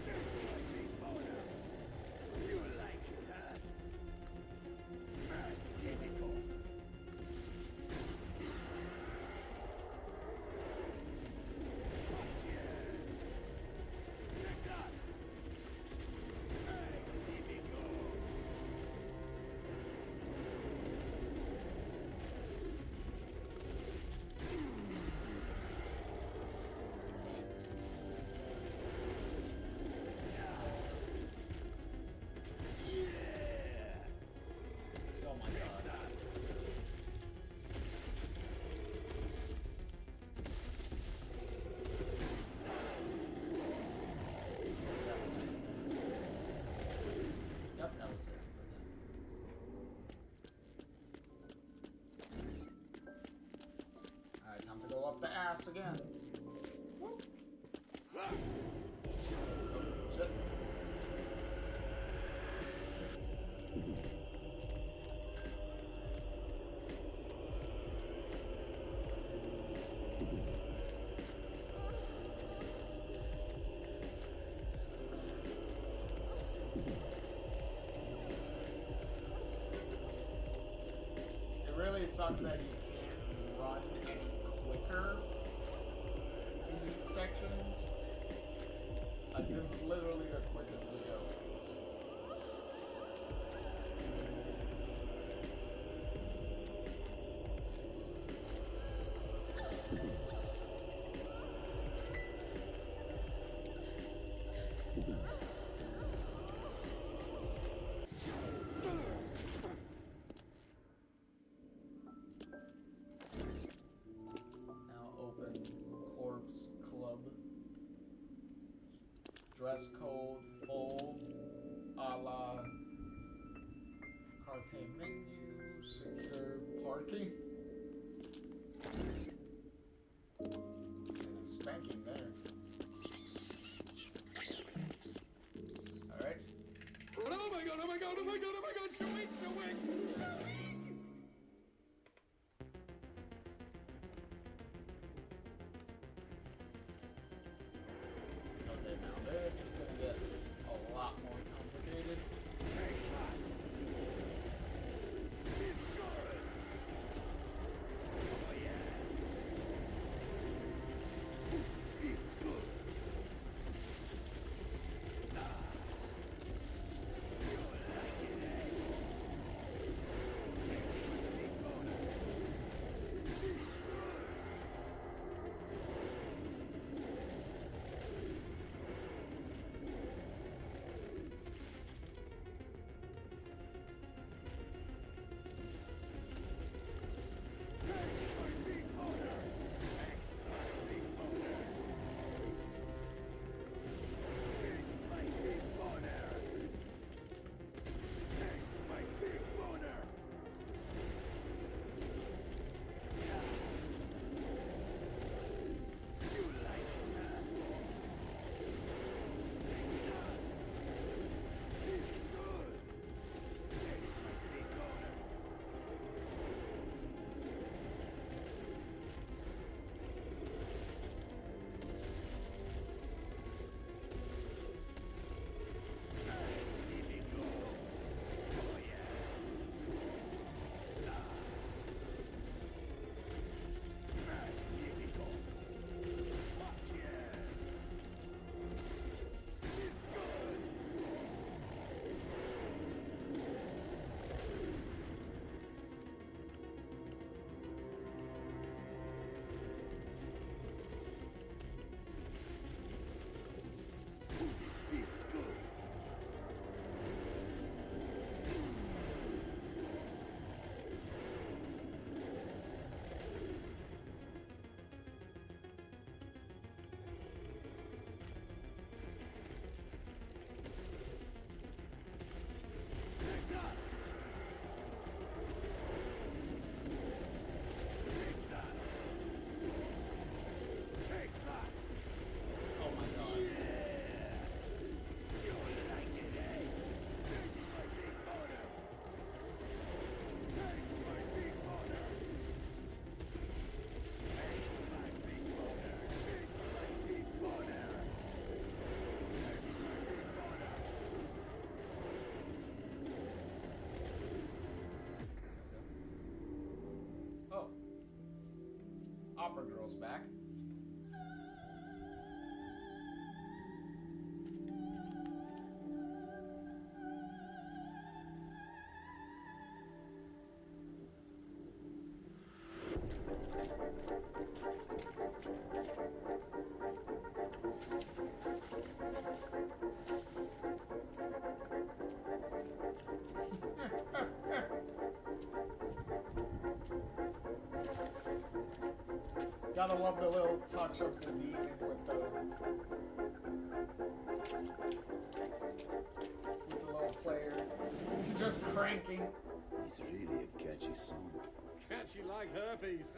Taste my big boner! You like it, huh? Magnifico! Fuck yeah! Take that! Magnifico! Yeah! Oh my god. That! Yep, that was it. Alright, time to go up the ass again. Shit. It really sucks that you can't run any quicker in these sections. Like, this is literally the quickest to go. dress code full, a la carte menu, secure parking. And a spanking there. Alright. Oh my god, oh my god, oh my god, oh my god, Shawing, Shawing, Shawing! Okay, now this is gonna get a lot more complicated. Take that! It's good! Oh yeah! It's good! You like it, eh? Thanks for the big boner. It's good! Thanks my big boner! Thanks my big boner! Taste my big boner! Taste my big boner! You like it, huh? Take that! It's good! Taste my big boner! Magnifico! Oh yeah! Magnifico! Fuck yeah! It's good! It's good! Take that! Take that! Take that! Oh my god. You like it, eh? Taste my big boner! Taste my big boner! Taste my big boner! Taste my big boner! Taste my big boner! Oh. Opera Girl's back. Gotta love the little touch of the demon with the little player just cranking. It's really a catchy song. Catchy like herpes.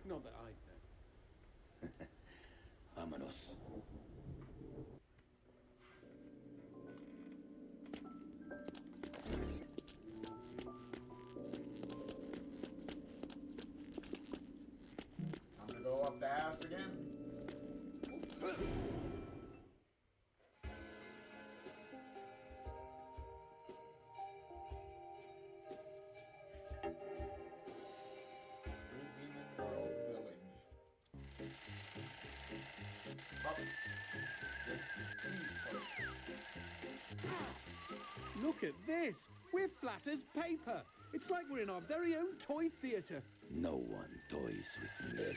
Not that I know. Vámonos. I'm gonna go up the ass again. Demon World Village. Oh, it's these parts. Look at this! We're flat as paper! It's like we're in our very own toy theatre. No one toys with me.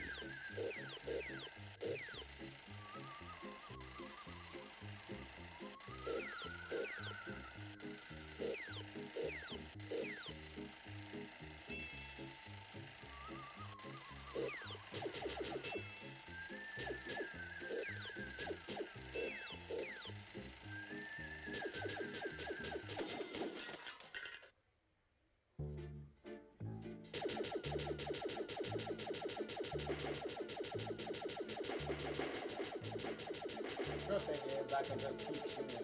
because I can just keep shooting.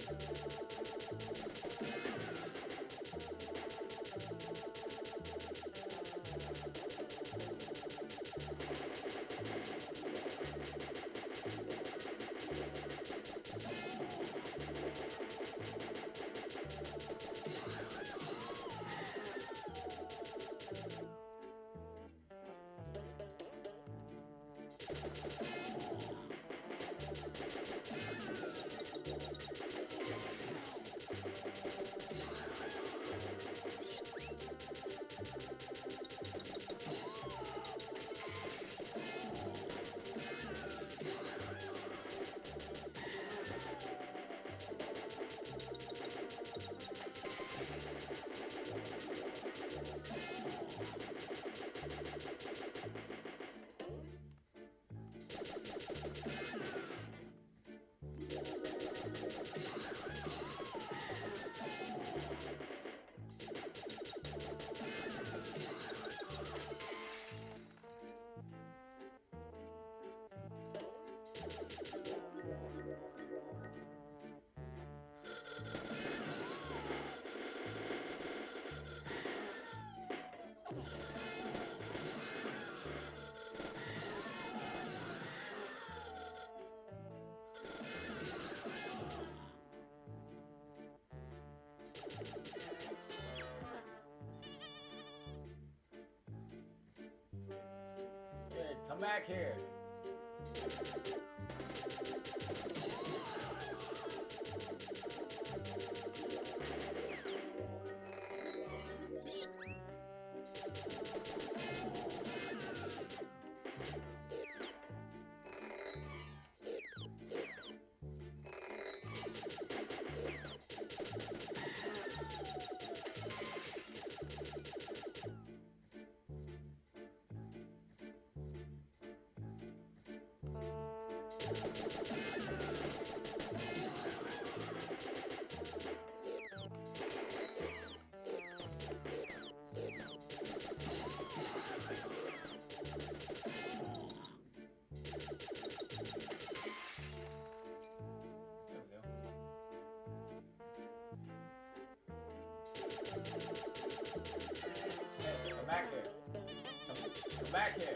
Hey, come back here. There we go. Hey, come back here. Come back here.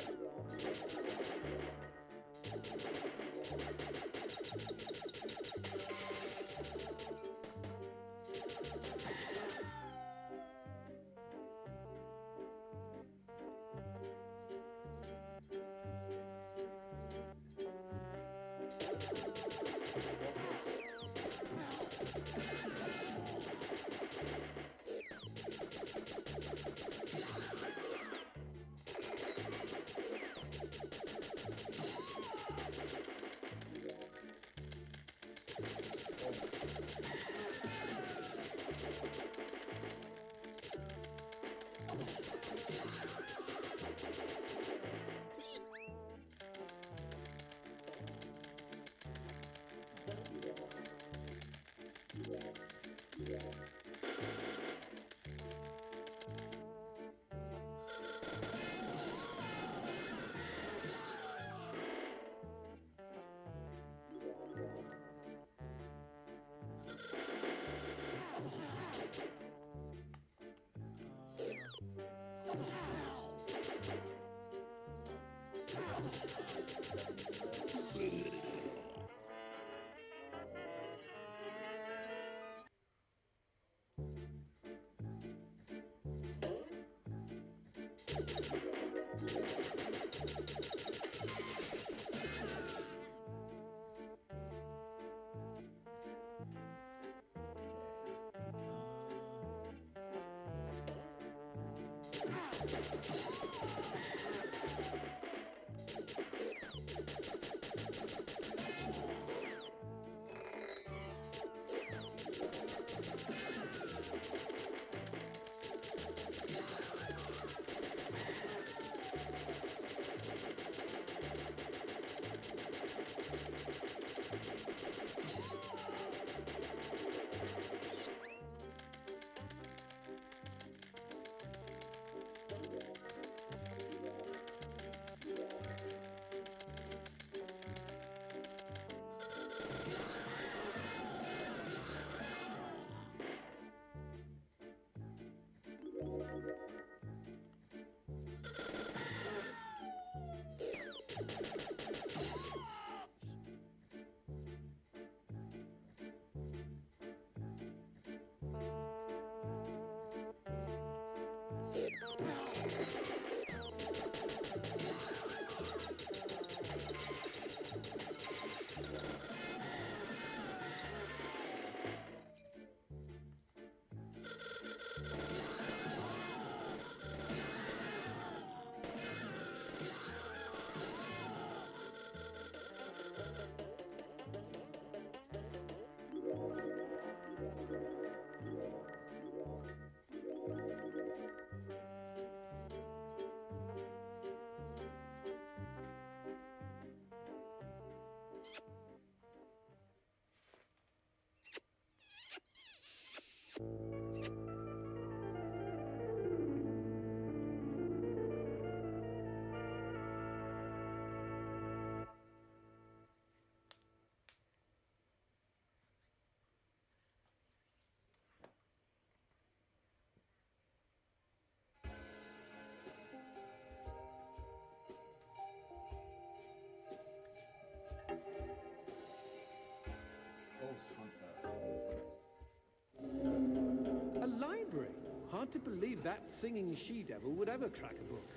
Hard to believe that singing she-devil would ever crack a book.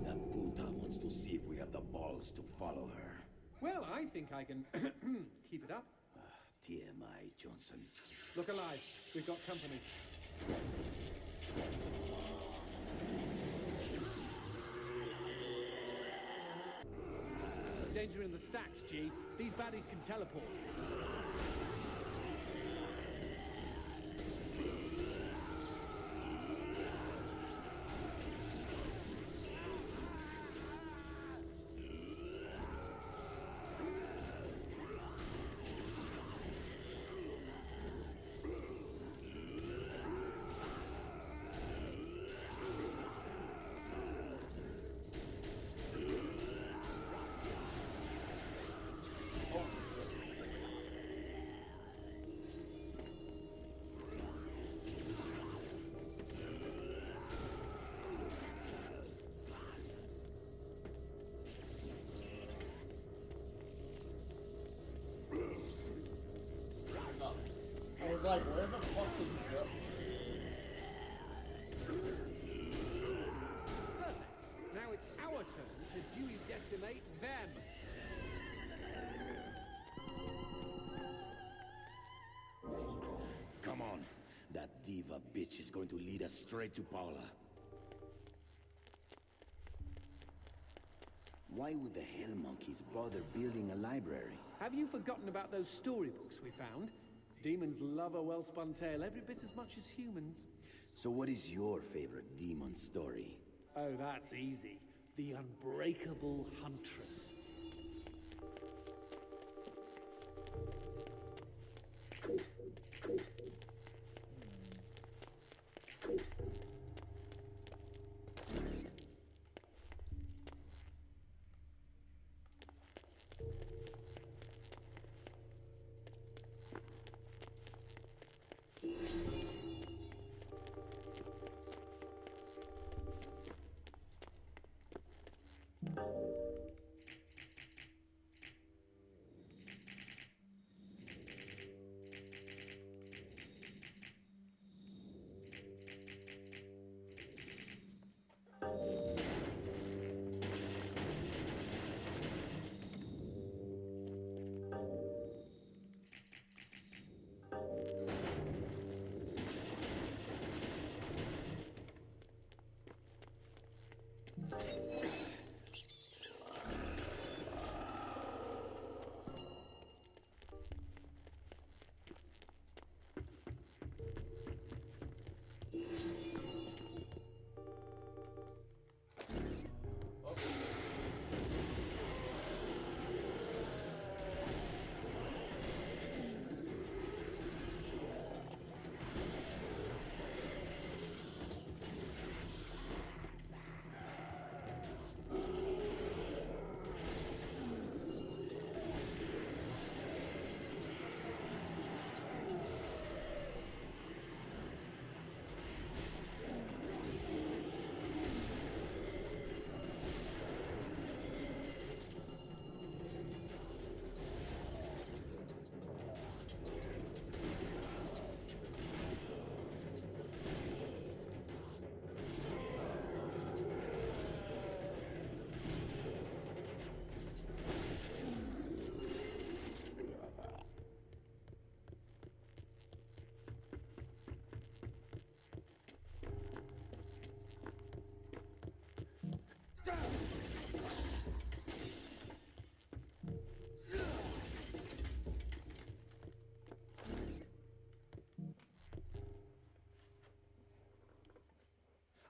That puta wants to see if we have the balls to follow her. Well, I think I can keep it up. TMI, Johnson. Look alive. We've got company. Danger in the stacks, G. These baddies can teleport. I was like, where the fuck did he go? Perfect. Now it's our turn to Dewey decimate them. Come on. That diva bitch is going to lead us straight to Paula. Why would the Hell Monkeys bother building a library? Have you forgotten about those storybooks we found? Demons love a well-spun tale every bit as much as humans. So what is your favorite demon story? Oh, that's easy. The Unbreakable Huntress.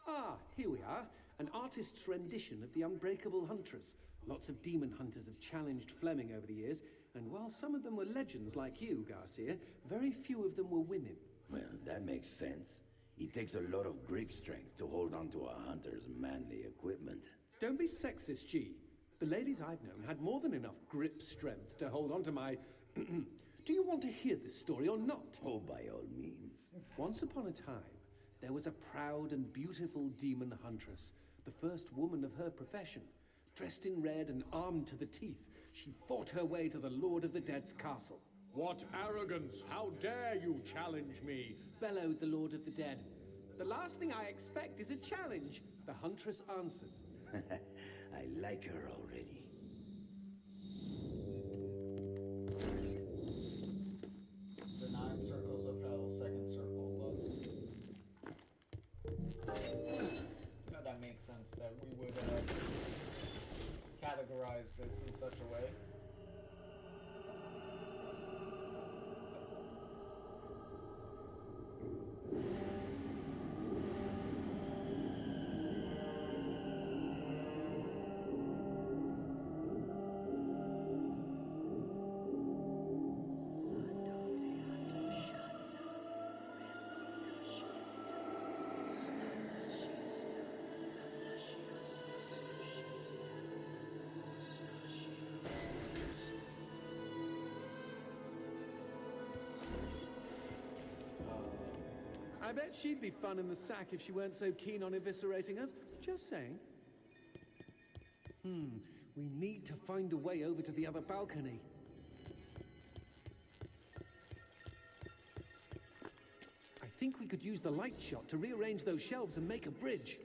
Ah, here we are. An artist's rendition of the Unbreakable Huntress. Lots of demon hunters have challenged Fleming over the years, and while some of them were legends like you, Garcia, very few of them were women. Well, that makes sense. It takes a lot of grip strength to hold on to a hunter's manly equipment. Don't be sexist, G. The ladies I've known had more than enough grip strength to hold on to my... Do you want to hear this story or not? Oh, by all means. Once upon a time, there was a proud and beautiful demon huntress, the first woman of her profession. Dressed in red and armed to the teeth, she fought her way to the Lord of the Dead's castle. What arrogance! How dare you challenge me? Bellowed the Lord of the Dead. The last thing I expect is a challenge, the huntress answered. I like her already. The 9 circles of hell, second circle, lust. No, that makes sense that we would categorize this in such a way. I bet she'd be fun in the sack if she weren't so keen on eviscerating us. Just saying. We need to find a way over to the other balcony. I think we could use the light shot to rearrange those shelves and make a bridge.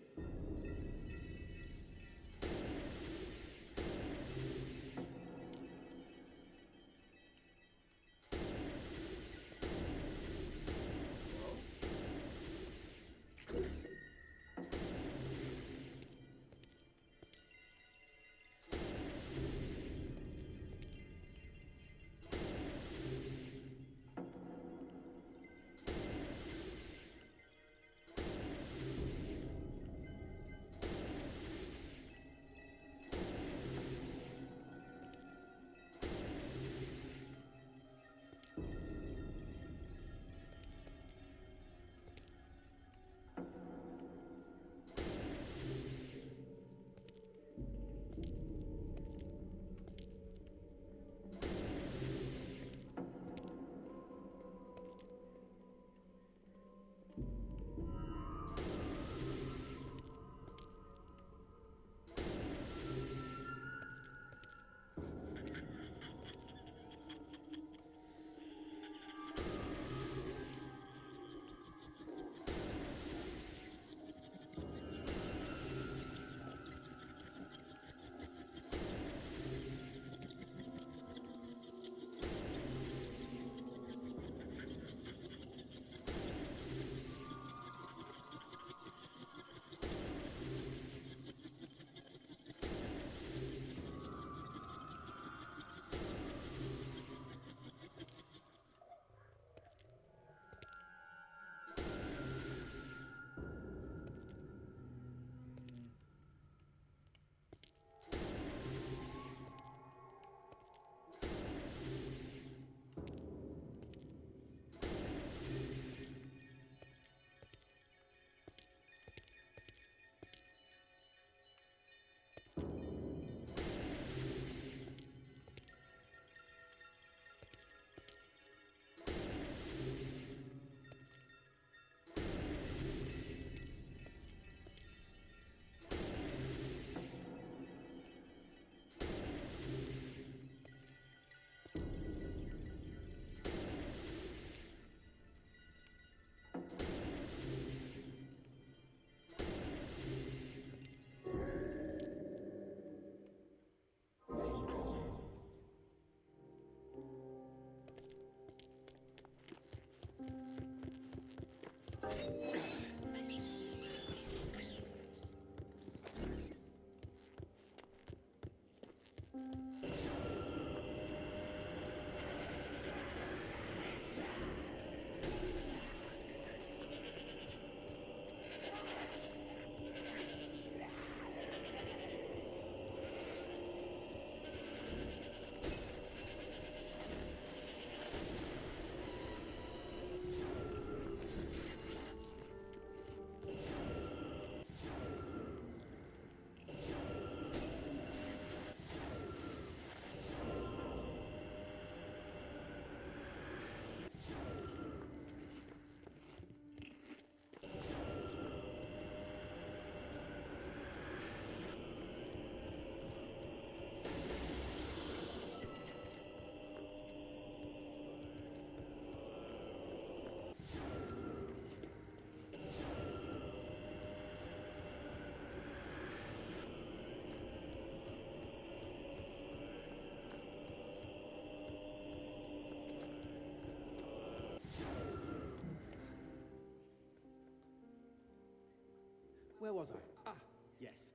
Where was I? Ah, yes.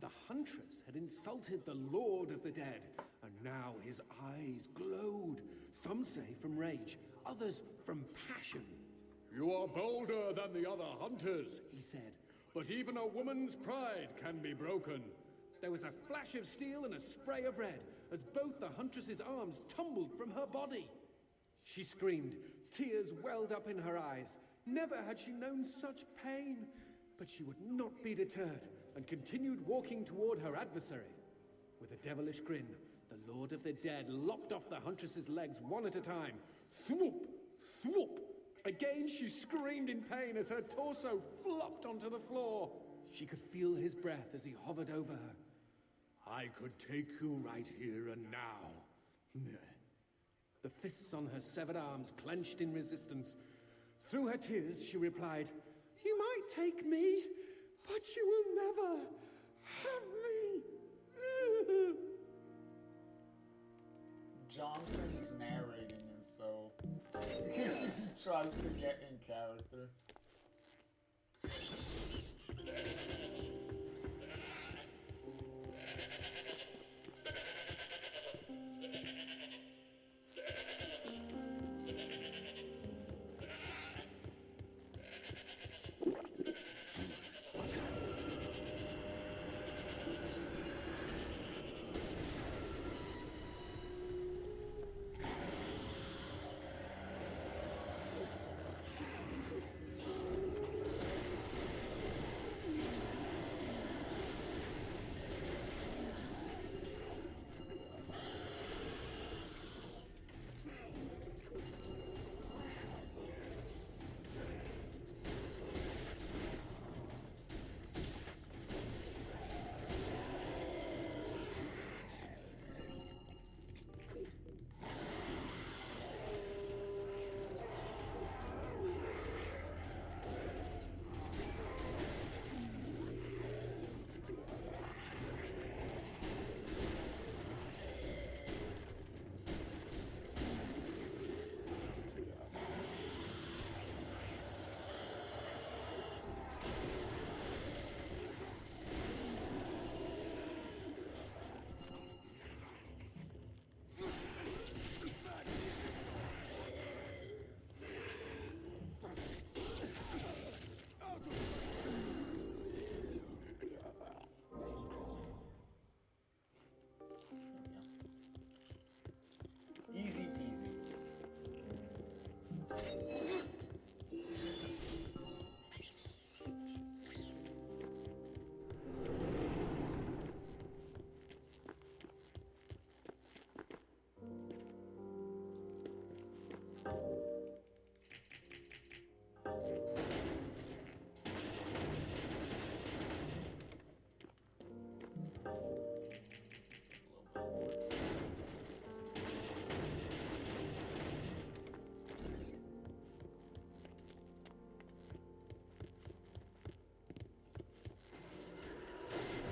The Huntress had insulted the Lord of the Dead, and now his eyes glowed. Some say from rage, others from passion. You are bolder than the other hunters, He said. but even a woman's pride can be broken. There was a flash of steel and a spray of red as both the Huntress's arms tumbled from her body. She screamed. Tears welled up in her eyes. Never had she known such pain. But she would not be deterred and continued walking toward her adversary. With a devilish grin, the Lord of the Dead lopped off the Huntress's legs one at a time. Thwoop! Thwoop! Again she screamed in pain as her torso flopped onto the floor. She could feel his breath as he hovered over her. I could take you right here and now. The fists on her severed arms clenched in resistance. Through her tears, she replied, "You might take me, but you will never have me." Johnson's narrating is so... he tries to get in character. Easy peasy.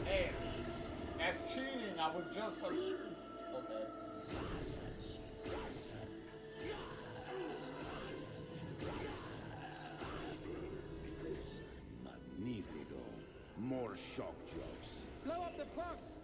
Hey, that's cheating. I was just okay. Magnifico. More shock jokes. Blow up the plugs!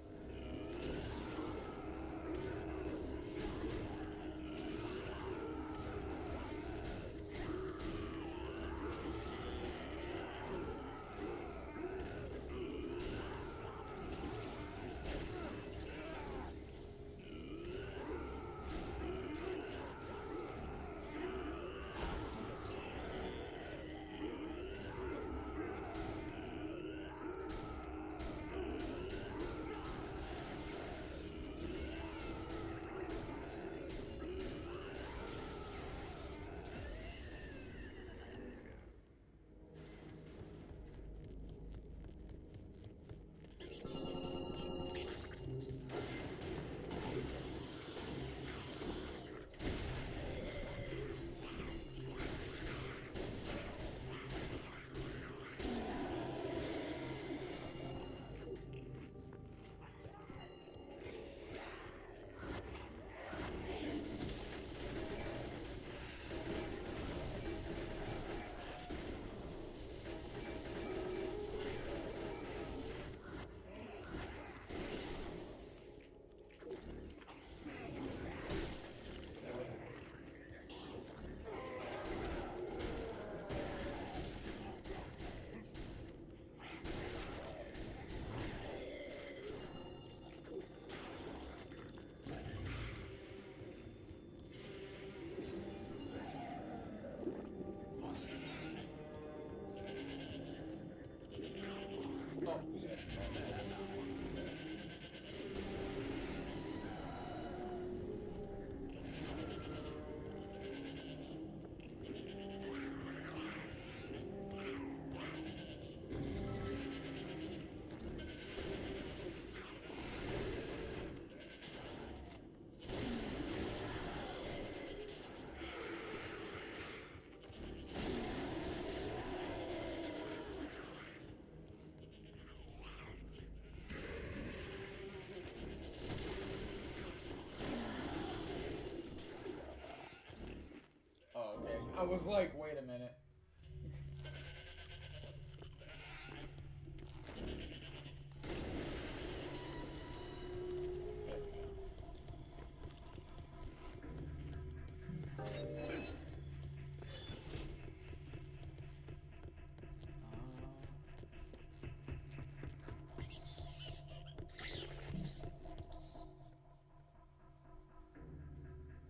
I was like, wait a minute.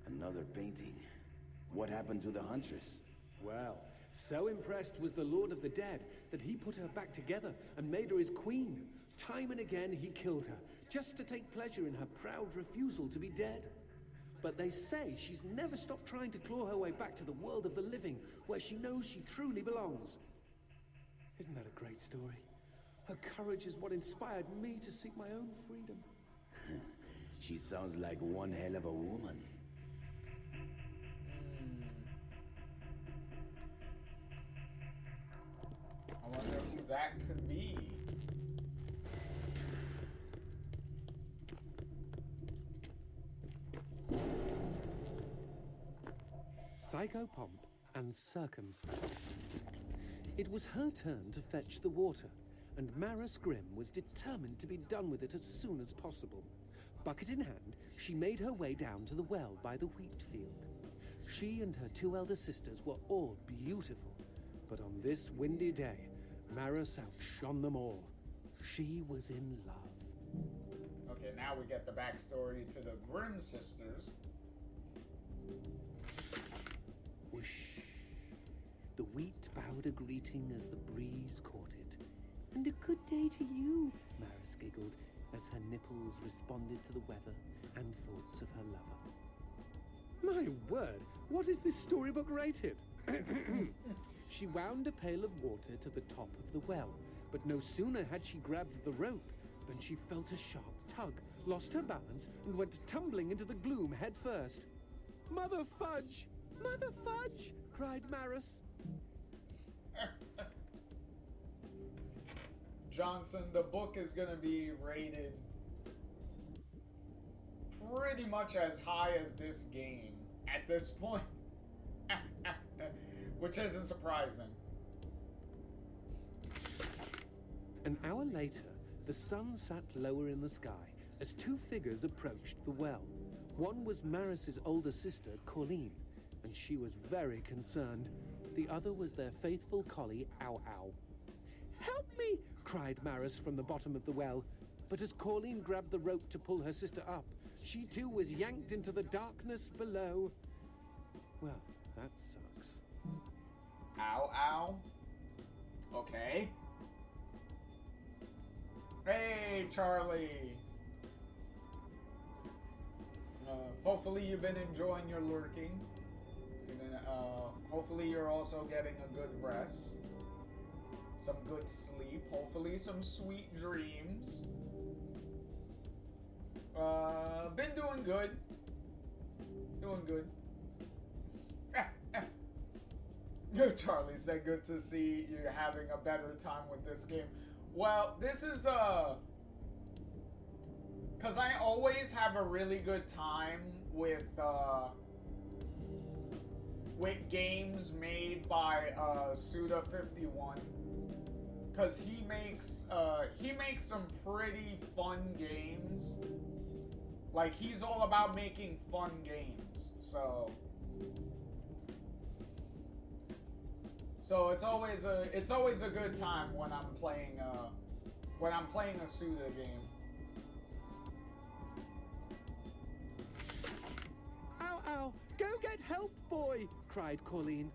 Another painting. What happened to the Huntress? Well, so impressed was the Lord of the Dead that he put her back together and made her his queen. Time and again he killed her, just to take pleasure in her proud refusal to be dead. But they say she's never stopped trying to claw her way back to the world of the living, where she knows she truly belongs. Isn't that a great story? Her courage is what inspired me to seek my own freedom. She sounds like one hell of a woman. I wonder who that could be. Psychopomp and circumstance. It was her turn to fetch the water, and Maris Grimm was determined to be done with it as soon as possible. Bucket in hand, she made her way down to the well by the wheat field. She and her two elder sisters were all beautiful, but on this windy day, Maris outshone them all. She was in love. Okay, now we get the backstory to the Grimm sisters. Whoosh. The wheat bowed a greeting as the breeze caught it. And a good day to you, Maris giggled, as her nipples responded to the weather and thoughts of her lover. My word, what is this storybook rated? She wound a pail of water to the top of the well, but no sooner had she grabbed the rope than she felt a sharp tug, lost her balance, and went tumbling into the gloom head first. Mother fudge! Mother fudge! Cried Maris. Johnson, the book is going to be rated pretty much as high as this game at this point. Which isn't surprising. An hour later, the sun sat lower in the sky as two figures approached the well. One was Maris's older sister, Colleen, and she was very concerned. The other was their faithful collie, Ow Ow. Help me! Cried Maris from the bottom of the well. But as Colleen grabbed the rope to pull her sister up, she too was yanked into the darkness below. Well, that sucks. Ow, ow. Okay. Hey, Charlie. Hopefully you've been enjoying your lurking. And then, hopefully you're also getting a good rest. Some good sleep. Hopefully some sweet dreams. Been doing good. Doing good. Charlie said good to see you having a better time with this game. Well, this is, because I always have a really good time with games made by, Suda51. Because he makes some pretty fun games. Like, he's all about making fun games, so it's always a good time when I'm playing a Suda game. Ow, ow! Go get help, boy! Cried Colleen.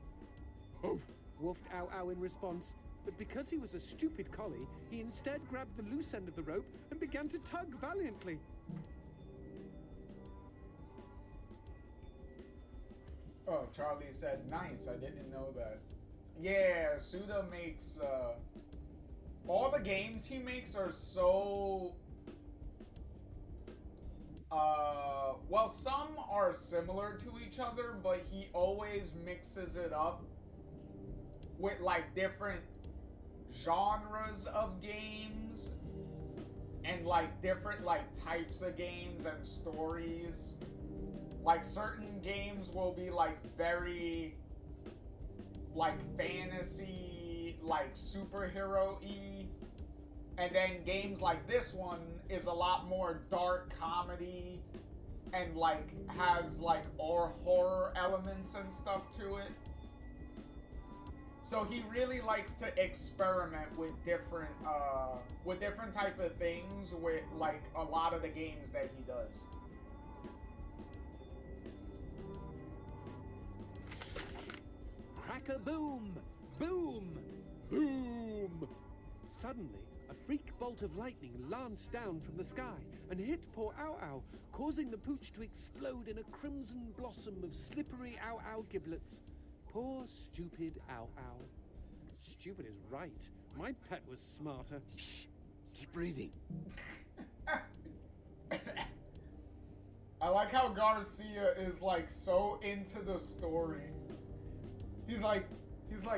Oof! Woofed Ow Ow in response. But because he was a stupid collie, he instead grabbed the loose end of the rope and began to tug valiantly. Oh, Charlie said, nice, I didn't know that. Yeah, Suda makes, all the games he makes are so, well, some are similar to each other, but he always mixes it up with, like, different genres of games and, like, different, like, types of games and stories. Like, certain games will be, like, very like fantasy, like superhero-y. And then games like this one is a lot more dark comedy and like has like horror elements and stuff to it. So he really likes to experiment with different type of things with like a lot of the games that he does. Crack-a-boom! Boom! Boom! Suddenly, a freak bolt of lightning lanced down from the sky and hit poor Ow Ow, causing the pooch to explode in a crimson blossom of slippery Ow Ow giblets. Poor, stupid Ow Ow. Stupid is right. My pet was smarter. Shh! Keep reading. I like how Garcia is like so into the story. He's like,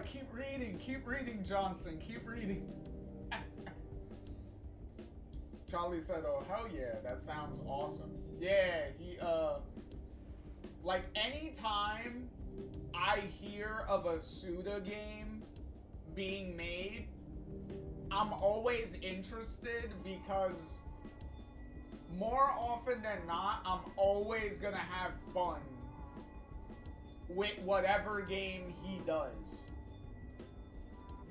keep reading, Johnson, keep reading. Charlie said, oh, hell yeah, that sounds awesome. Yeah, he, like, anytime I hear of a Suda game being made, I'm always interested because more often than not, I'm always gonna have fun with whatever game he does.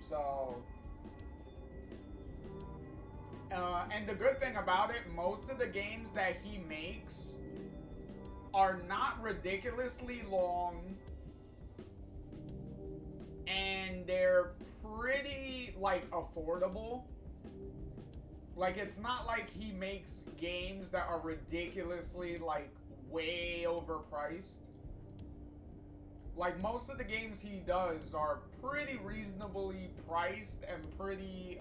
So, and the good thing about it, most of the games that he makes are not ridiculously long, and they're pretty, like, affordable. Like, it's not like he makes games that are ridiculously, like, way overpriced. Like, most of the games he does are pretty reasonably priced and pretty,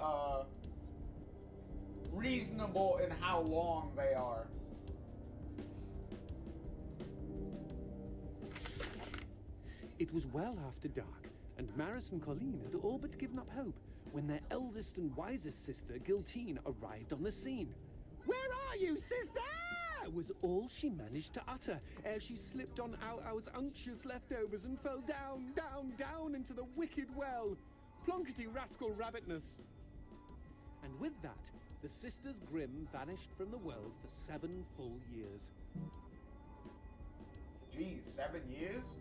reasonable in how long they are. It was well after dark, and Maris and Colleen had all but given up hope when their eldest and wisest sister, Giltine, arrived on the scene. "Where are you, sister?" was all she managed to utter ere she slipped on Ow Ow's unctuous leftovers and fell down, down, down into the wicked well. Plonkety rascal rabbitness. And with that, the sisters Grimm vanished from the world for 7 full years. Geez, 7 years?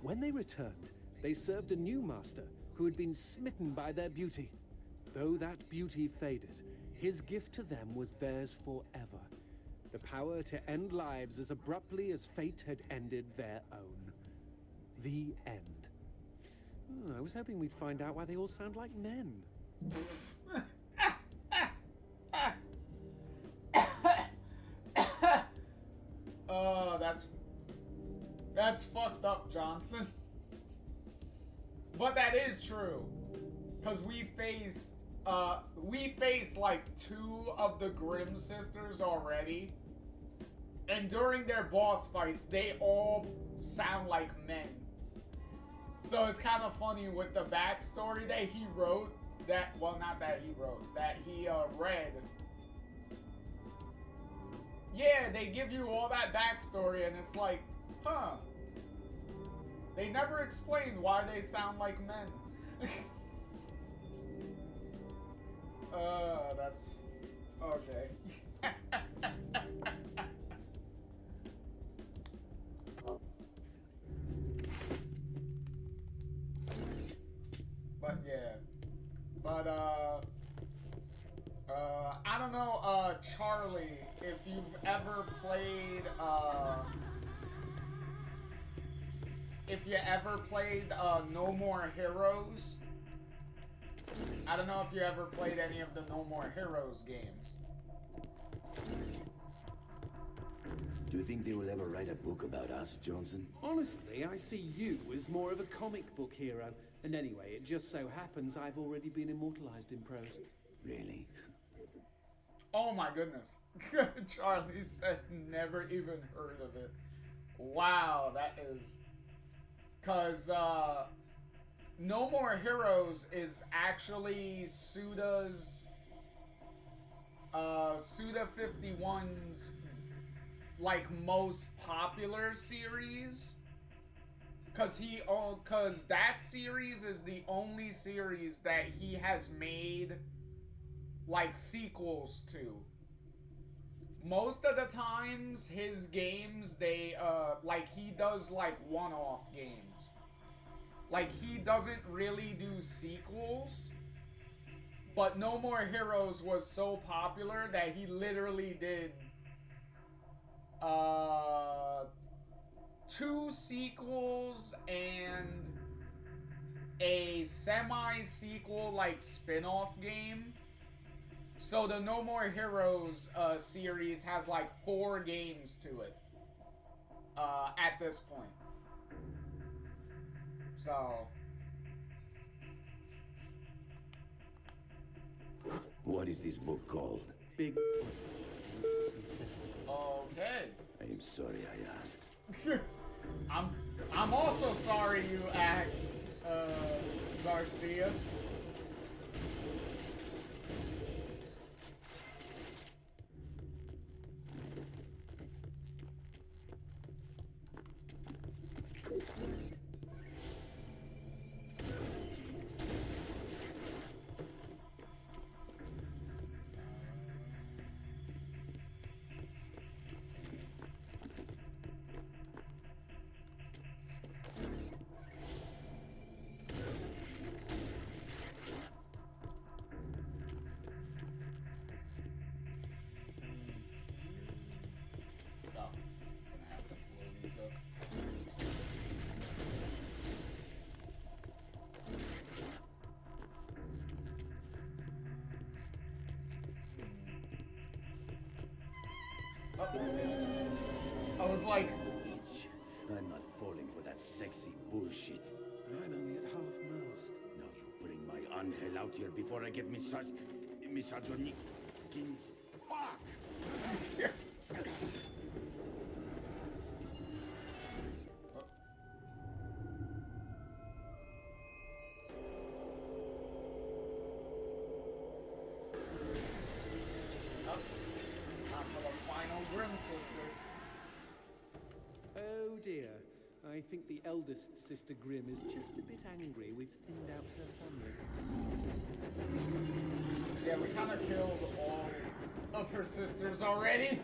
When they returned, they served a new master who had been smitten by their beauty. Though that beauty faded, his gift to them was theirs forever. The power to end lives as abruptly as fate had ended their own. The end. I was hoping we'd find out why they all sound like men. Oh, that's fucked up, Johnson. But that is true, because we faced like 2 of the Grimm sisters already, and during their boss fights, they all sound like men. So it's kind of funny with the backstory that he wrote, that he read. Yeah, they give you all that backstory, and it's like, huh. They never explained why they sound like men. That's... okay. But yeah. But, I don't know, Charlie, if you've ever played, No More Heroes. I don't know if you ever played any of the No More Heroes games. Do you think they will ever write a book about us, Johnson? Honestly, I see you as more of a comic book hero. And anyway, it just so happens I've already been immortalized in prose. Really? Oh my goodness. Charlie said never even heard of it. Wow, that is... Because, No More Heroes is actually Suda Suda51's like most popular series, cause that series is the only series that he has made like sequels to. Most of the times his games, they like he does like one-off games. Like he doesn't really do sequels. But No More Heroes was so popular that he literally did 2 sequels and a semi-sequel like spin-off game. So the No More Heroes series has like 4 games to it at this point. So What is this book called? Big. okay. I'm sorry I asked. I'm also sorry you asked, Garcia. I was like, I'm not falling for that sexy bullshit. I'm only at half-mast. Now you bring my angel out here before I get misogynistic. Fuck! Oh dear. I think the eldest Sister Grimm is just a bit angry we've thinned out her family. Yeah, we kind of killed all of her sisters already.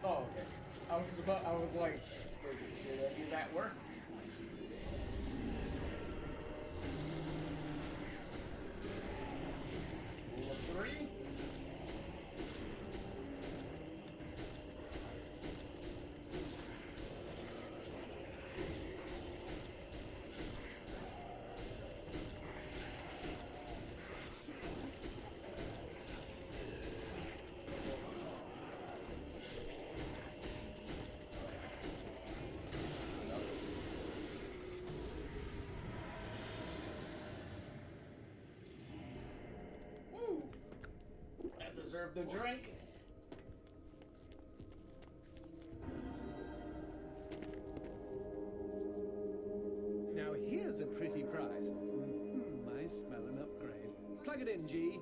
Oh, okay. I was like, did any of that work? Rule of 3? deserve the drink. Now here's a pretty prize. I smell an upgrade. Plug it in, G.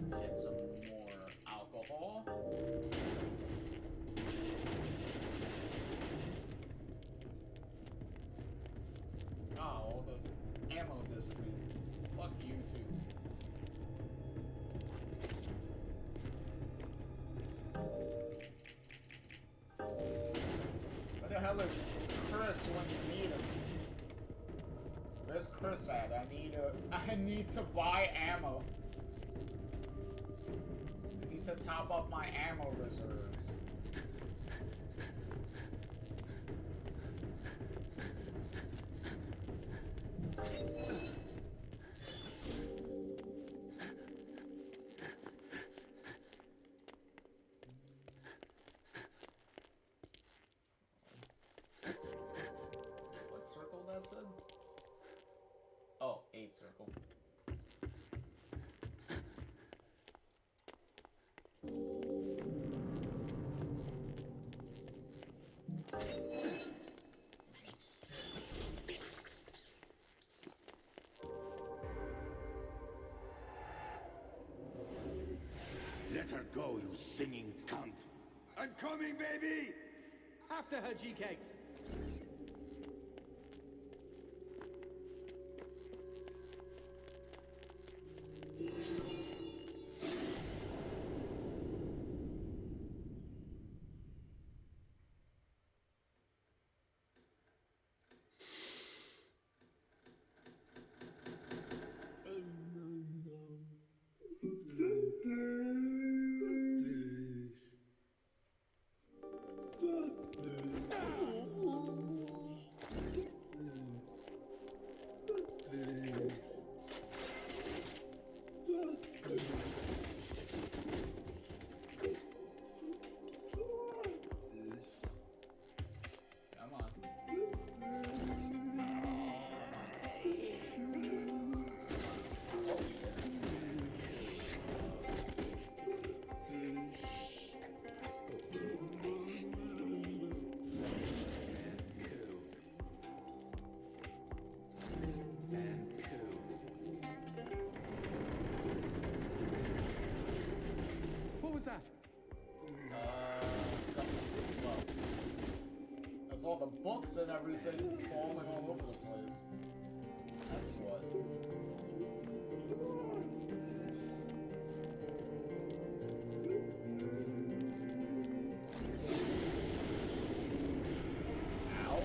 Get some more alcohol. Oh, all the ammo disappeared. Fuck you too. Where the hell is Chris when you need him? Where's Chris at? I need to buy ammo. I need to top up my ammo reserves. What circle that said? Oh, 8 circle. Let her go, you singing cunt. I'm coming, baby! After her, G-Cakes. Come on. What was that? Something. Well, that's all the books and everything falling all over the place. That's what. Ow.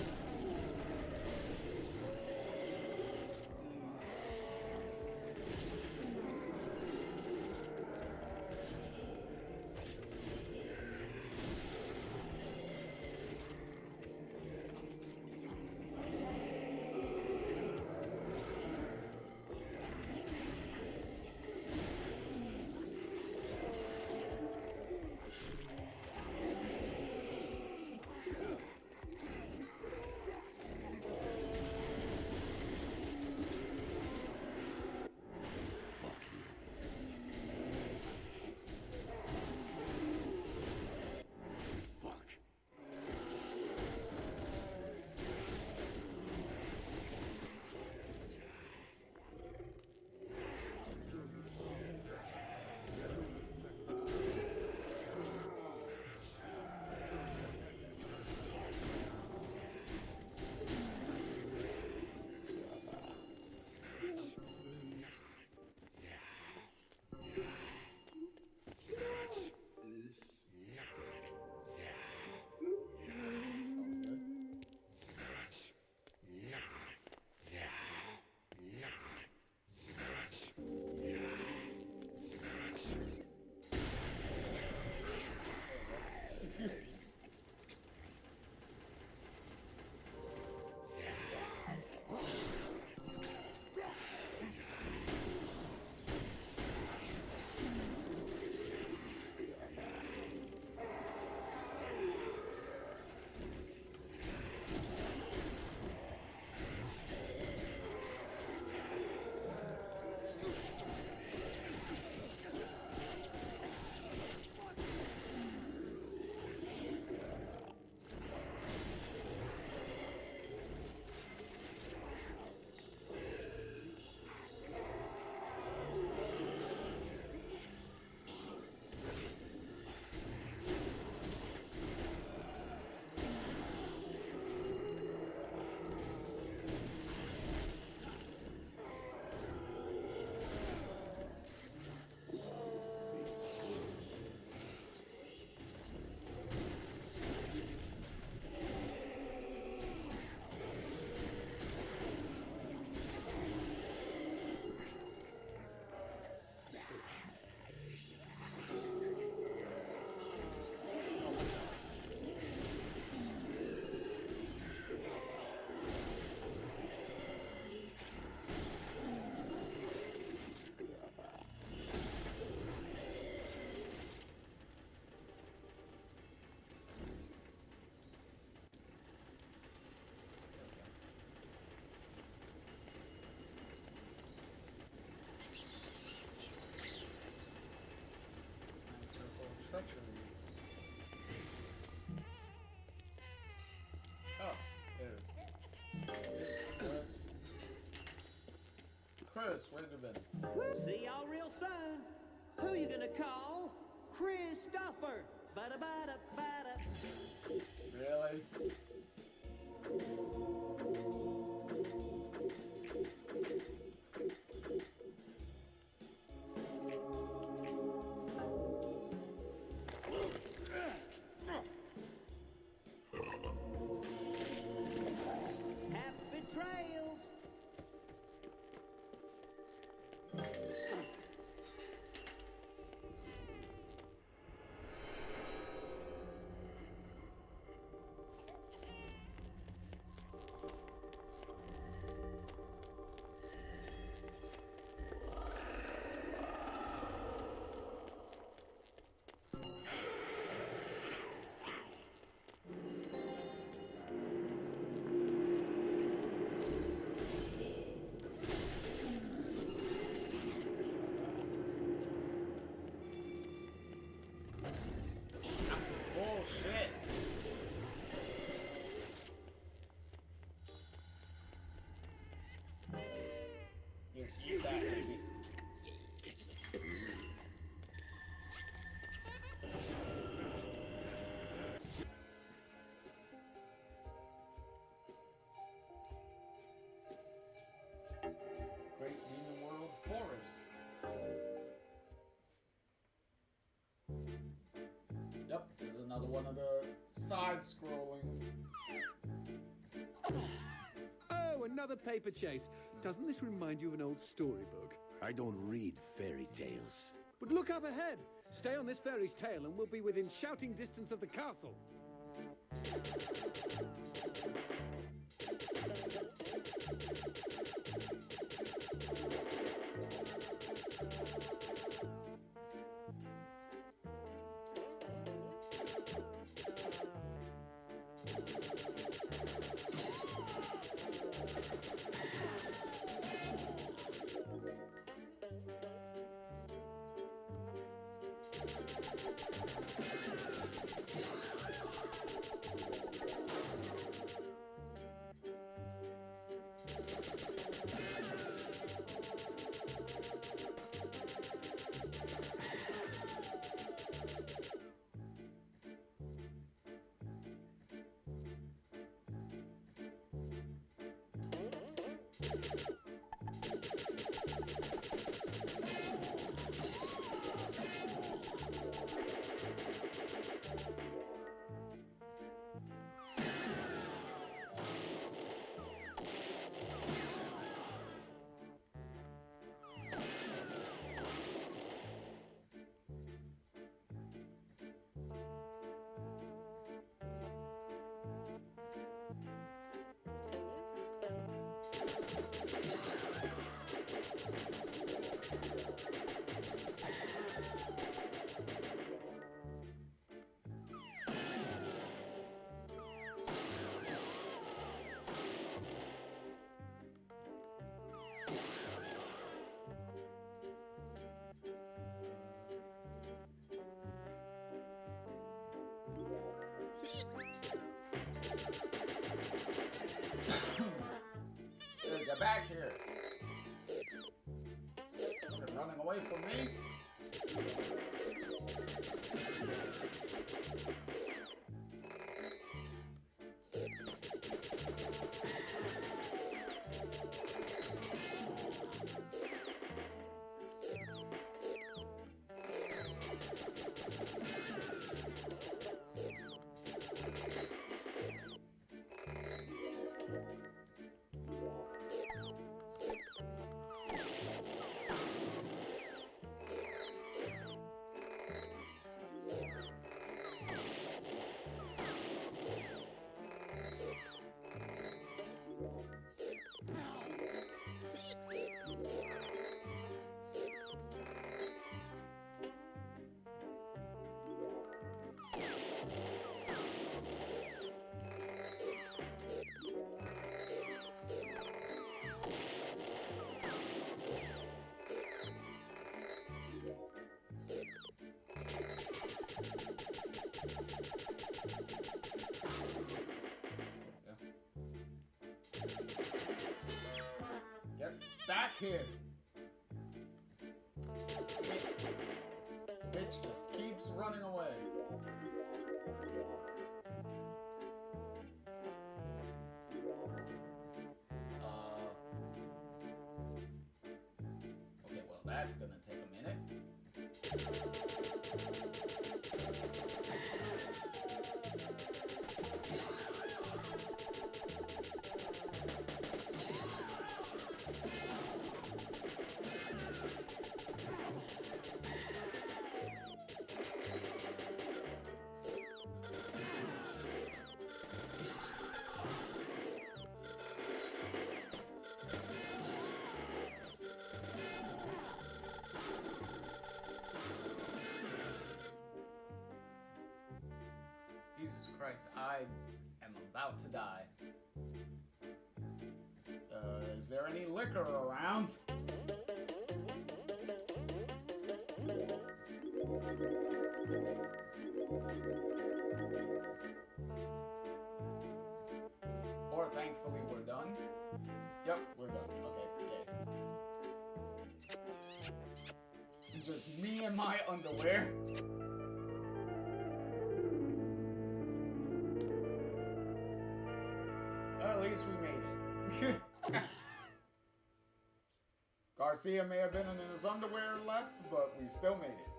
first. Wait a minute. See y'all real soon. Who you gonna call? Christopher. Bada. Really? Happy trails. Bullshit. You eat that, baby. Great Demon World Forest. Yep, this is another one of the side-scrolling. Oh, another paper chase. Doesn't this remind you of an old storybook? I don't read fairy tales. But look up ahead. Stay on this fairy's tail and we'll be within shouting distance of the castle. Get back here. You're running away from me? Get back here! Bitch just keeps running away. Okay, well, that's gonna take a minute. Jesus Christ, I am about to die. Is there any liquor around? Or thankfully we're done. Yep, we're done. Okay, yay. It's just me and my underwear. At least we made it. Garcia may have been in his underwear and left, but we still made it.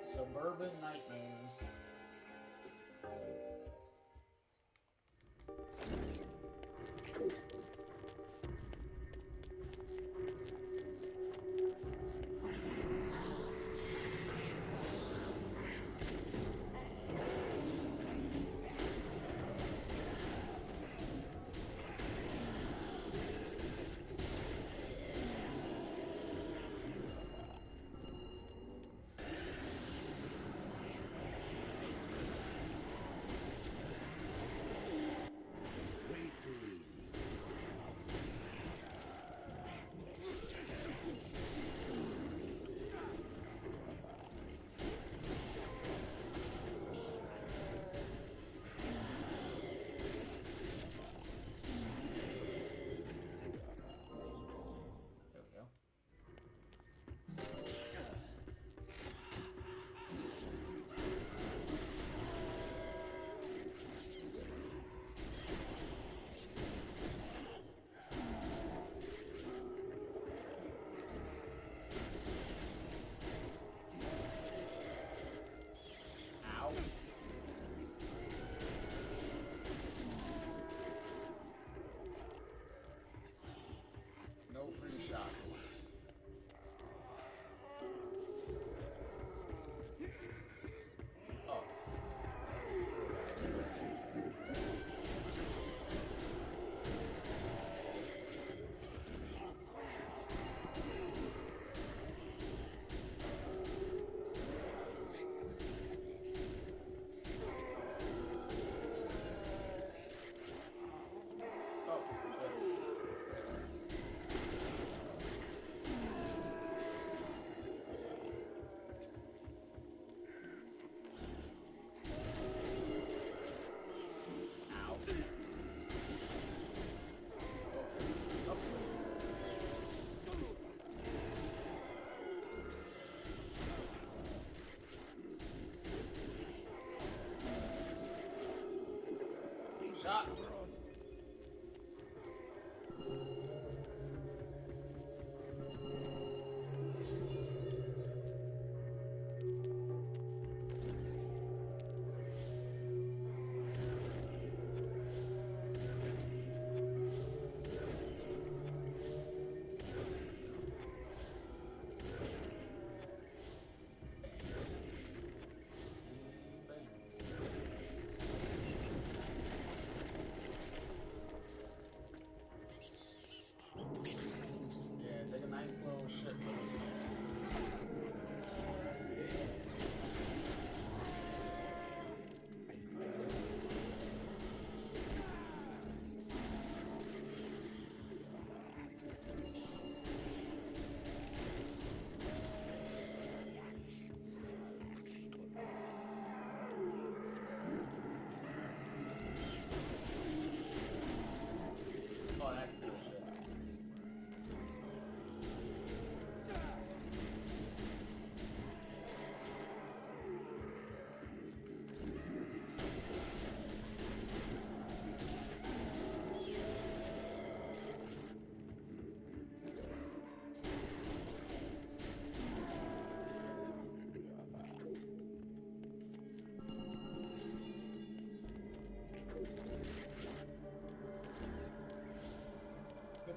Suburban nightmares.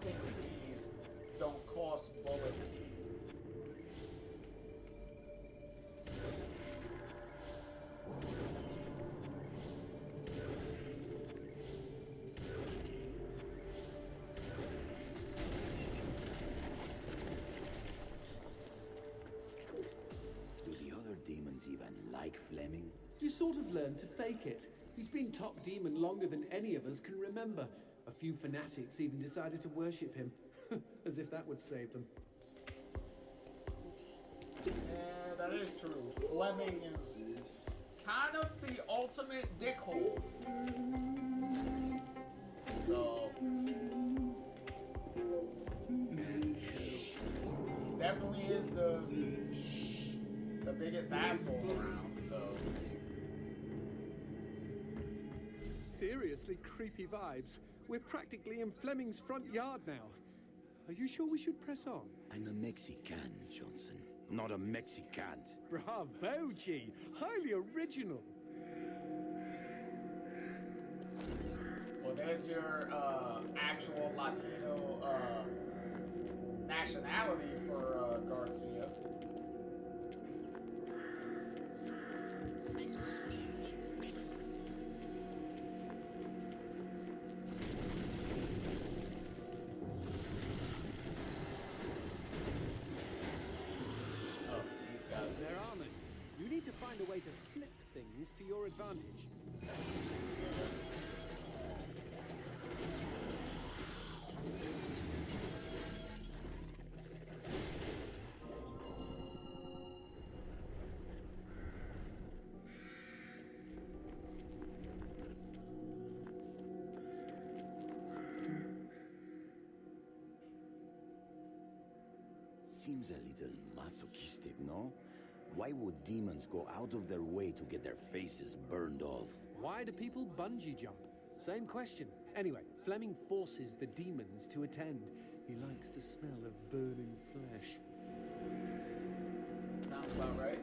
think these don't cost bullets. Do the other demons even like Fleming? You sort of learn to fake it. He's been top demon longer than any of us can remember. A few fanatics even decided to worship him. As if that would save them. Yeah, that is true. Fleming is kind of the ultimate dickhole. So, definitely is the biggest asshole around, so. Seriously creepy vibes. We're practically in Fleming's front yard now. Are you sure we should press on? I'm a Mexican, Johnson. Not a Mexicant. Bravo, G! Highly original! Well, there's your actual Latino nationality for Garcia. They're armored. You need to find a way to flip things to your advantage. Seems a little masochistic, no? Why would demons go out of their way to get their faces burned off? Why do people bungee jump? Same question. Anyway, Fleming forces the demons to attend. He likes the smell of burning flesh. Sounds about right.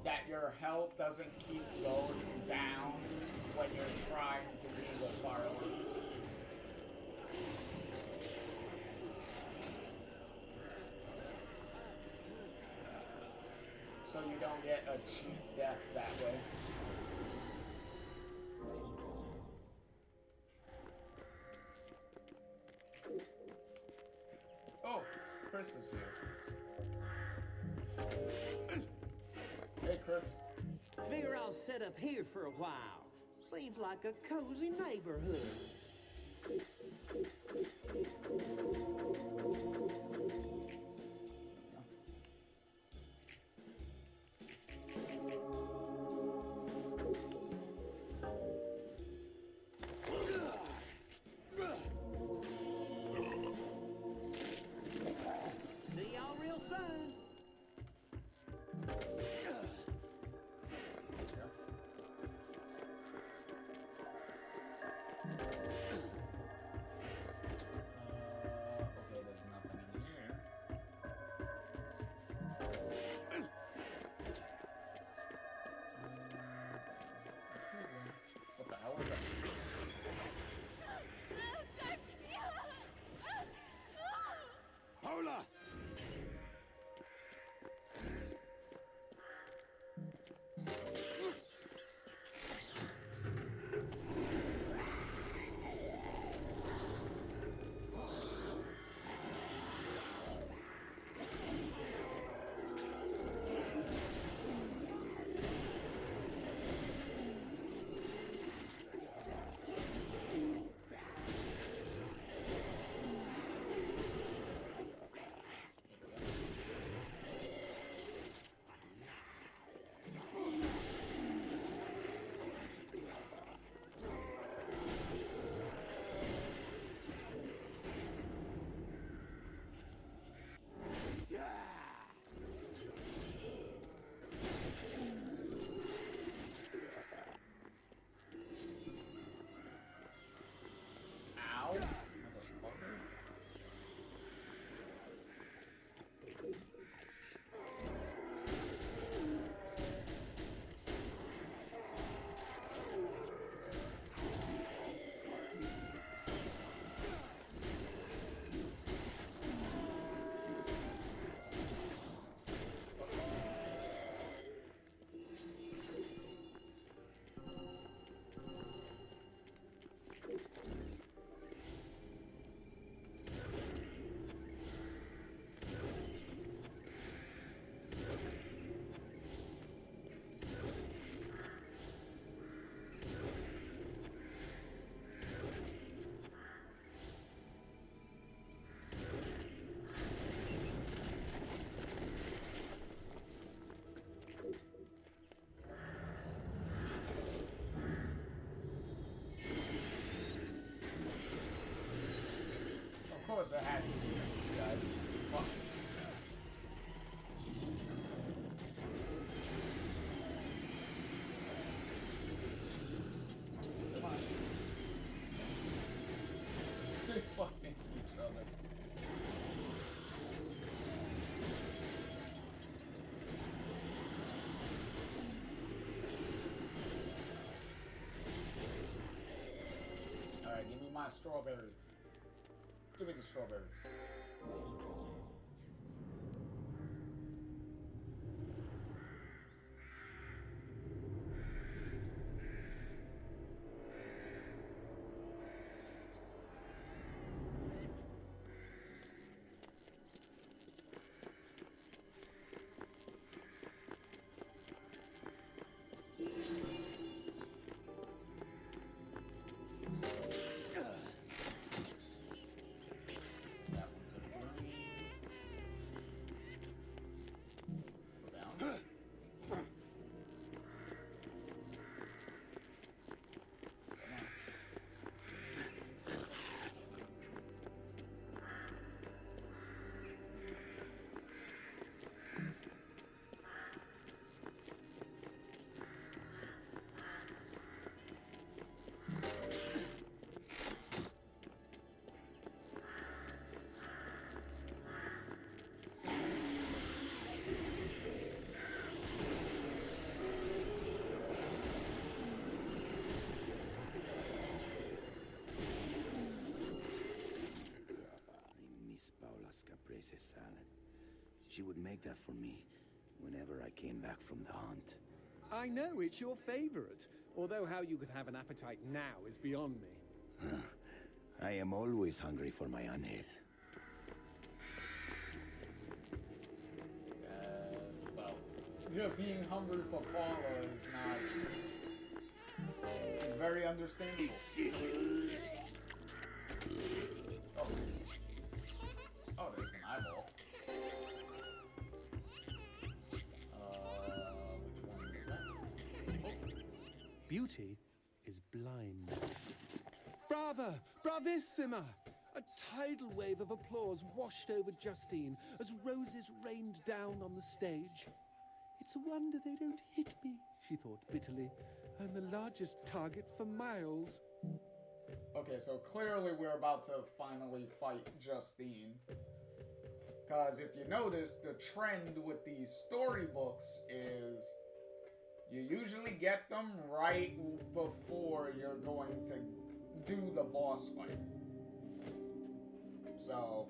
That your health doesn't keep going down when you're trying to do the fireworks. So you don't get a cheap death that way. Oh, Chris is here. Hey, Chris. Figure I'll set up here for a while. Seems like a cozy neighborhood. my strawberry. Give me the strawberry. Caprese salad. She would make that for me whenever I came back from the hunt. I know, it's your favorite. Although how you could have an appetite now is beyond me. I am always hungry for my Angel. Well, yeah, being hungry for Paula is not... It's very understandable. Oh. Oh, there's an eyeball. Which one is that? Oh. Beauty is blind. Brava! Bravissima! A tidal wave of applause washed over Justine as roses rained down on the stage. It's a wonder they don't hit me, she thought bitterly. I'm the largest target for miles. Okay, so clearly we're about to finally fight Justine. Because if you notice, the trend with these storybooks is you usually get them right before you're going to do the boss fight. So...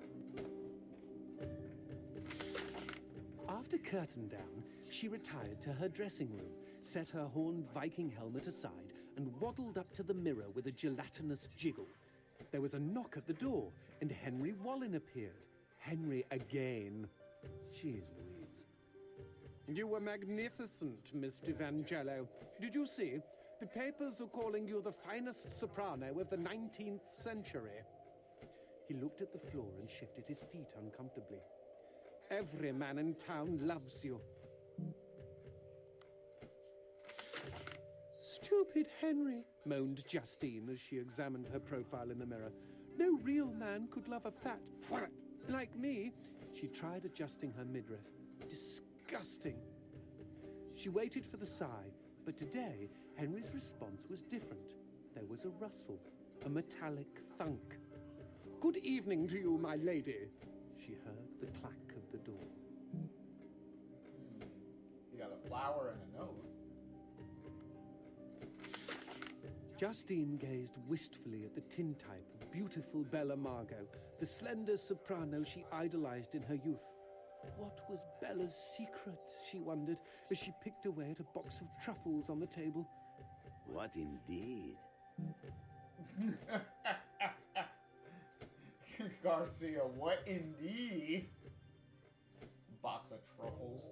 After curtain down, she retired to her dressing room, set her horned Viking helmet aside, and waddled up to the mirror with a gelatinous jiggle. There was a knock at the door, and Henry Wallin appeared. Henry again. Jeez Louise. You were magnificent, Miss D'Evangelo. Did you see? The papers are calling you the finest soprano of the 19th century. He looked at the floor and shifted his feet uncomfortably. Every man in town loves you. Stupid Henry, moaned Justine as she examined her profile in the mirror. No real man could love a fat twat like me. She tried adjusting her midriff. Disgusting. She waited for the sigh, but today Henry's response was different. There was a rustle, a metallic thunk. Good evening to you, my lady. She heard the clack of the door. You got a flower and a note. Justine gazed wistfully at the tintype of beautiful Bella Margot, the slender soprano she idolized in her youth. What was Bella's secret, she wondered, as she picked away at a box of truffles on the table. What indeed? Garcia, what indeed? Box of truffles.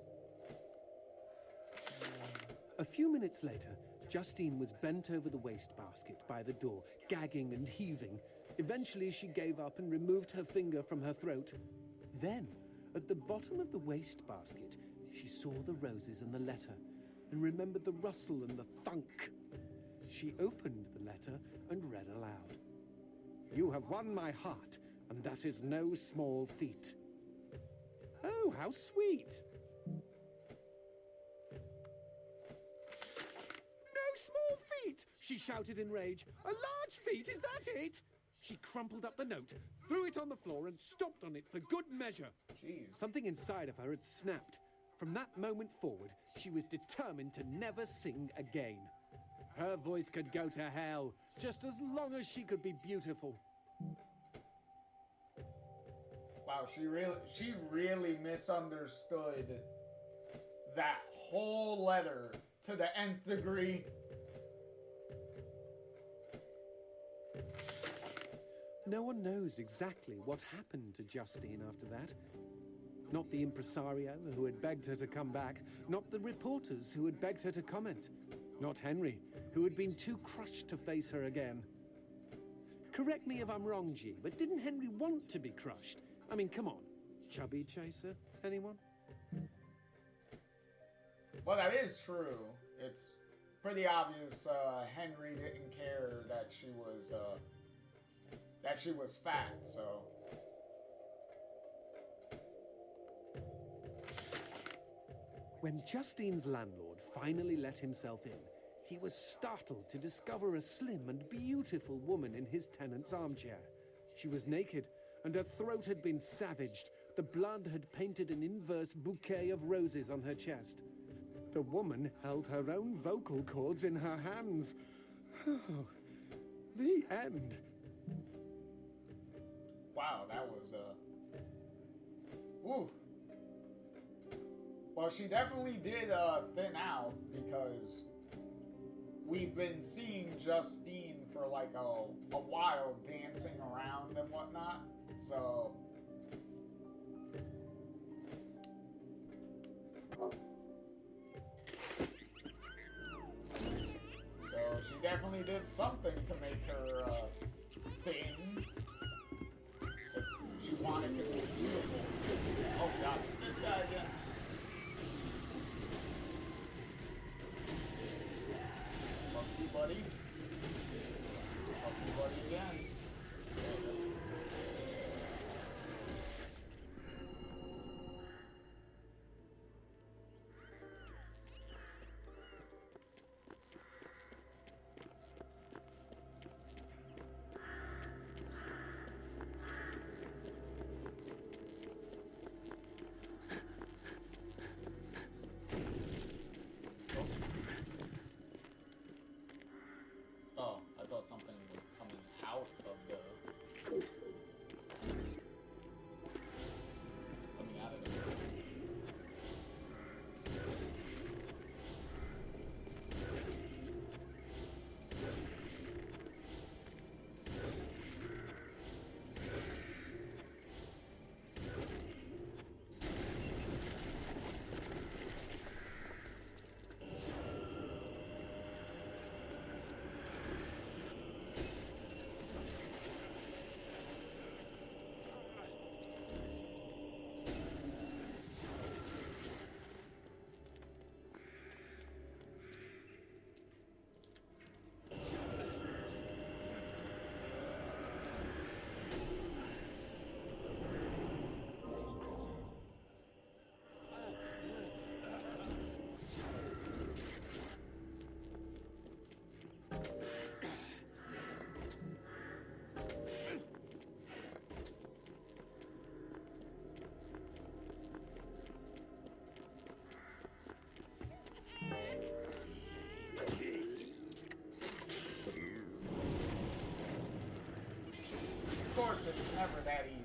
A few minutes later, Justine was bent over the wastebasket by the door, gagging and heaving. Eventually, she gave up and removed her finger from her throat. Then, at the bottom of the wastebasket, she saw the roses and the letter, and remembered the rustle and the thunk. She opened the letter and read aloud. You have won my heart, and that is no small feat. Oh, how sweet! Small feat, she shouted in rage. A large feat, is that it? She crumpled up the note, threw it on the floor, and stomped on it for good measure. Jeez. Something inside of her had snapped. From that moment forward, she was determined to never sing again. Her voice could go to hell, just as long as she could be beautiful. Wow, she really misunderstood that whole letter to the nth degree. No one knows exactly what happened to Justine after that. Not the impresario who had begged her to come back, not the reporters who had begged her to comment, not Henry, who had been too crushed to face her again. Correct me if I'm wrong, G, but didn't Henry want to be crushed? I mean, come on. Chubby chaser, anyone? Well, that is true. It's pretty obvious Henry didn't care that she was fat, so... When Justine's landlord finally let himself in, he was startled to discover a slim and beautiful woman in his tenant's armchair. She was naked, and her throat had been savaged. The blood had painted an inverse bouquet of roses on her chest. The woman held her own vocal cords in her hands. The end. Wow, that was, Oof. Well, she definitely did, thin out, because we've been seeing Justine for, like, a while dancing around and whatnot, so... So, she definitely did something to make her, thin. If she wanted to be beautiful. Oh, God. This guy again. Buddy. Help you, buddy, again. Something was coming out of the... Coming out of it. Of course, it's never that easy.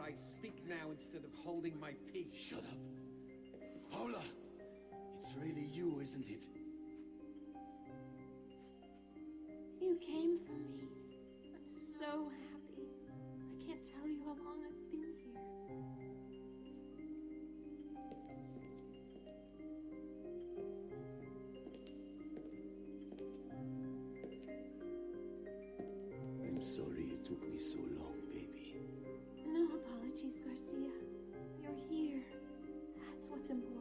I speak now instead of holding my peace. Shut up. Paula! It's really you, isn't it? You came for me. I'm so happy. I can't tell you how long I've been here. I'm sorry it took me so long, baby. No apologies, Garcia. You're here. That's what's important.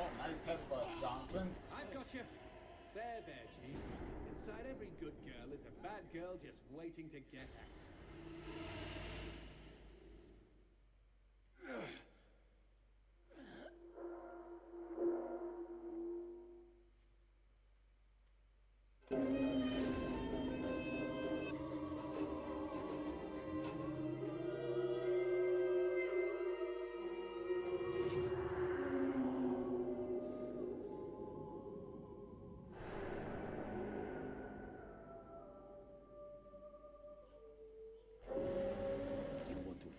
Oh, nice headbutt, Johnson. I've got you. There, G. Inside every good girl is a bad girl just waiting to get out.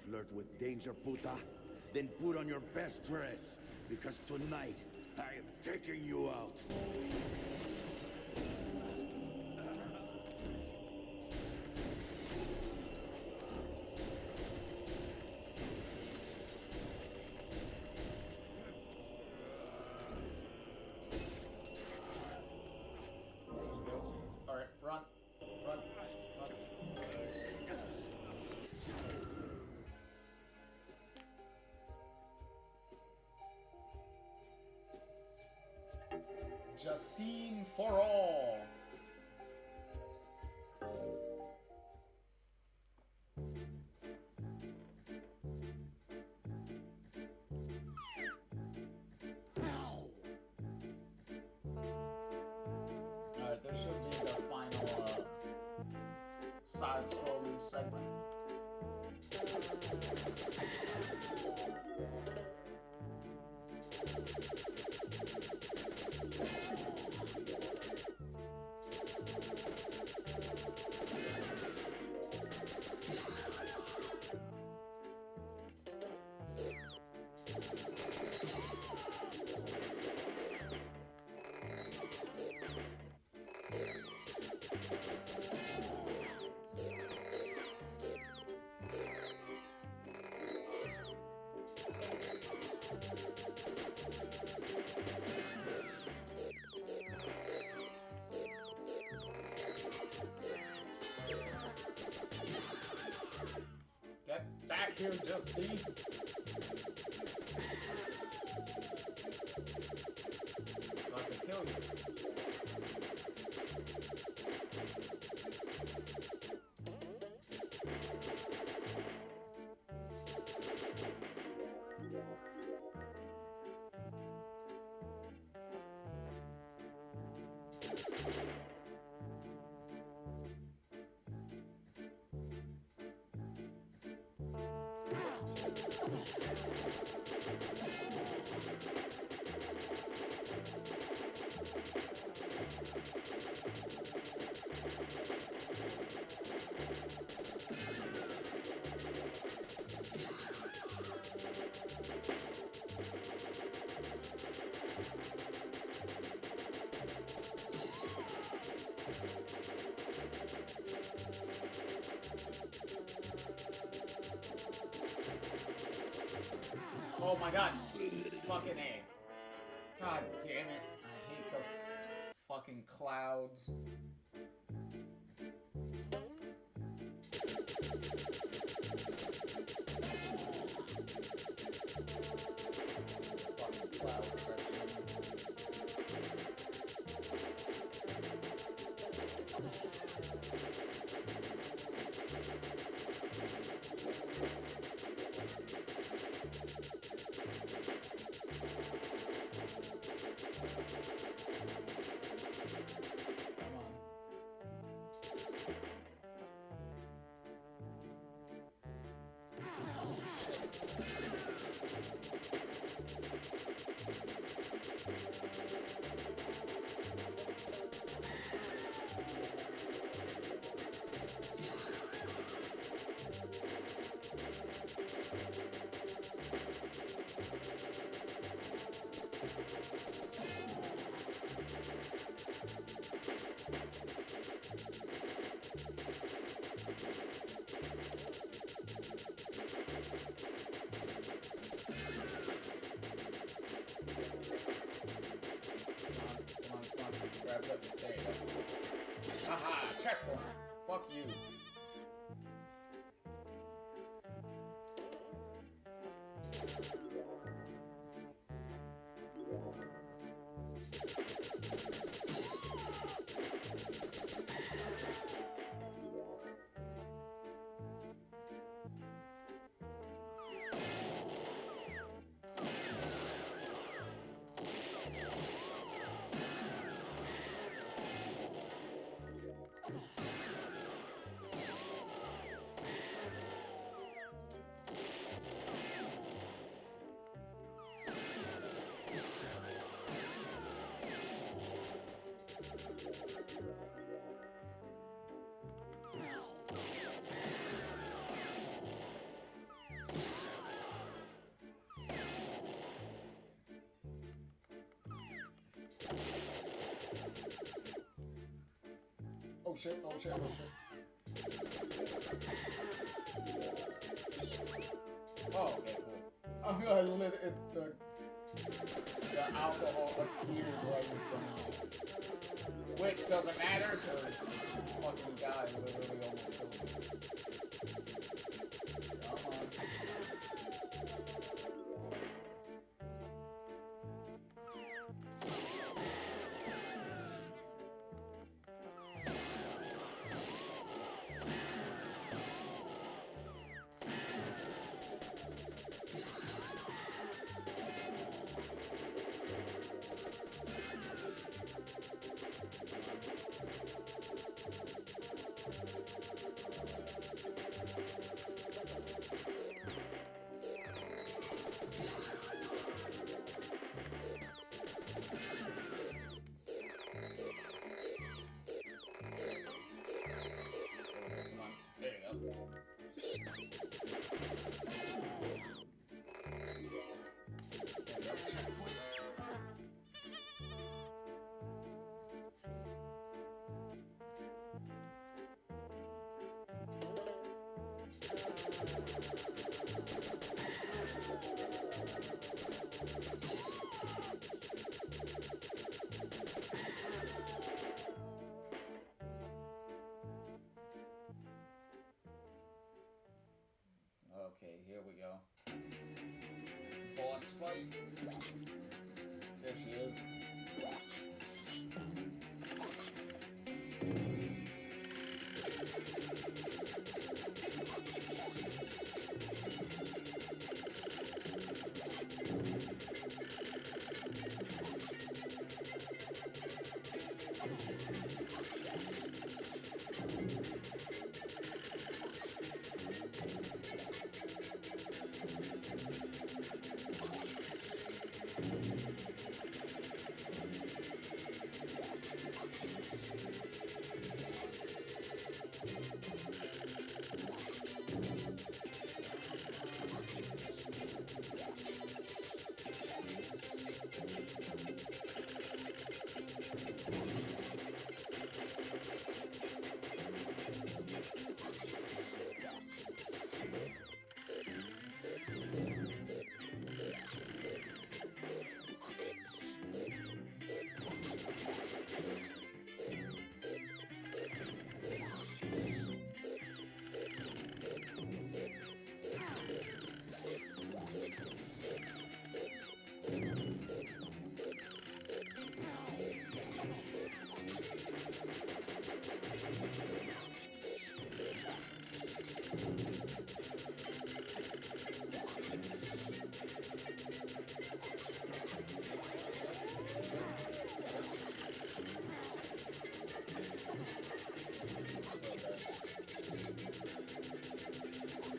Flirt with danger, puta? Then put on your best dress, because tonight, I am taking you out. Alright, run. Run. Run. Justine for all. Alright, there should be the final side-scrolling segment. Get back here, Justine. So I can kill you. Oh my god. Fucking A. God damn it. I hate the fucking clouds. Fucking cloud section. Come on, come on. Grab it. There you go. Haha, checkpoint. Fuck you. Oh shit, oh shit, oh shit. Oh, okay, cool. I lit it, the alcohol appeared right in front of me. Which doesn't matter, because the fucking guy literally almost killed me. Come on. Okay, here we go. Boss fight. There she is.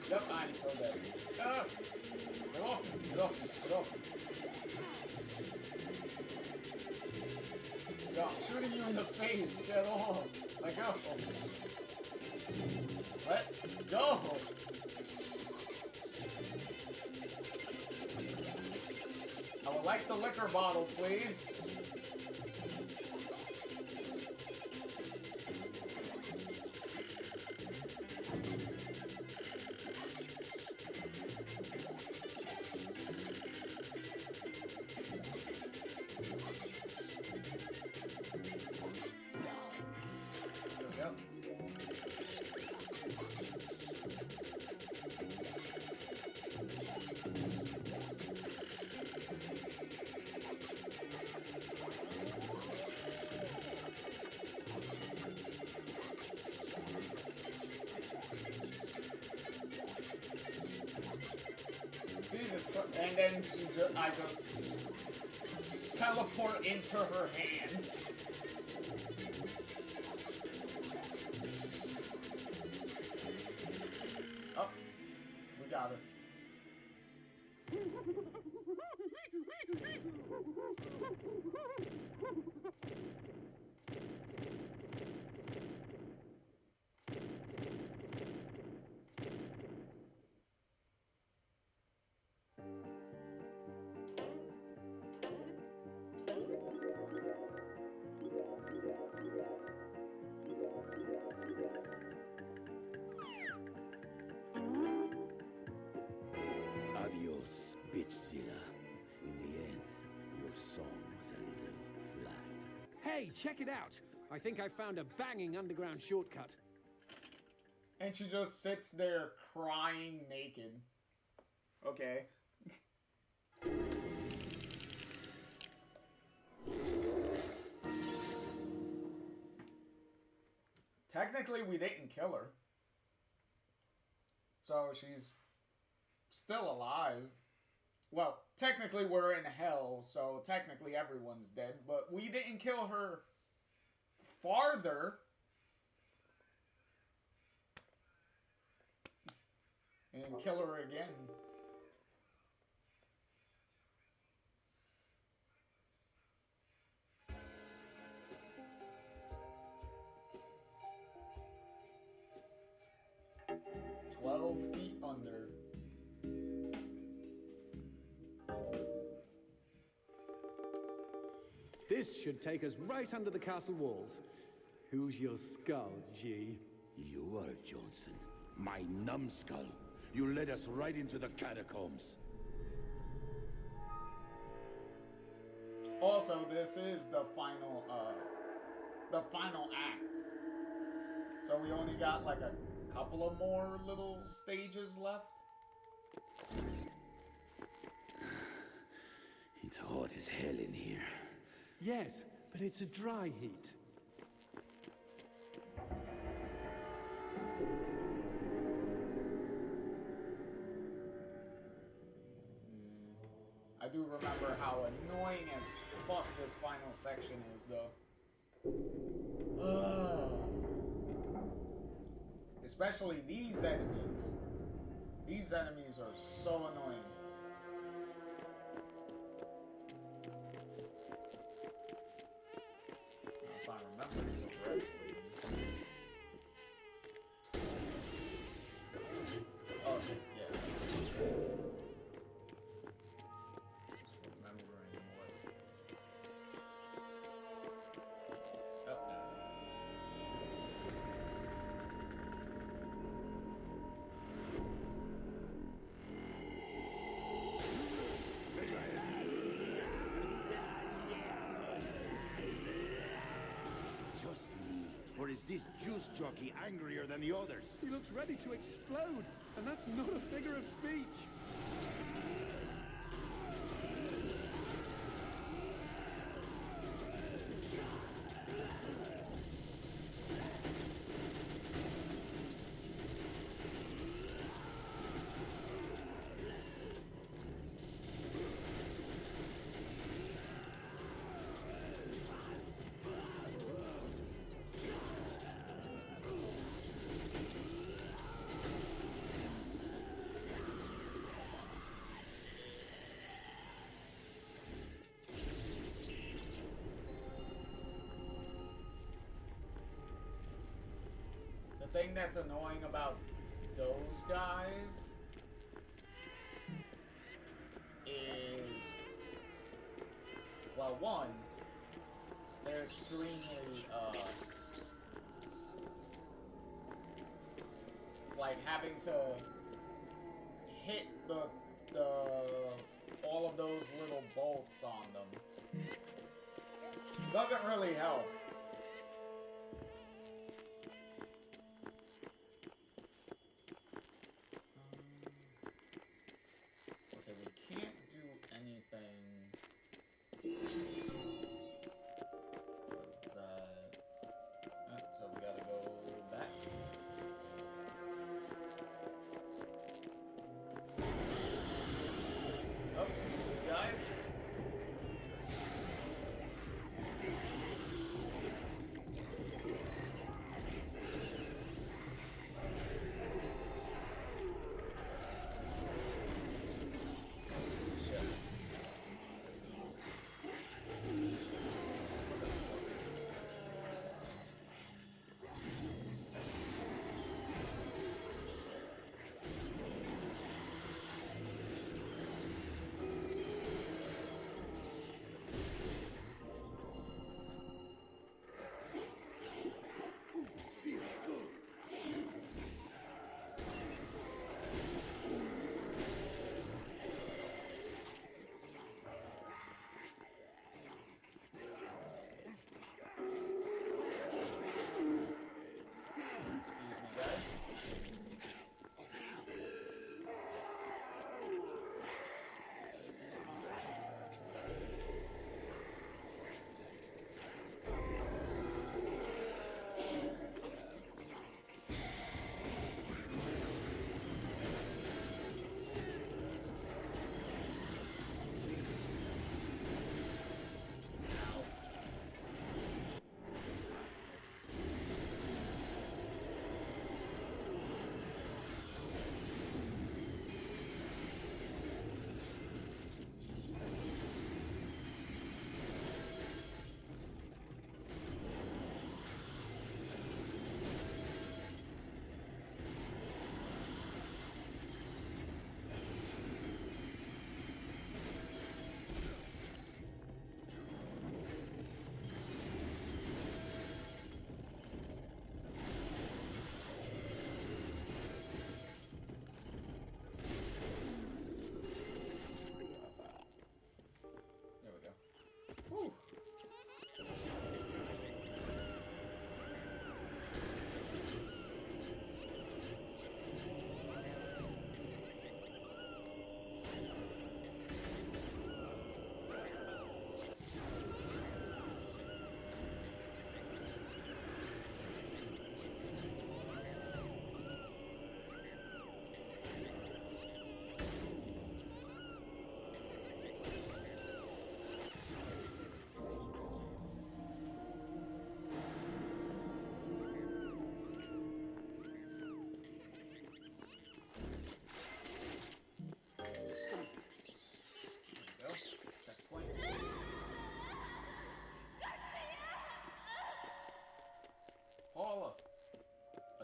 Yep, I'm so dead. Ah! Get off me! Get off me! Get off me! Yo, I'm shooting you in the face! Get off! Let go! Let go! I would like the liquor bottle, please! and then I just teleport into her hand. Oh, we got her. Adios, bitchzilla. In the end, your song was a little flat. Hey, check it out! I think I found a banging underground shortcut. And she just sits there crying naked. Okay. Technically, we didn't kill her. So she's still alive. Well, technically we're in hell, so technically everyone's dead. But we didn't kill her farther. And kill her again. "12 feet under." This should take us right under the castle walls. Who's your skull, G? You are Johnson, my numbskull. You led us right into the catacombs. Also, this is the final act. So we only got like a couple of more little stages left. It's hot as hell in here. Yes, but it's a dry heat. I do remember how annoying as fuck this final section is, though. Especially these enemies. These enemies are so annoying. If I remember correctly. Oh, yeah. Or is this juice jockey angrier than the others? He looks ready to explode, and that's not a figure of speech. The thing that's annoying about those guys is, well, one, they're extremely, like having to hit all of those little bolts on them doesn't really help. Okay, we can't do anything that, so we gotta go back. Oh.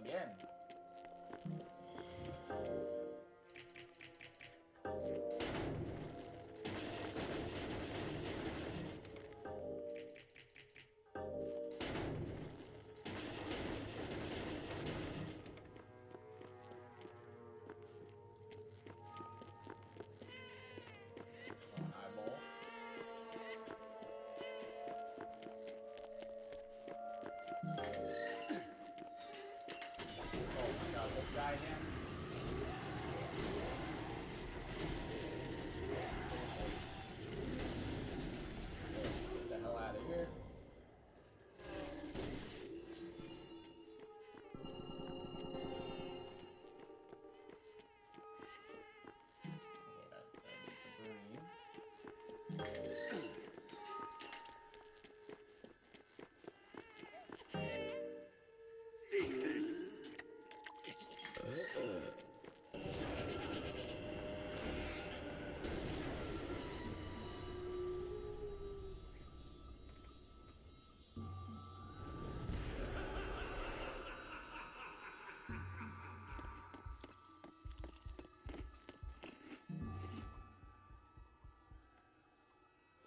again. Eyeball. Oh my god, this guy again? Get the hell out of here. Okay, that needs a green.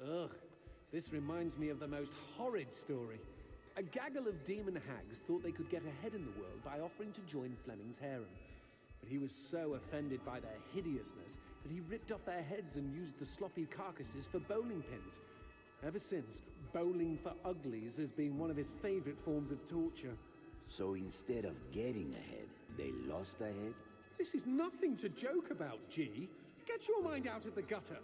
Ugh, this reminds me of the most horrid story. A gaggle of demon hags thought they could get ahead in the world by offering to join Fleming's harem. But he was so offended by their hideousness that he ripped off their heads and used the sloppy carcasses for bowling pins. Ever since, bowling for uglies has been one of his favorite forms of torture. So instead of getting ahead, they lost ahead? This is nothing to joke about, G. Get your mind out of the gutter.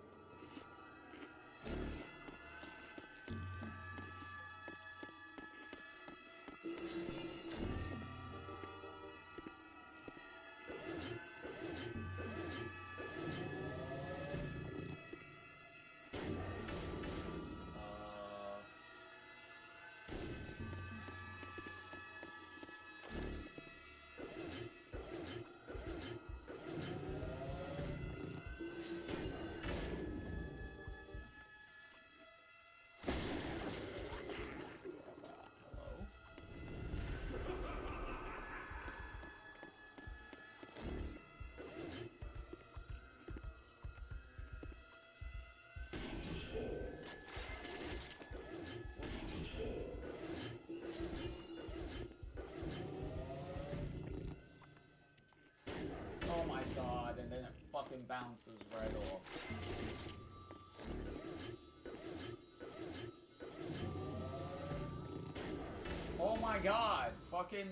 Oh my god, and then it fucking bounces right off. Oh my god, fucking...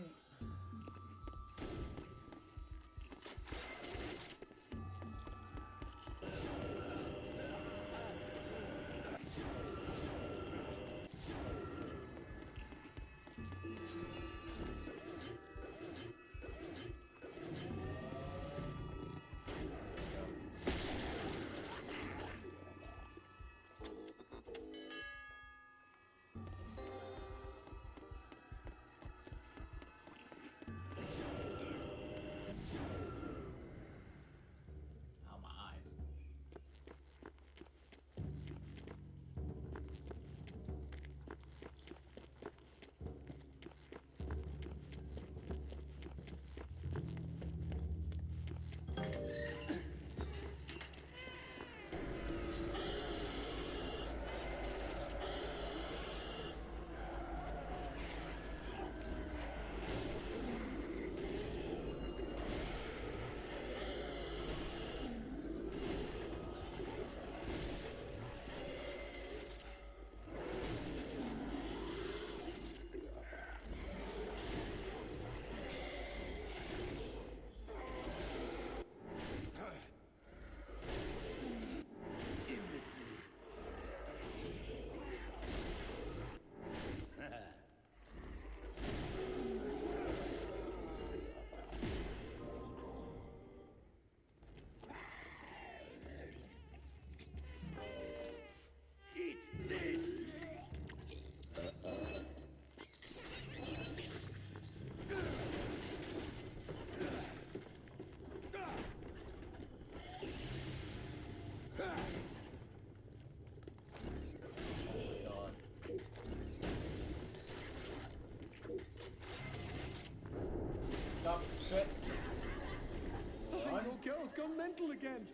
mental again.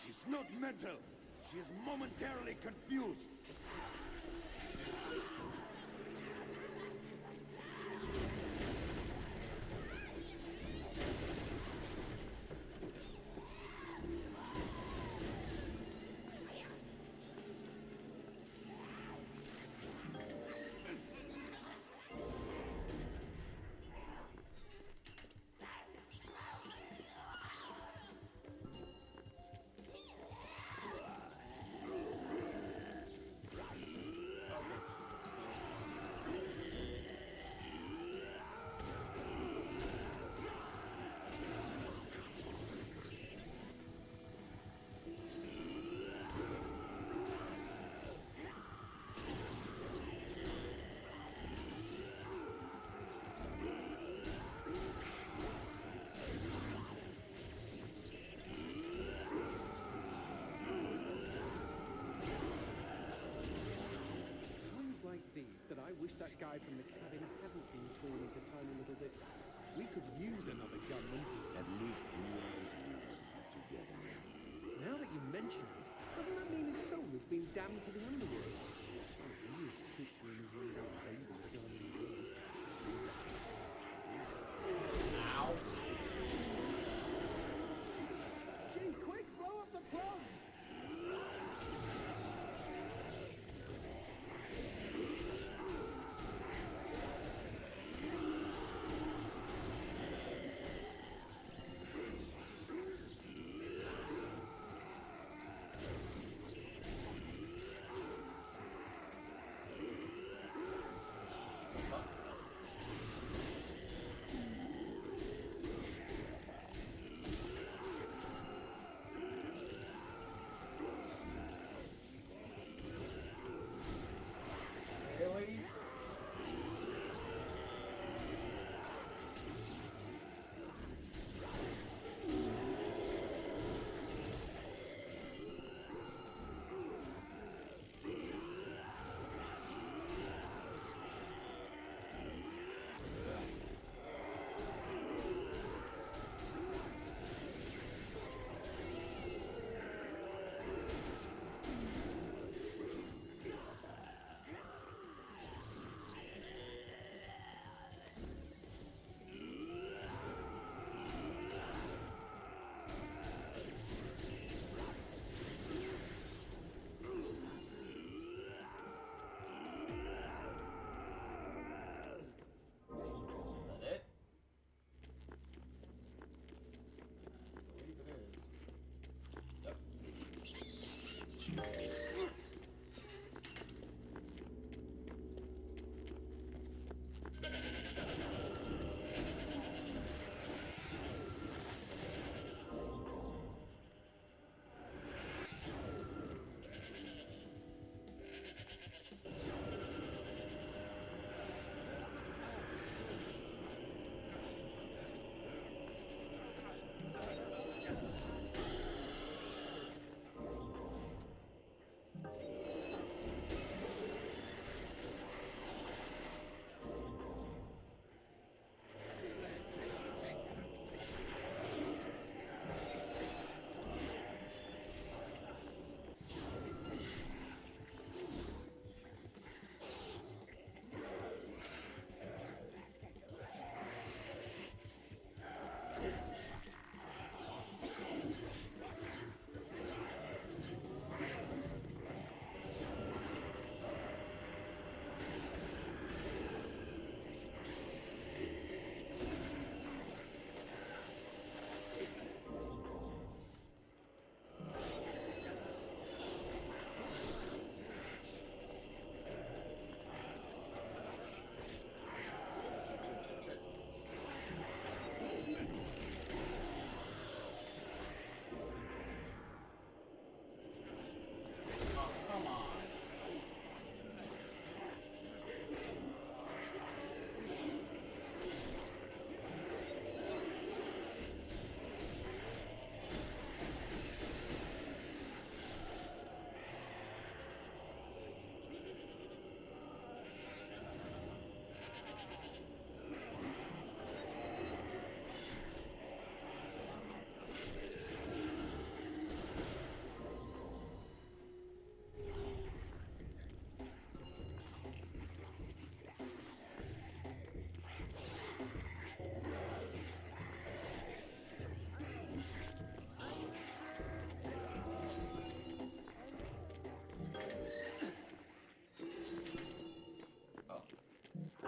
She's not mental. She is momentarily confused. That I wish that guy from the cabin hadn't been torn into tiny little bits. We could use another gunman. At least he knows we will put together now. Now that you mention it, doesn't that mean his soul has been damned to the underworld? I used to picture him as one of those babies gone in the world. Ow. Gee, quick, blow up the plugs!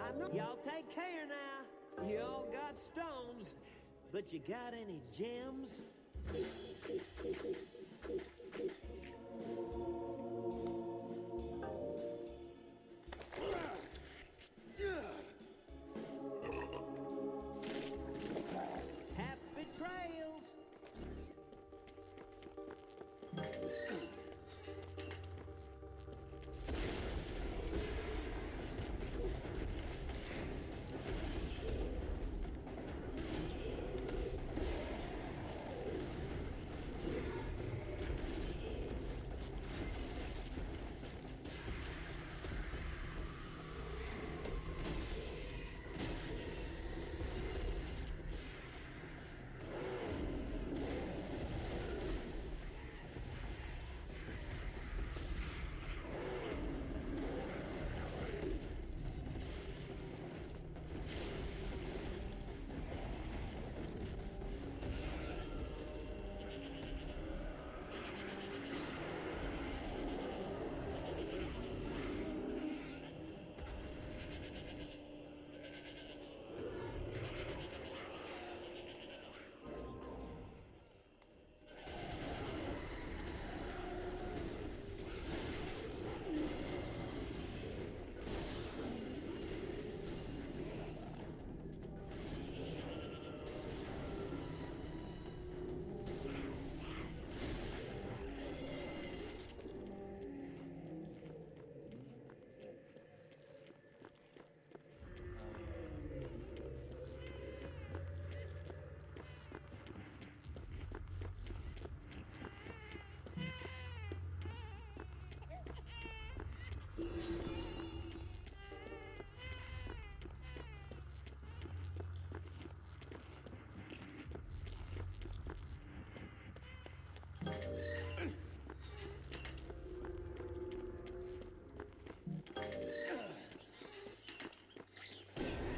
I know. Y'all take care now. You all got stones, but you got any gems? Happy trails.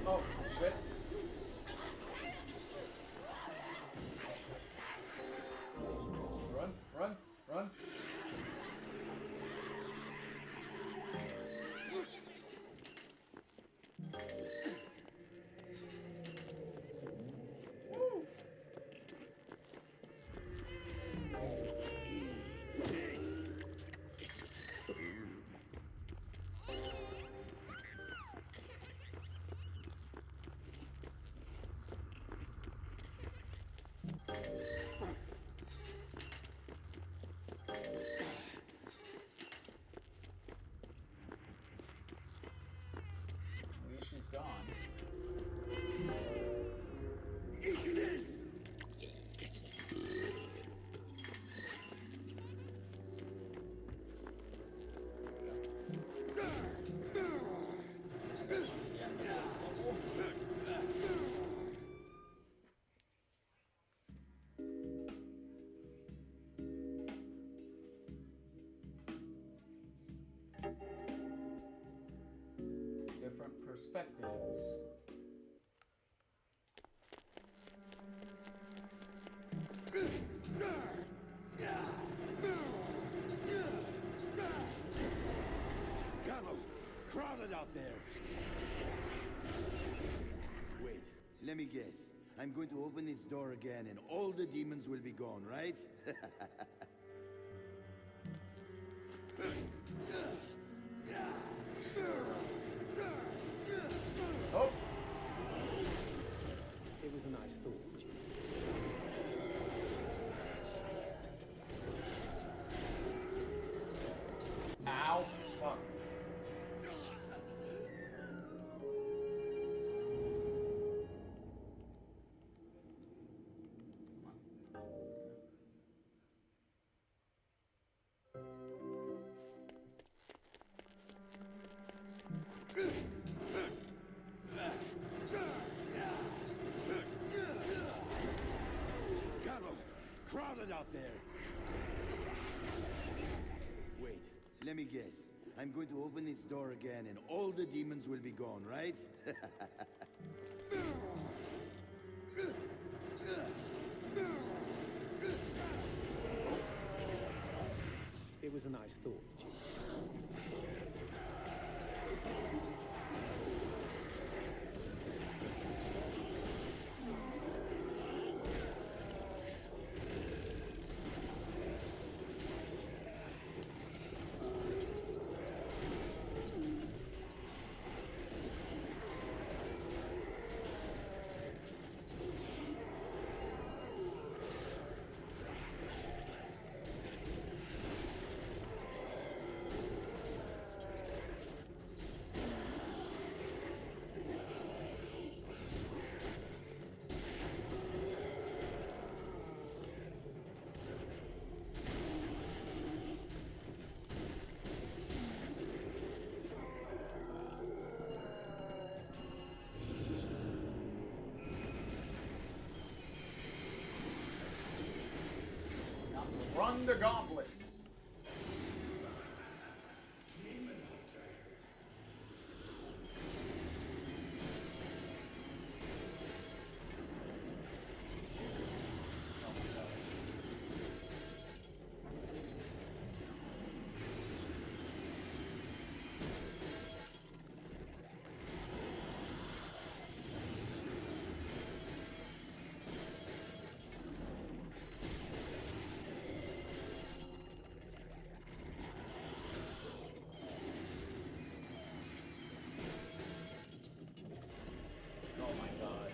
Oh, shit. Run, run, run. Woo. At least she's gone. Eat this! Different perspectives. Carlo, crowded out there. Wait, let me guess. I'm going to open this door again and all the demons will be gone, right? Oh, It was a nice thought. ow. Fuck. Carlo, crowded out there. Wait, let me guess. I'm going to open this door again and all the demons will be gone, right? It was a nice thought. the gauntlet. Oh my god.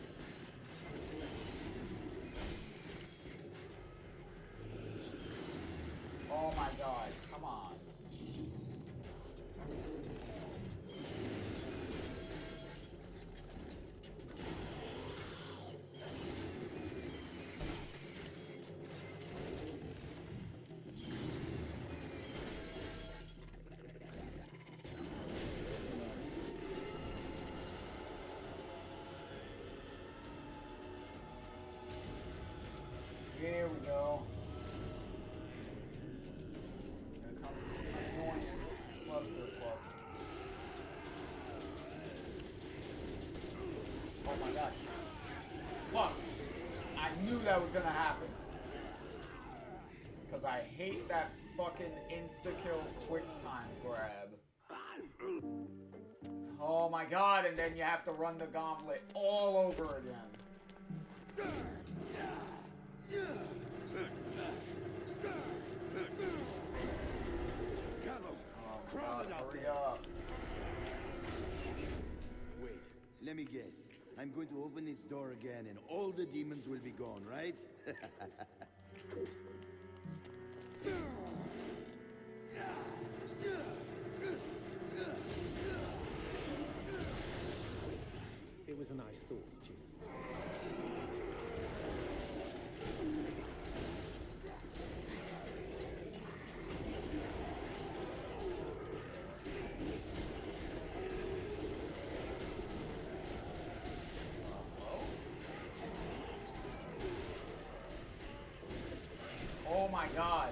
Oh my god, come on. Here we go. Here comes annoyance clusterfuck. Oh my gosh. Fuck. I knew that was gonna happen. Because I hate that fucking insta-kill quick time grab. Oh my god, and then you have to run the gauntlet all over again. Crawl it out there. Wait, let me guess. I'm going to open this door again and all the demons will be gone, right? It was a nice thought, Jim. Oh my god.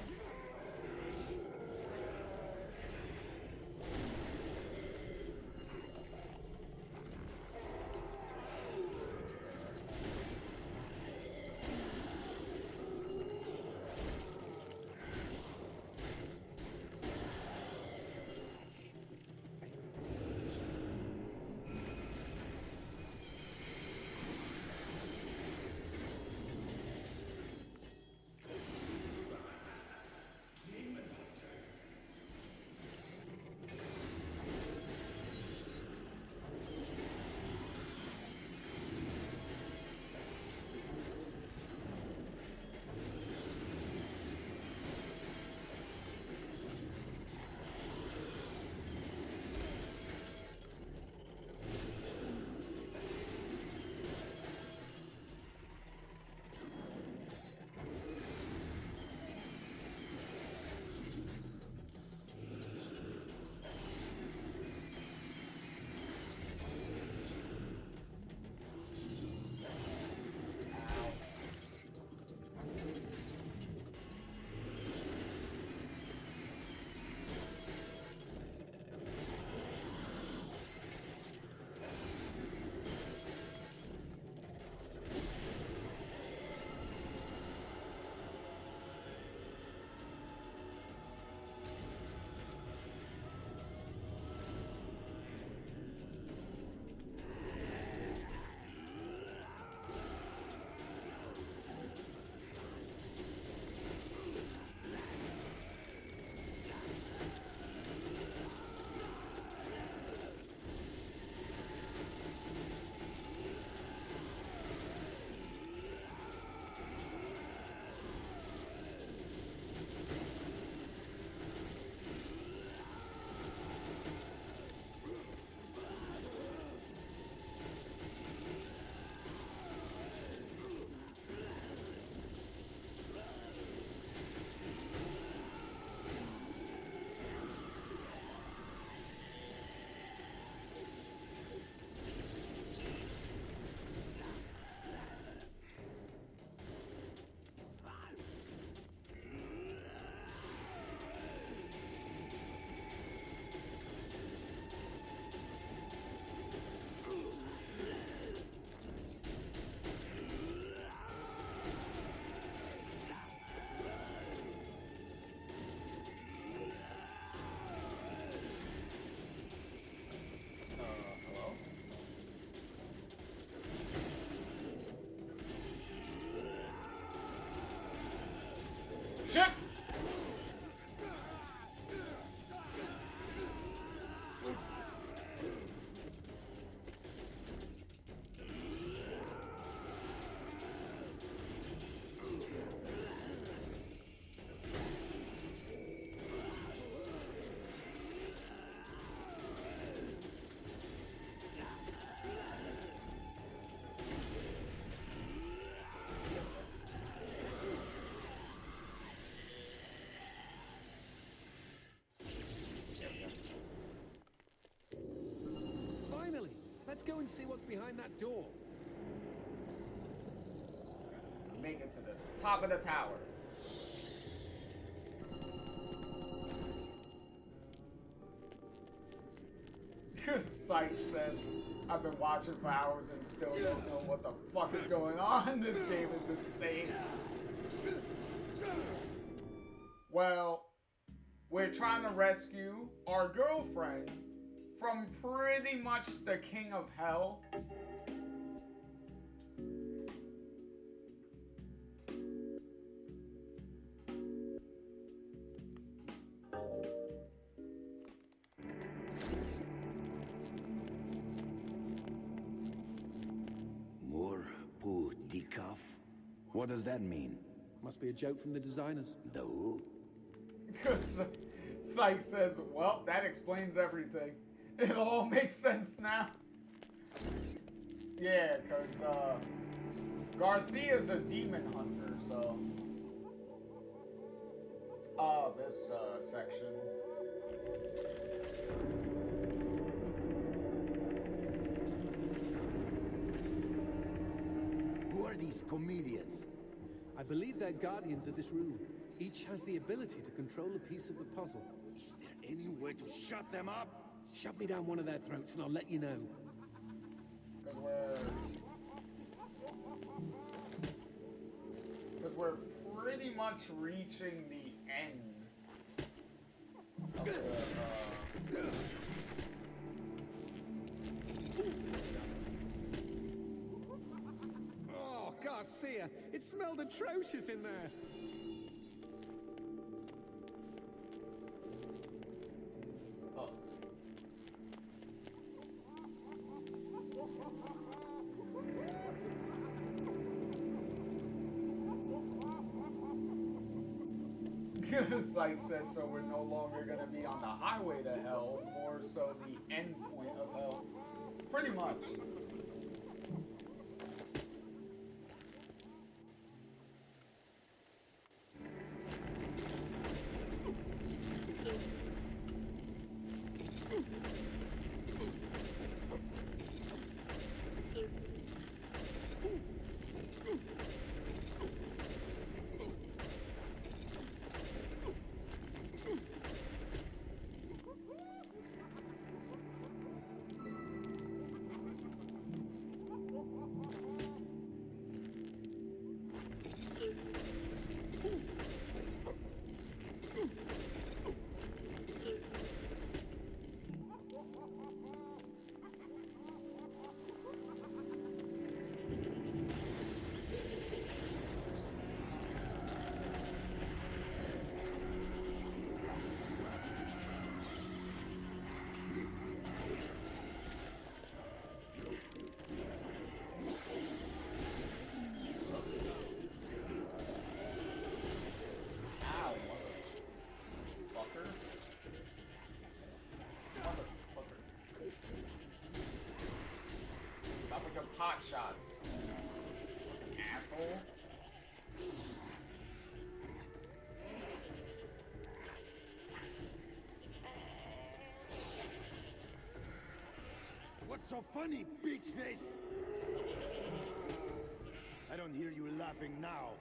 and see what's behind that door. Make it to the top of the tower. Sight said, I've been watching for hours and still don't know what the fuck is going on. This game is insane. Well, we're trying to rescue our girlfriend from pretty much the king of hell. What does that mean? Must be a joke from the designers. The who? Psych says, well, that explains everything. It all makes sense now. Yeah, because Garcia's a demon hunter, so... Oh, this section. Who are these comedians? I believe they're guardians of this room. Each has the ability to control a piece of the puzzle. Is there any way to shut them up? Shove me down one of their throats and I'll let you know. Because we're pretty much reaching the end of the, Oh, Garcia! It smelled atrocious in there! oh. Psych said, so we're no longer going to be on the highway to hell, more so the end point of hell. Pretty much. Hot shots. Asshole. What's so funny, bitch face? I don't hear you laughing now.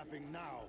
laughing now?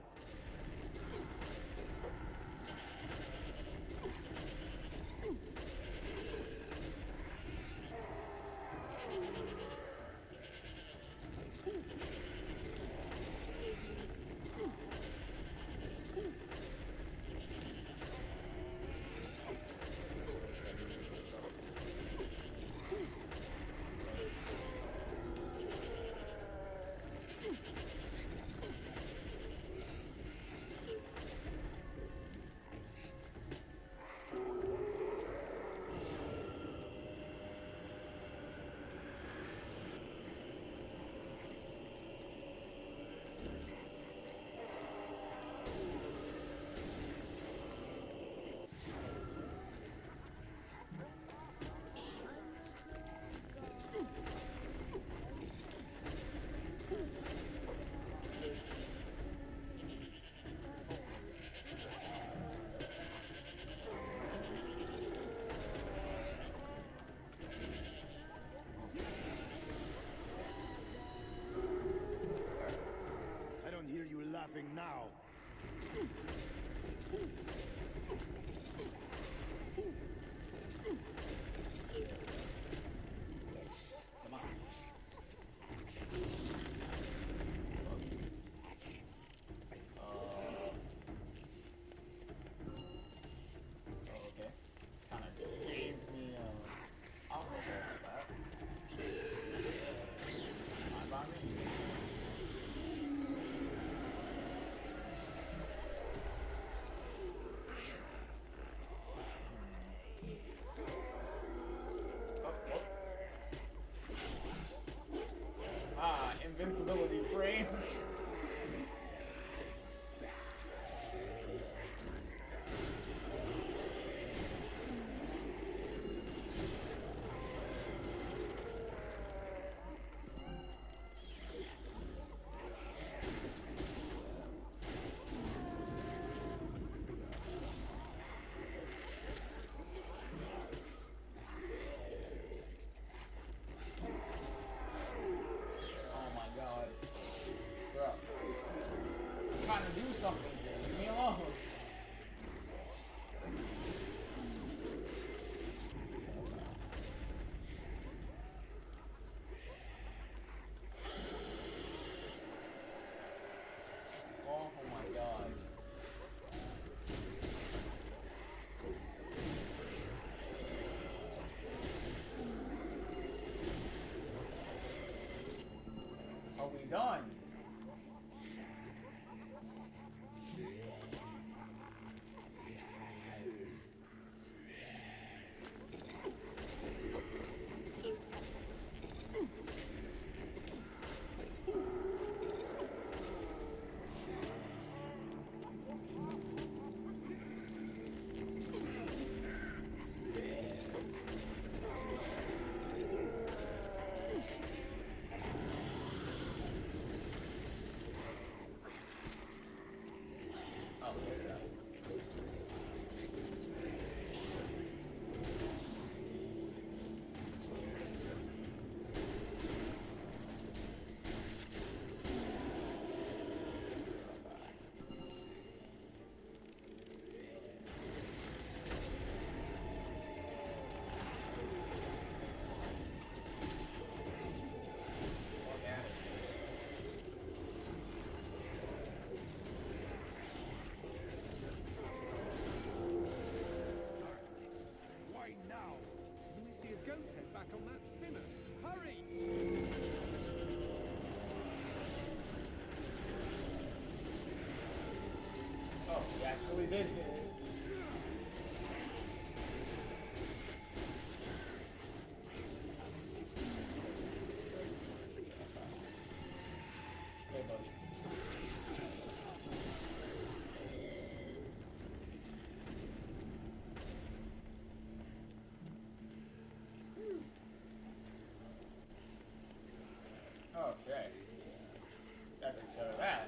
I don't hear you laughing now. Come on. Okay. Kind of gave me alcohol for that. Fine by me. Invincibility frames. Trying to do something here. Leave me alone. Oh my god. Are we done? He actually did hit it. Hey, buddy. Okay. That takes care of that.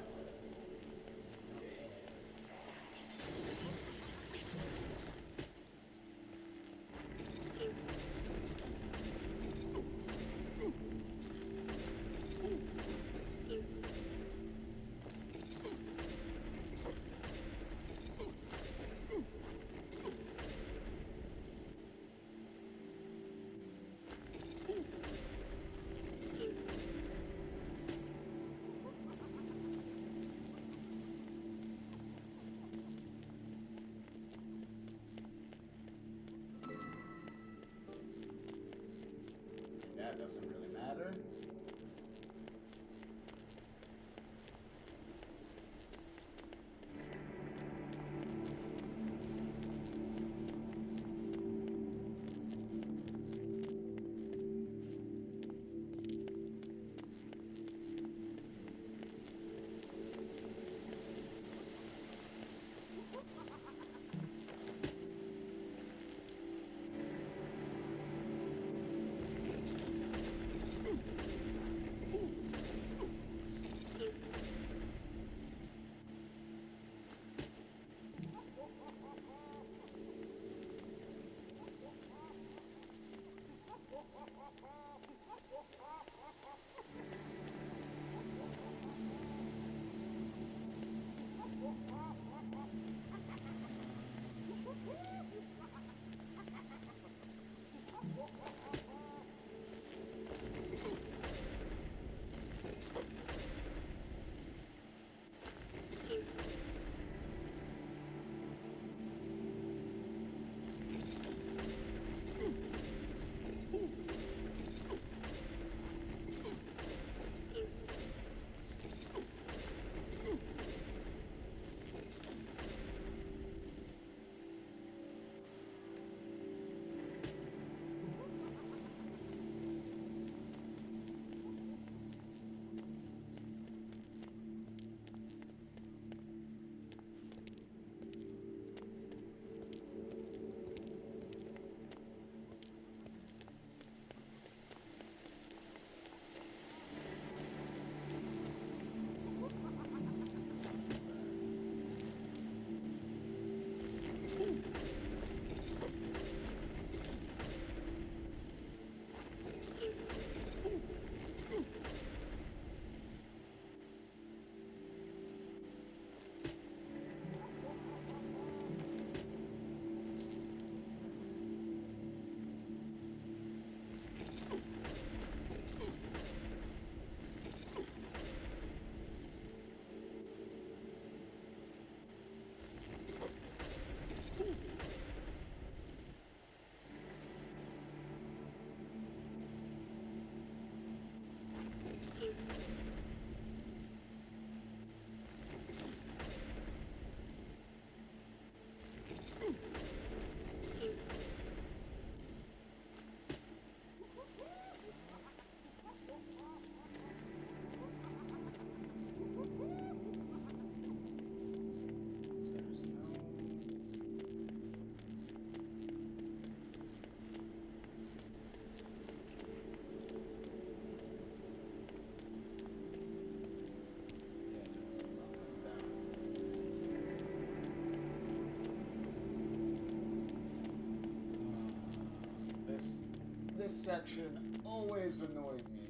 this section always annoyed me.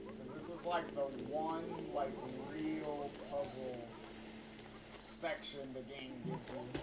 Because this is like the one, like, real puzzle section the game gives you.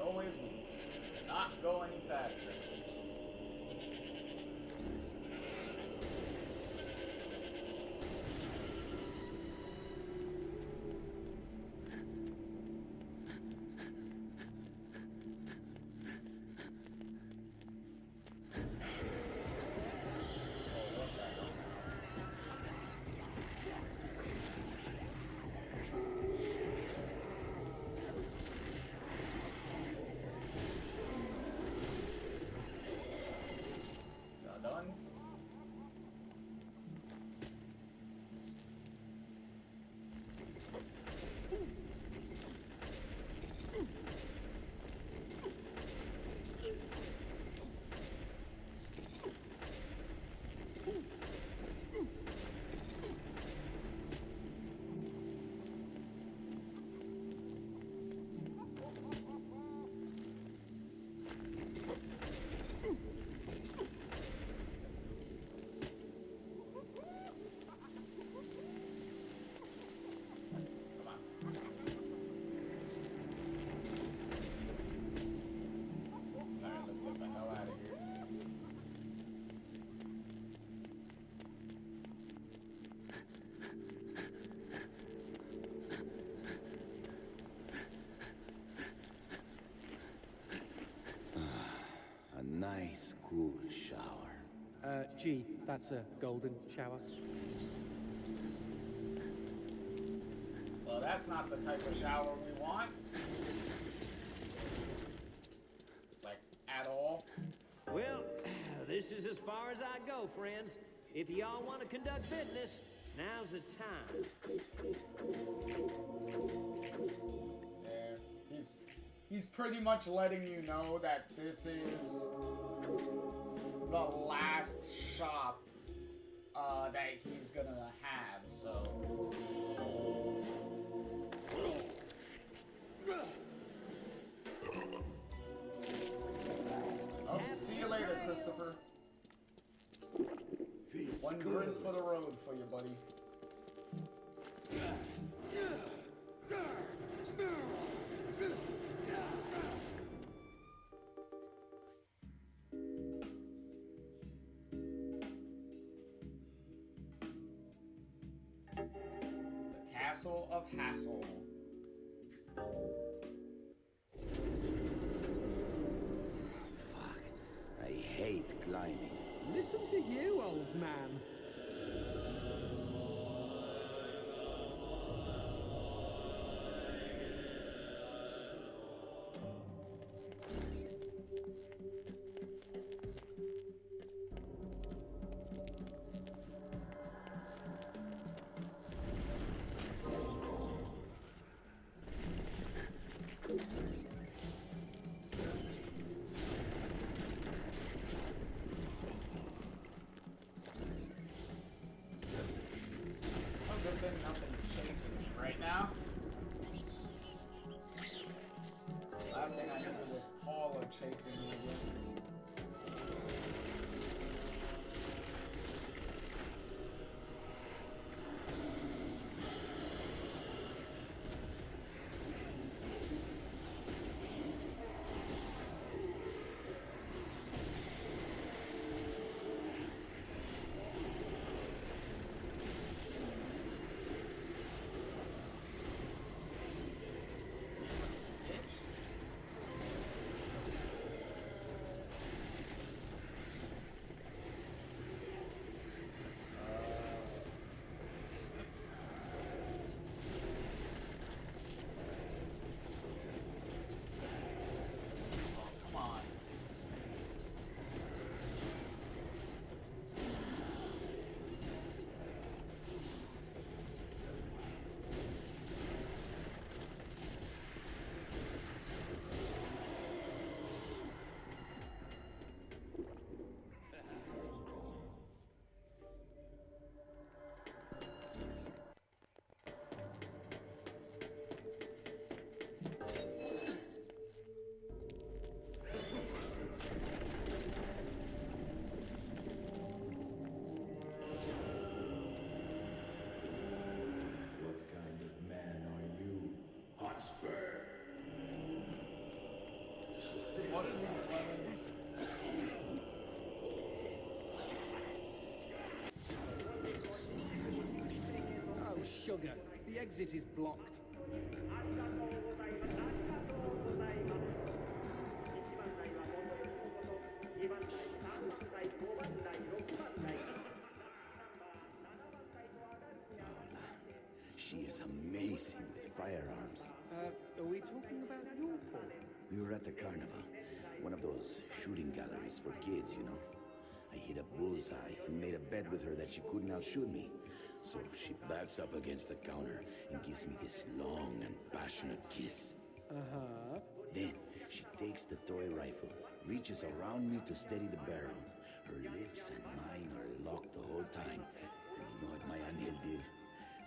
Always not go any faster. Nice, cool shower. Gee, that's a golden shower. Well, that's not the type of shower we want. Like, at all. Well, this is as far as I go, friends. If y'all want to conduct business, now's the time. Yeah, he's pretty much letting you know that this is the last shop that he's gonna have, so. Oh, see you later, Christopher. One drink for the road for you, buddy. The Castle of Hassel. Fuck. I hate climbing. Listen to you, old man. Nothing's chasing me right now. Last thing I knew was Paula chasing me again. Hotspur! What are you running? Oh, sugar. The exit is blocked. She is amazing with firearms. Are we talking about your porn? We were at the carnival, one of those shooting galleries for kids, you know. I hit a bullseye and made a bet with her that she couldn't outshoot me. So she backs up against the counter and gives me this long and passionate kiss. Uh-huh. Then she takes the toy rifle, reaches around me to steady the barrel. Her lips and mine are locked the whole time. And you know what my angel did?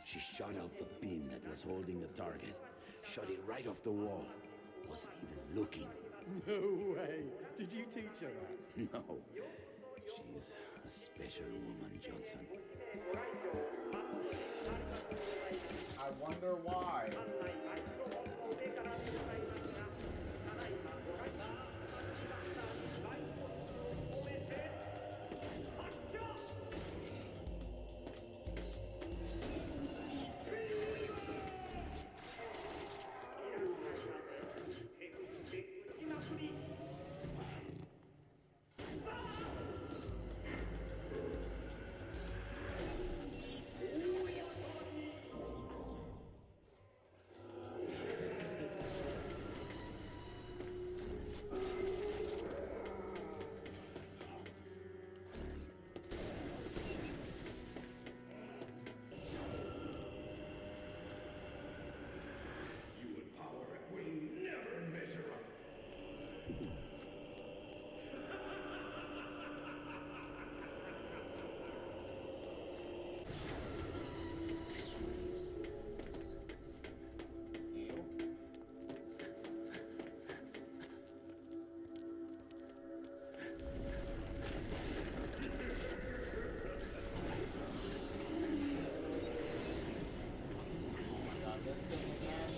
She shot out the pin that was holding the target. Shot it right off the wall. Wasn't even looking. No way. Did you teach her that? No. She's a special woman, Johnson. I wonder why. You and power will never measure up. Ew. Oh my god, this thing again.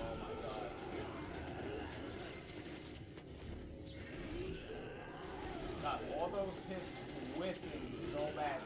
Oh my god. God, all those hits whipping so bad.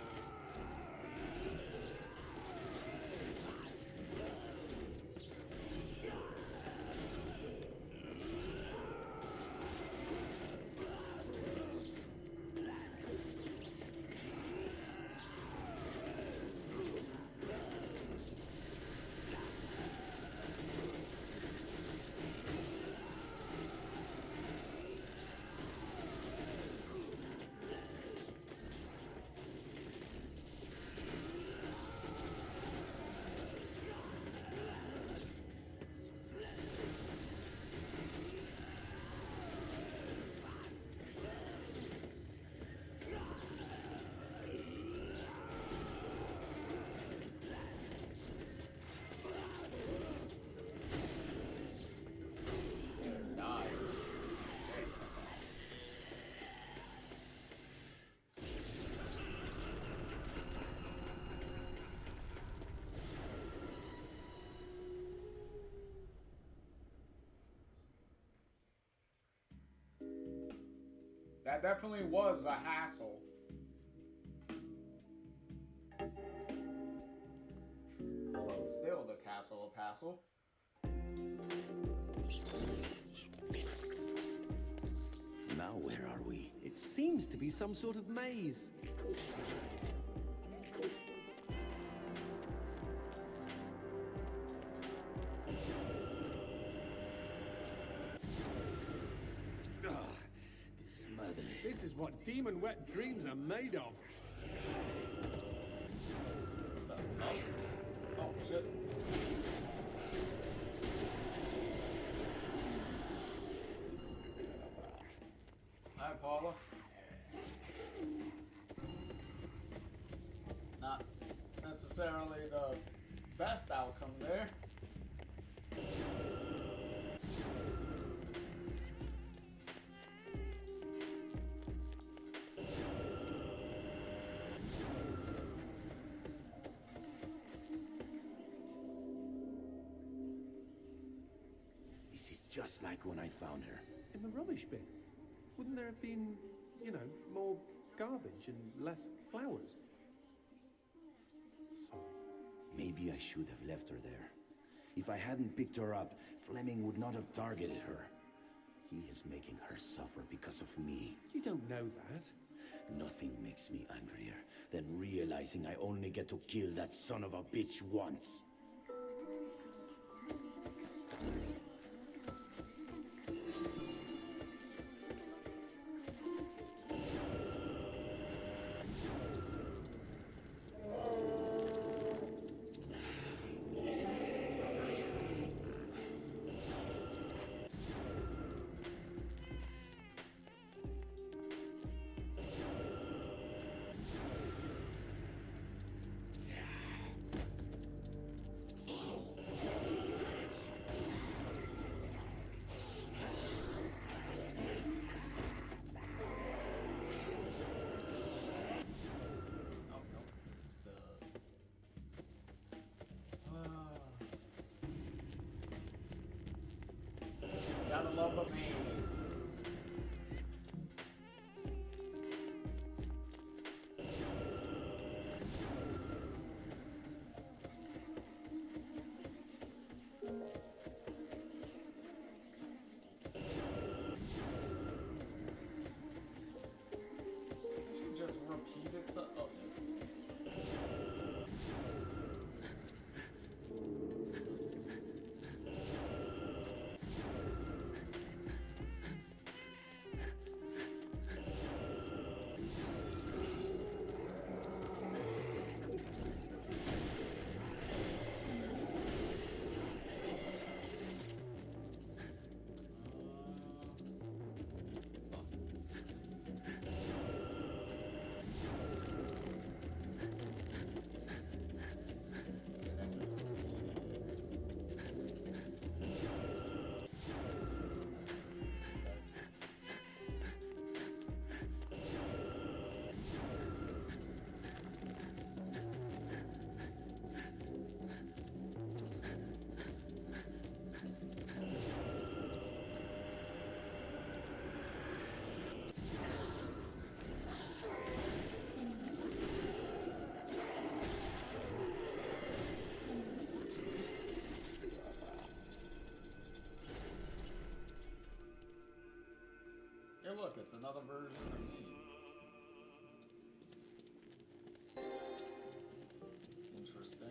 Die. That definitely was a hassle. But still the castle of hassle. Now where are we? It seems to be some sort of maze. This mother. This is what demon wet dreams are made of. Oh shit. Valhalla. Not necessarily the best outcome there. This is just like when I found her. In the rubbish bin. Wouldn't there have been, you know, more garbage and less flowers? Sorry. Maybe I should have left her there. If I hadn't picked her up, Fleming would not have targeted her. He is making her suffer because of me. You don't know that. Nothing makes me angrier than realizing I only get to kill that son of a bitch once. Gotta love a maze. It just repeat itself. Oh, hey, look, it's another version of me. Interesting.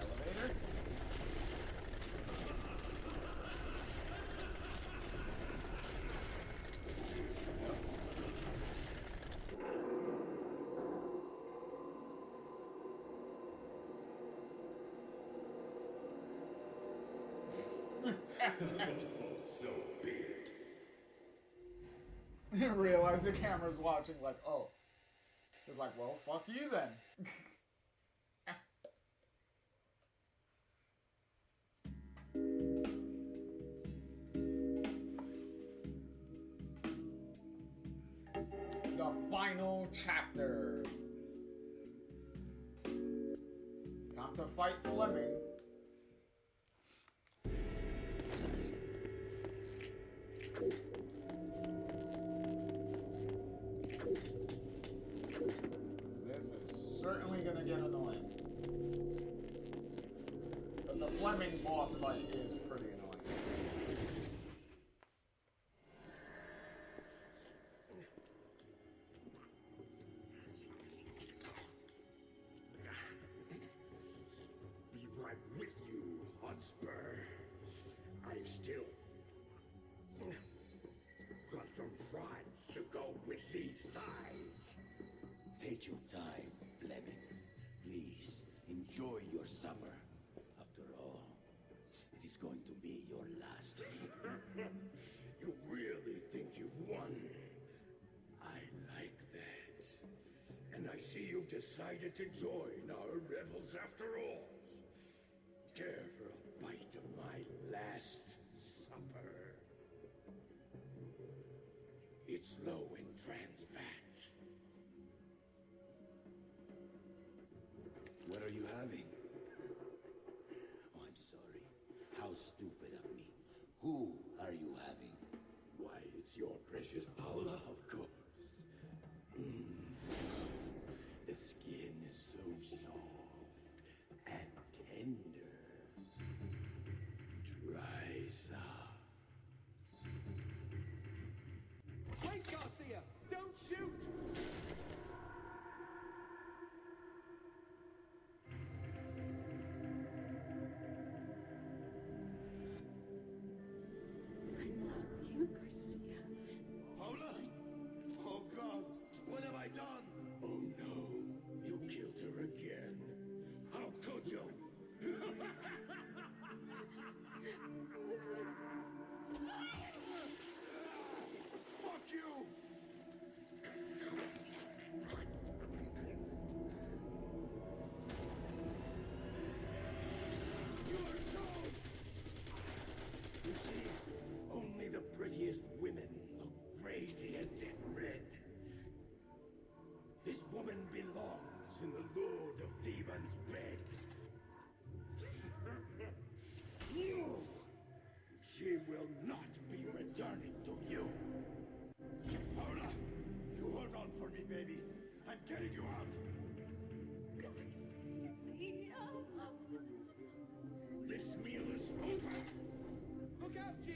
Elevator? So be it. You realize the camera's watching, like, oh. It's like, well, fuck you then. The final chapter. Time to fight Fleming. This is certainly gonna get annoying. But the Fleming boss fight is pretty annoying. supper. After all, it is going to be your last. You really think you've won? I like that. And I see you've decided to join our revels after all. Care for a bite of my last supper? It's low in trans fat. What are you having? Oh, I'm sorry. How stupid of me. Who are you having? Why, it's your precious Paula, of course. The skin is so soft and tender. Try some. Wait, Garcia! Don't shoot! I love you, Garcia. Paula? Oh, God. What have I done? Oh no, you killed her again. How could you? Fuck you! You see, only the prettiest women look radiant in red. This woman belongs in the Lord of Demons' bed. She will not be returning to you. Paula, you hold on for me, baby. I'm getting you out. This meal is over. Look out, G!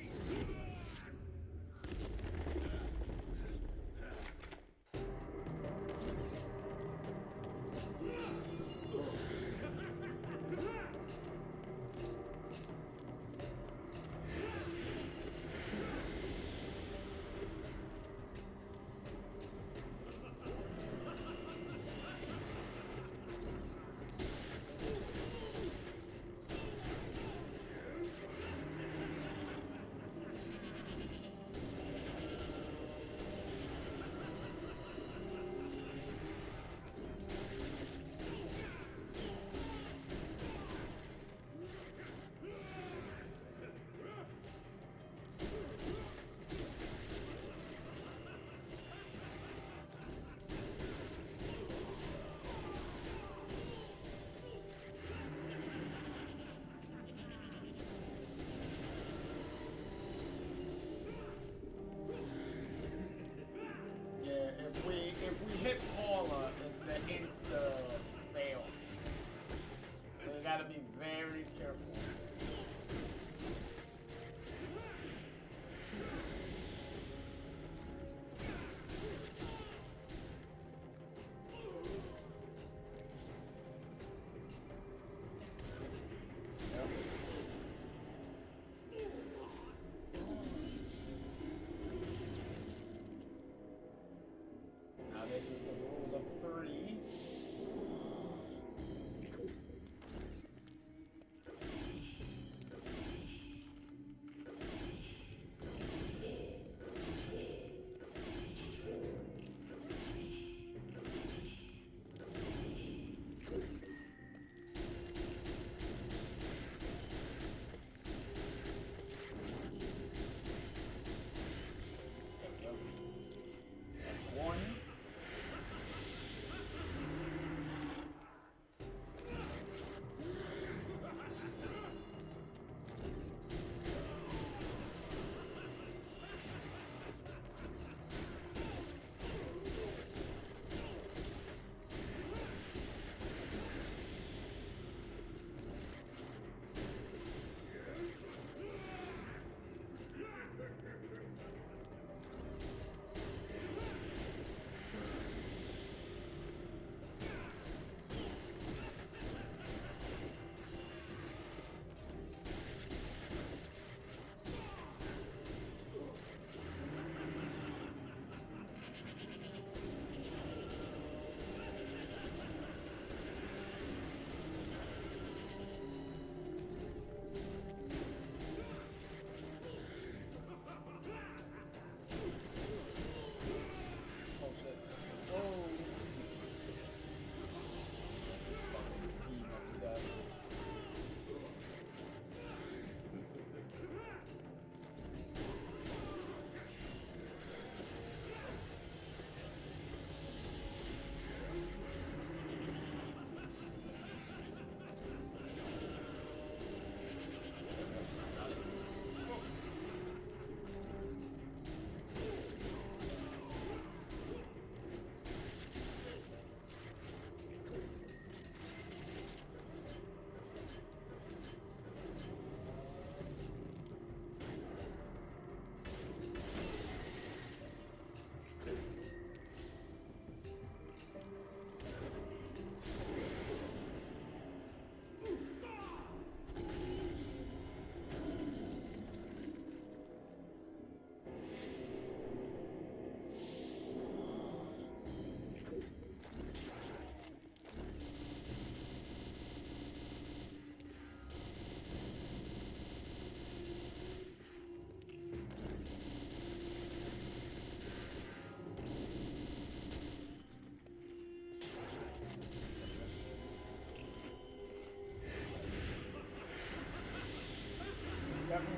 If we hit Paula, it's an insta fail. So you gotta be very careful. Now this is the rule of three. That's one.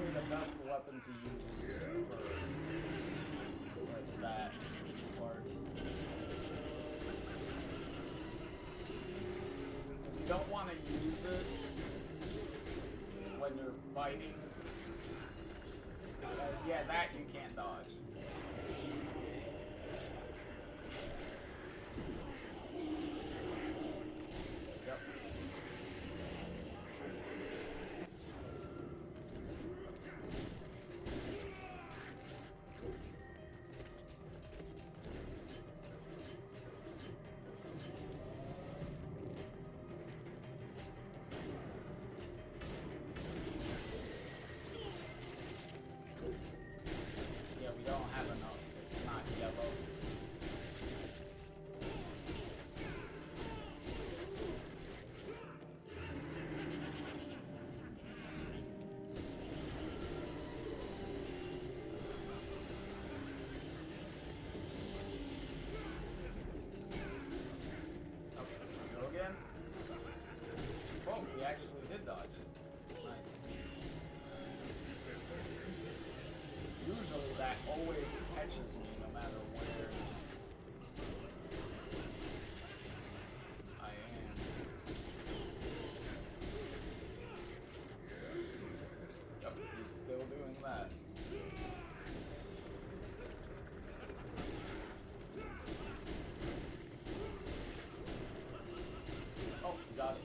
usually the best weapon to use for that part. You don't want to use it when you're fighting. Yeah, that you can't dodge. Yep. Yeah, we don't have enough. It's not yellow. Okay, go again. Oh, we actually did dodge it. Nice. Usually that always catches me no matter where I am. Yep, he's still doing that. Oh, got it.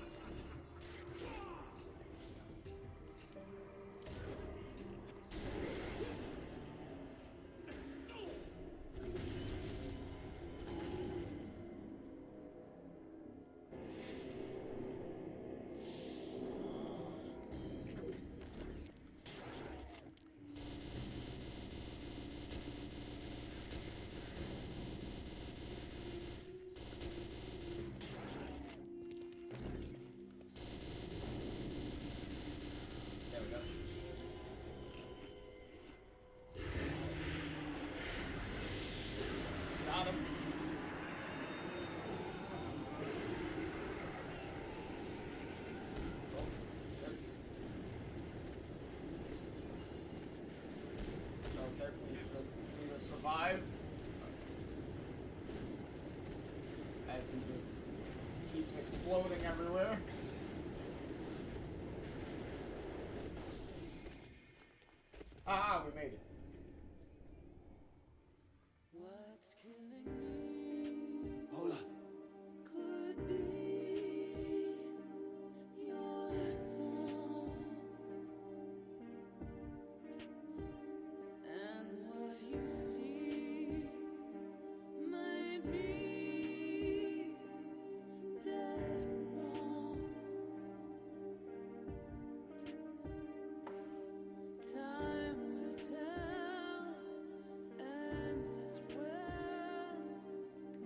There we go. Got him. Oh, shit. Okay, we just survive. As he just keeps exploding everywhere. Ah, we made it. What's killing me Hola. could be your song, and what you see might be dead wrong. Time will tell, endless well,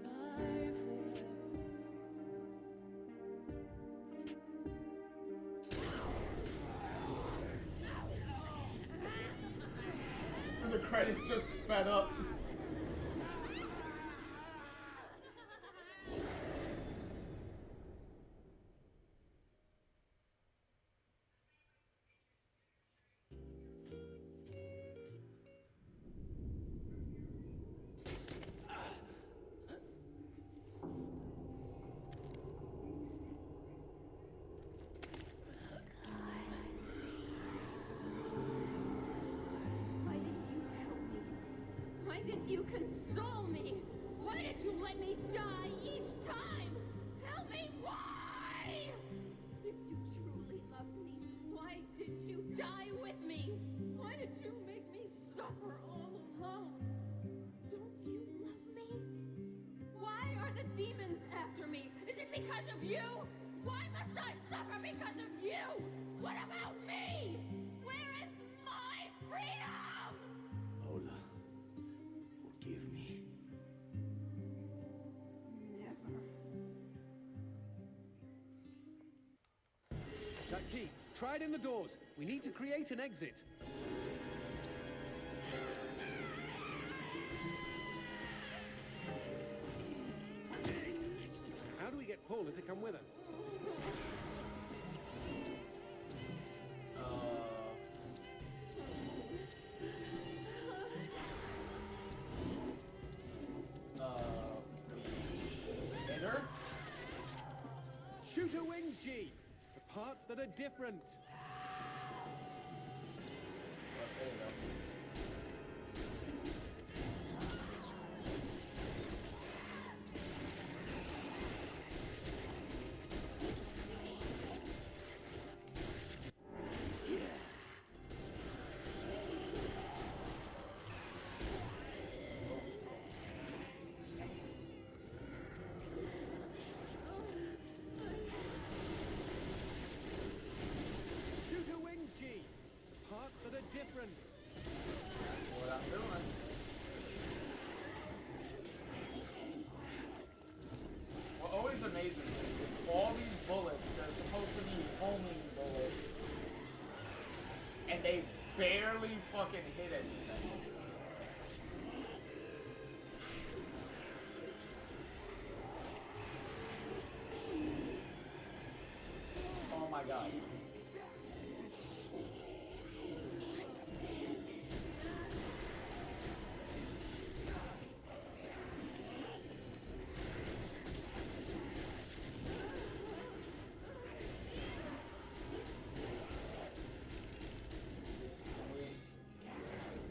my forever. And the credits just sped up. Why didn't you help me? Why didn't you console me? Why did you let me die each time? Tell me why! If you truly loved me, why didn't you die with me? Why did you make me suffer all alone? Don't you love me? Why are the demons after me? Is it because of you? Why must I suffer because of you? What about me? Where is my freedom? Hola. Forgive me. Never. That key. Try it in the doors. We need to create an exit. How do we get Paula to come with us? Shoot her wings, G! The parts that are different. There you go. Shoot her wings, G! The parts that are different. That's what I'm doing. What always amazes me is all these bullets, they're supposed to be homing bullets, and they barely fucking hit anything. Oh my god.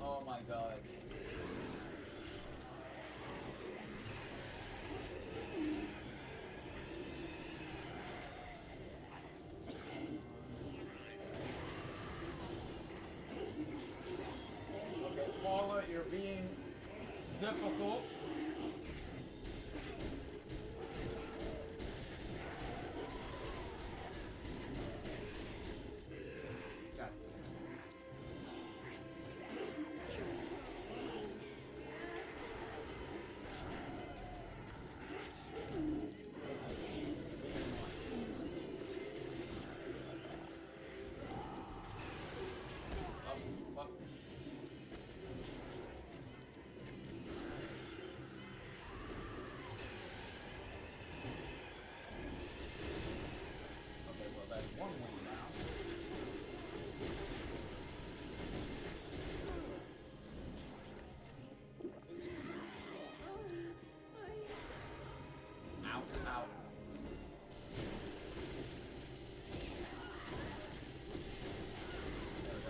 Oh my god. Okay, Paula, you're being difficult. God. Oh, fuck. Okay, well, that's one wing now. Ow, ow. There we go.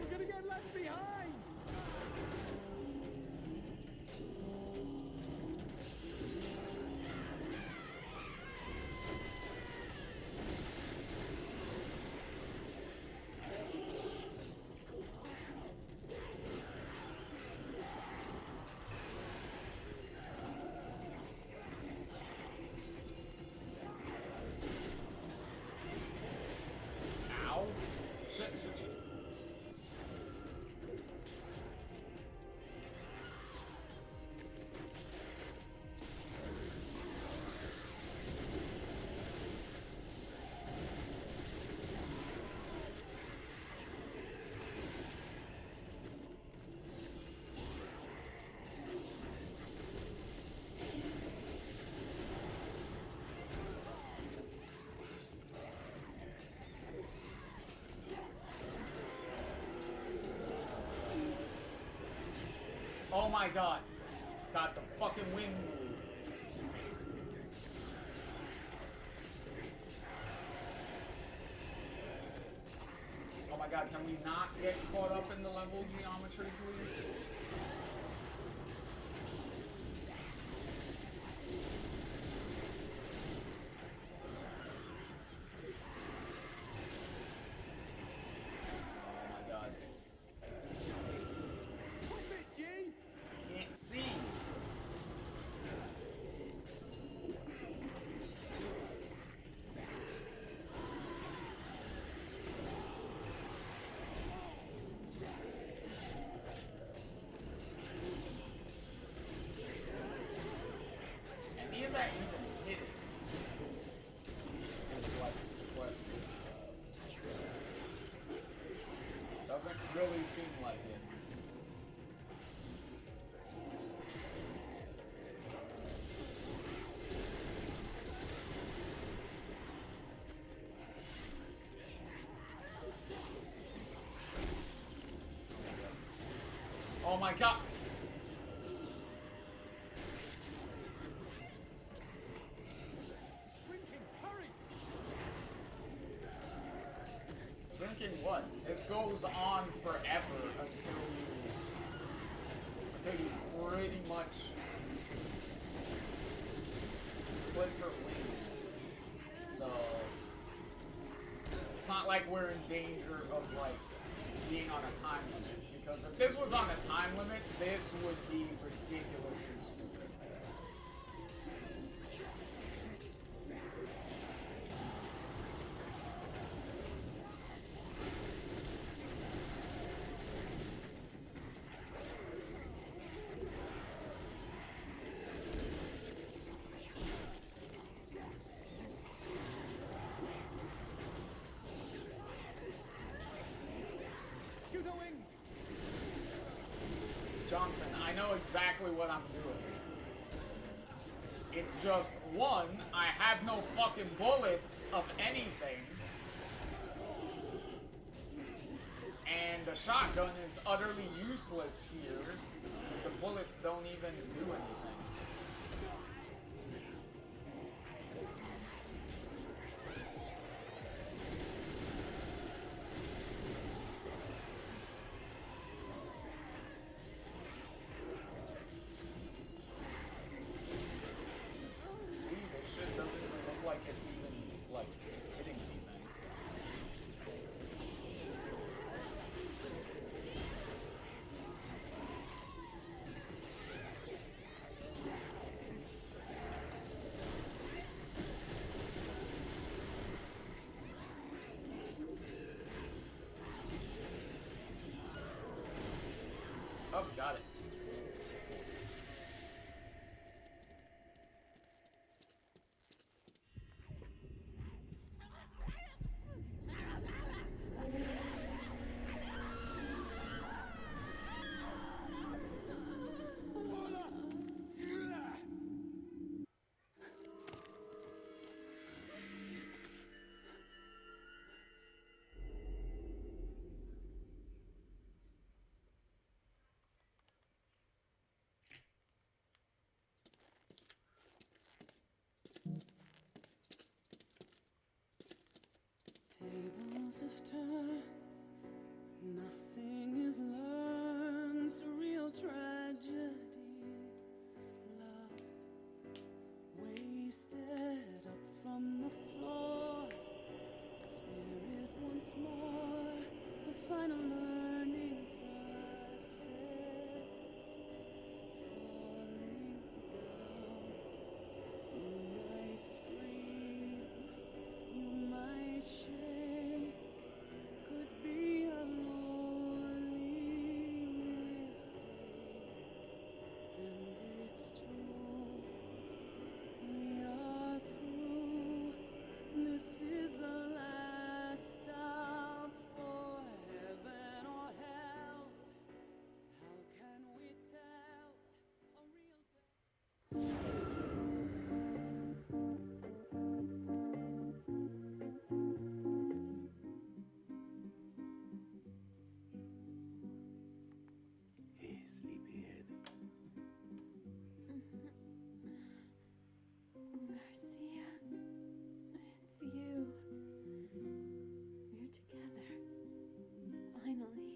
We're gonna get left behind! Ow. Shit, shit, shit. Oh my god. Got the fucking wing move. Oh my god, can we not get caught up in the level geometry, please? Oh my god. Whip it, G! Can't see. And is that even hitting? Is like the question. Doesn't really seem like it. Oh my god! Shrinking what? This goes on forever until you pretty much flip her wings. So it's not like we're in danger of like being on a time limit, because if this was on a time limit, this would be ridiculously stupid. Johnson, I know exactly what I'm doing. It's just, one, I have no fucking bullets of anything. And the shotgun is utterly useless here. The bullets don't even do anything. Oh, got it. Tables have turned, nothing is learned, surreal tragedy, love wasted up from the floor, spirit once more, a final learning process, falling down, you might scream, you might shake, could be a lonely mistake, and it's true, we are through, this is the last stop for heaven or hell, how can we tell a real Hey, sleepyhead. Garcia, it's you. We're together. Finally.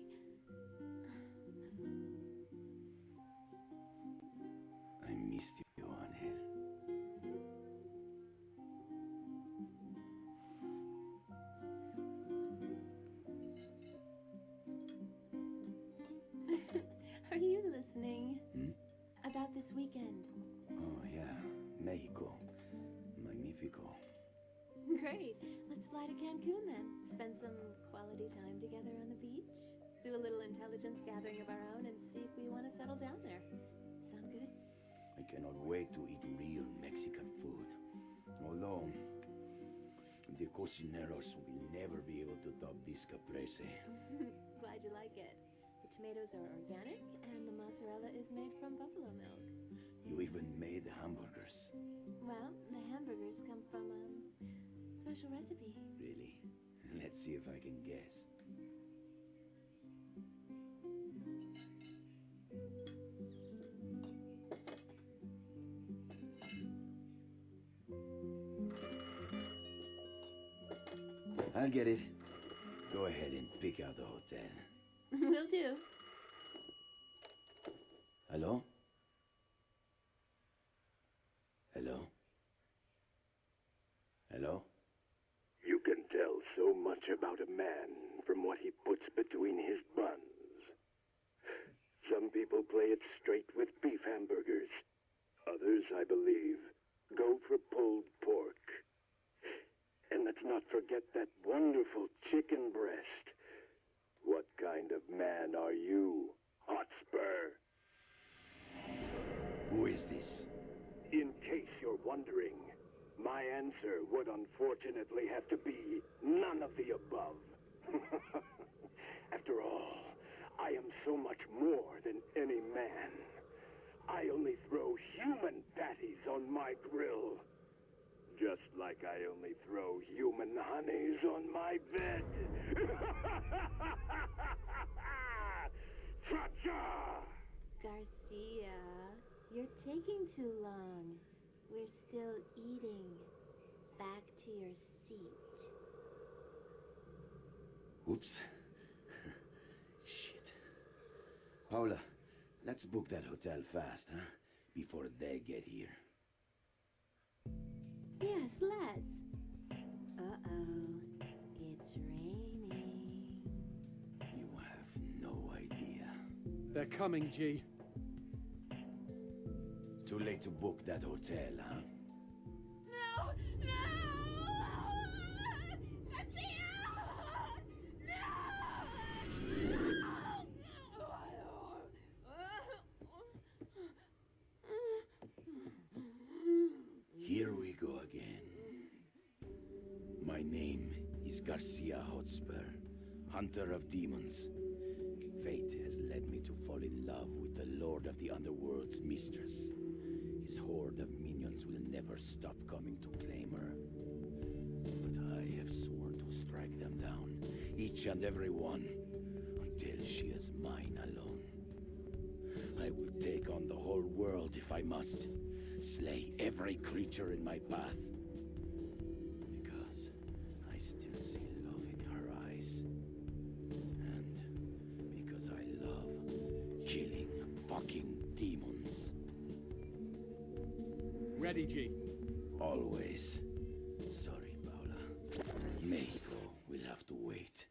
I missed you, Angel. Are you listening? Hmm? About this weekend. Oh, yeah. Mexico. Magnifico. Great. Let's fly to Cancun then. Spend some quality time together on the beach. Do a little intelligence gathering of our own and see if we want to settle down there. Sound good? I cannot wait to eat real Mexican food. Although, the cocineros will never be able to top this caprese. Glad you like it. The tomatoes are organic and the mozzarella is made from buffalo milk. You even made the hamburgers. Well, the hamburgers come from a special recipe. Really? Let's see if I can guess. I'll get it. Go ahead and pick out the hotel. Will do. Hello? Hello? Hello? You can tell so much about a man from what he puts between his buns. Some people play it straight with beef hamburgers. Others, I believe, go for pulled pork. And let's not forget that wonderful chicken breast. What kind of man are you, Hotspur? Who is this? In case you're wondering, my answer would unfortunately have to be none of the above. After all, I am so much more than any man. I only throw human patties on my grill. Just like I only throw human honeys on my bed. Cha-cha! Garcia, you're taking too long. We're still eating. Back to your seat. Oops. Shit. Paula, let's book that hotel fast, huh? Before they get here. Yes, let's. Uh-oh. It's raining. You have no idea. They're coming, G. Too late to book that hotel, huh? No! No! Garcia! Here we go again. My name is Garcia Hotspur, hunter of demons. Fate has led me to fall in love with the Lord of the Underworld's mistress. His horde of minions will never stop coming to claim her. But I have sworn to strike them down, each and every one, until she is mine alone. I will take on the whole world if I must. Slay every creature in my path. Because I still see love in her eyes. And because I love killing fucking demons. Ready, G. Always. Sorry, Paula. Mexico will have to wait.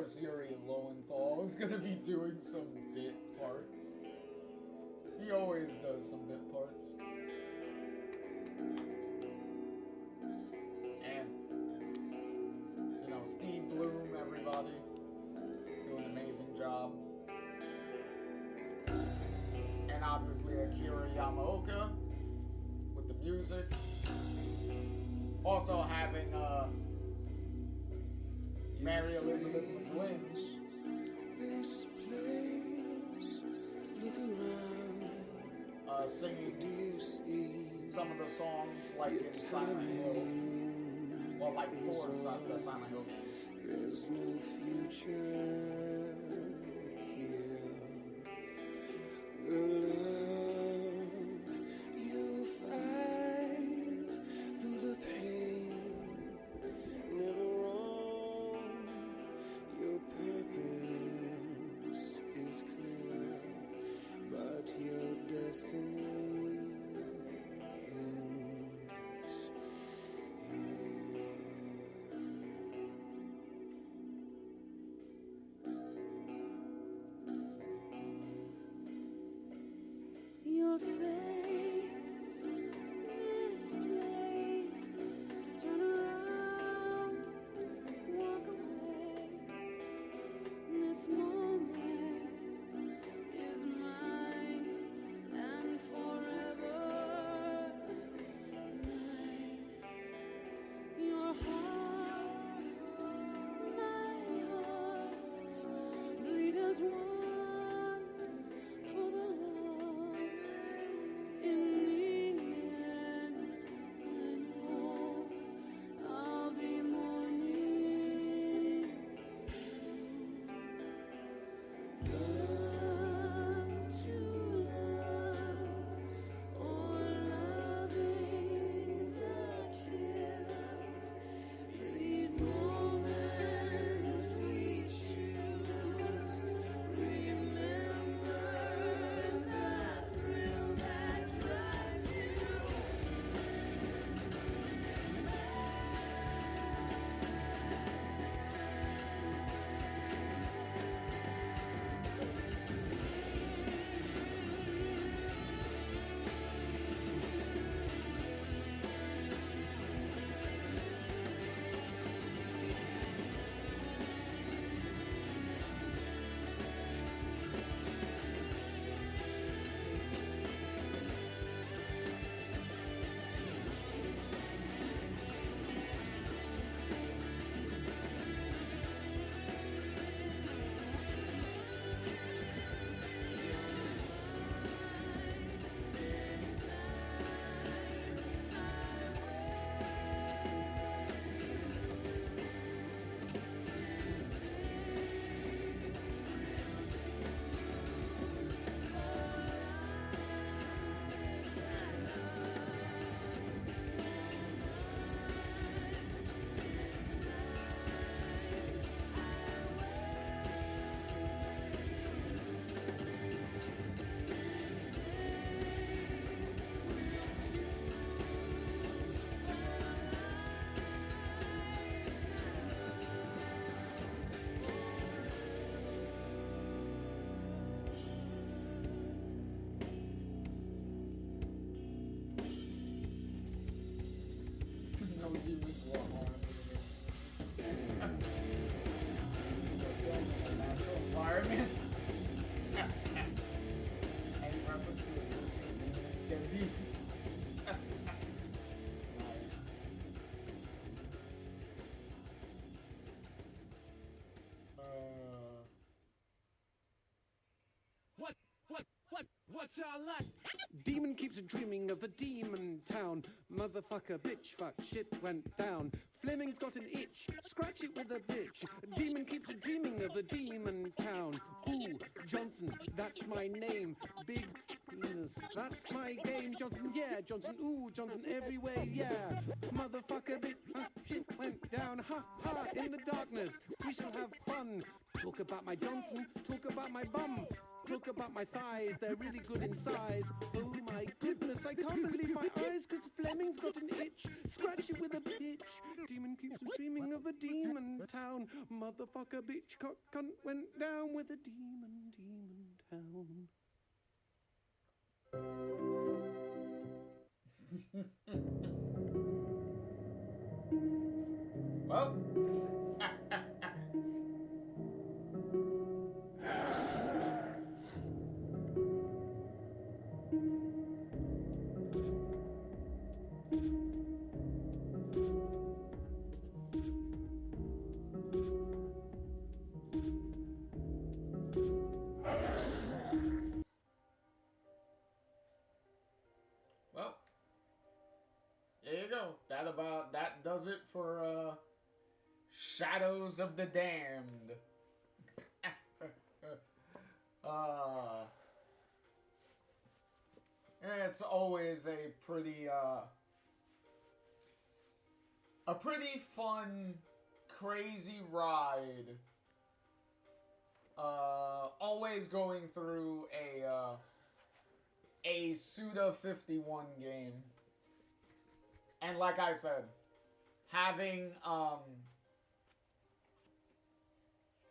course, Yuri Lowenthal is gonna be doing some bit parts. He always does some bit parts. And, you know, Steve Bloom, everybody, doing an amazing job. And obviously Akira Yamaoka with the music. Also having Mary Elizabeth Lynch. This place, look around. Singing Do you see? some of the songs like in Silent Hill. Well, like for the Silent Hill games. There's no future here. The love you fight through the pain, never wrong. Your purpose is clear, but your destiny ends here. Your face misplaced. Turn around, walk away. This moment is mine and forever mine. Your heart, my heart, bleed as one for the love. In the end, I know I'll be mourning. Love to love, or loving the killer. These moments we choose. Remember the thrill that drives you. No demons want harm. The natural environment. Any reference to existing demons, dead demons. Nice. What's our luck? Demon keeps dreaming of a demon town. Motherfucker, bitch, fuck, shit went down. Fleming's got an itch, scratch it with a bitch. Demon keeps dreaming of a demon town. Ooh, Johnson, that's my name. Big penis, that's my game. Johnson, yeah, Johnson, ooh, Johnson everywhere, yeah. Motherfucker, bitch, shit went down. Ha ha, in the darkness, we shall have fun. Talk about my Johnson, talk about my bum. Talk about my thighs, they're really good in size. Oh my goodness, I can't believe my eyes, cause Fleming's got an itch. Scratch it with a pitch. Demon keeps dreaming of a demon town. Motherfucker, bitch, cock, cunt went down with a demon town. Well. Well, there you go. That does it for Shadows of the Damned. It's always a pretty fun, crazy ride. Always going through a Suda51 game. And like I said, having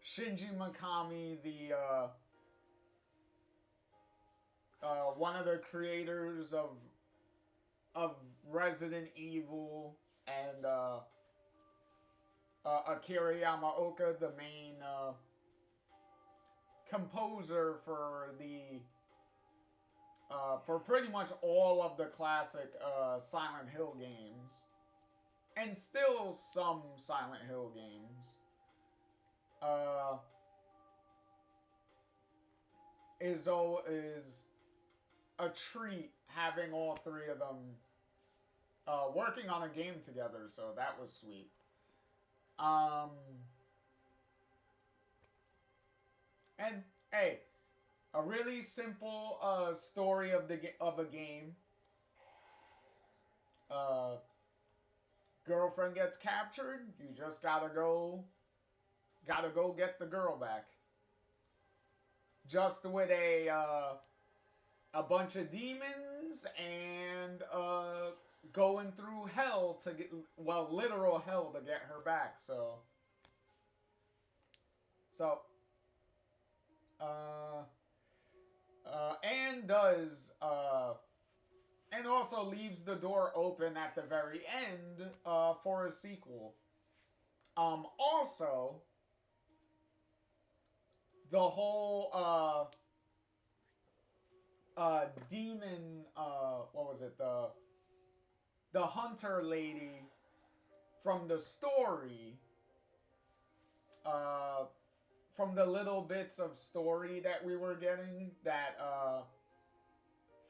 Shinji Mikami, the one of the creators of Resident Evil, and Akira Yamaoka, the main composer for for pretty much all of the classic Silent Hill games, and still some Silent Hill games, is a treat having all three of them working on a game together. So that was sweet. And hey, a really simple story of a game. Girlfriend gets captured. You just gotta go get the girl back. Just with a bunch of demons and going through hell to get, well, literal hell to get her back. So and also leaves the door open at the very end for a sequel. Also, the whole demon, what was it, the hunter lady from the story, from the little bits of story that we were getting, that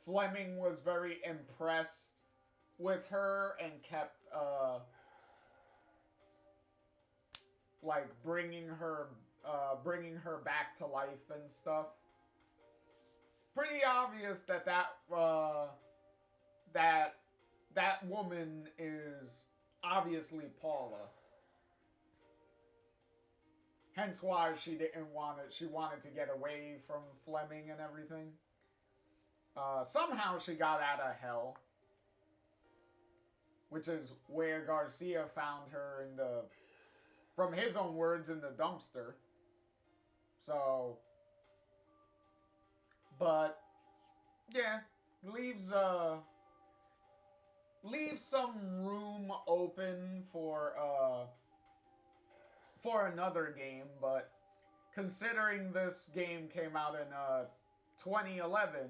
Fleming was very impressed with her and kept like bringing her back to life and stuff. Pretty obvious that woman is obviously Paula. Hence why she didn't want it. She wanted to get away from Fleming and everything. Somehow she got out of hell, which is where Garcia found her in the, from his own words, in the dumpster. So, but yeah, leaves some room open for another game, but considering this game came out in 2011,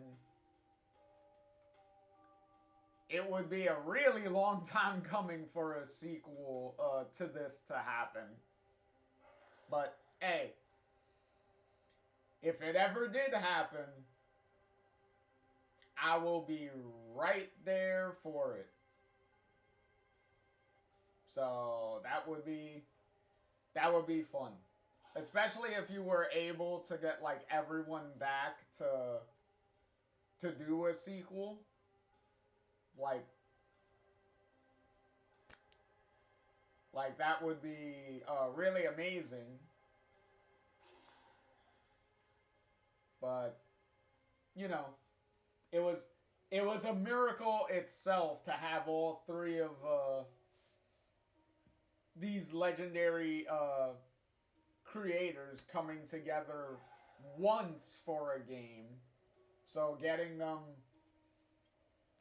it would be a really long time coming for a sequel to this to happen. But hey, if it ever did happen, I will be right there for it. So that would be fun. Especially if you were able to get like everyone back to do a sequel. Like that would be really amazing. But you know, it was a miracle itself to have all three of these legendary creators coming together once for a game. So getting them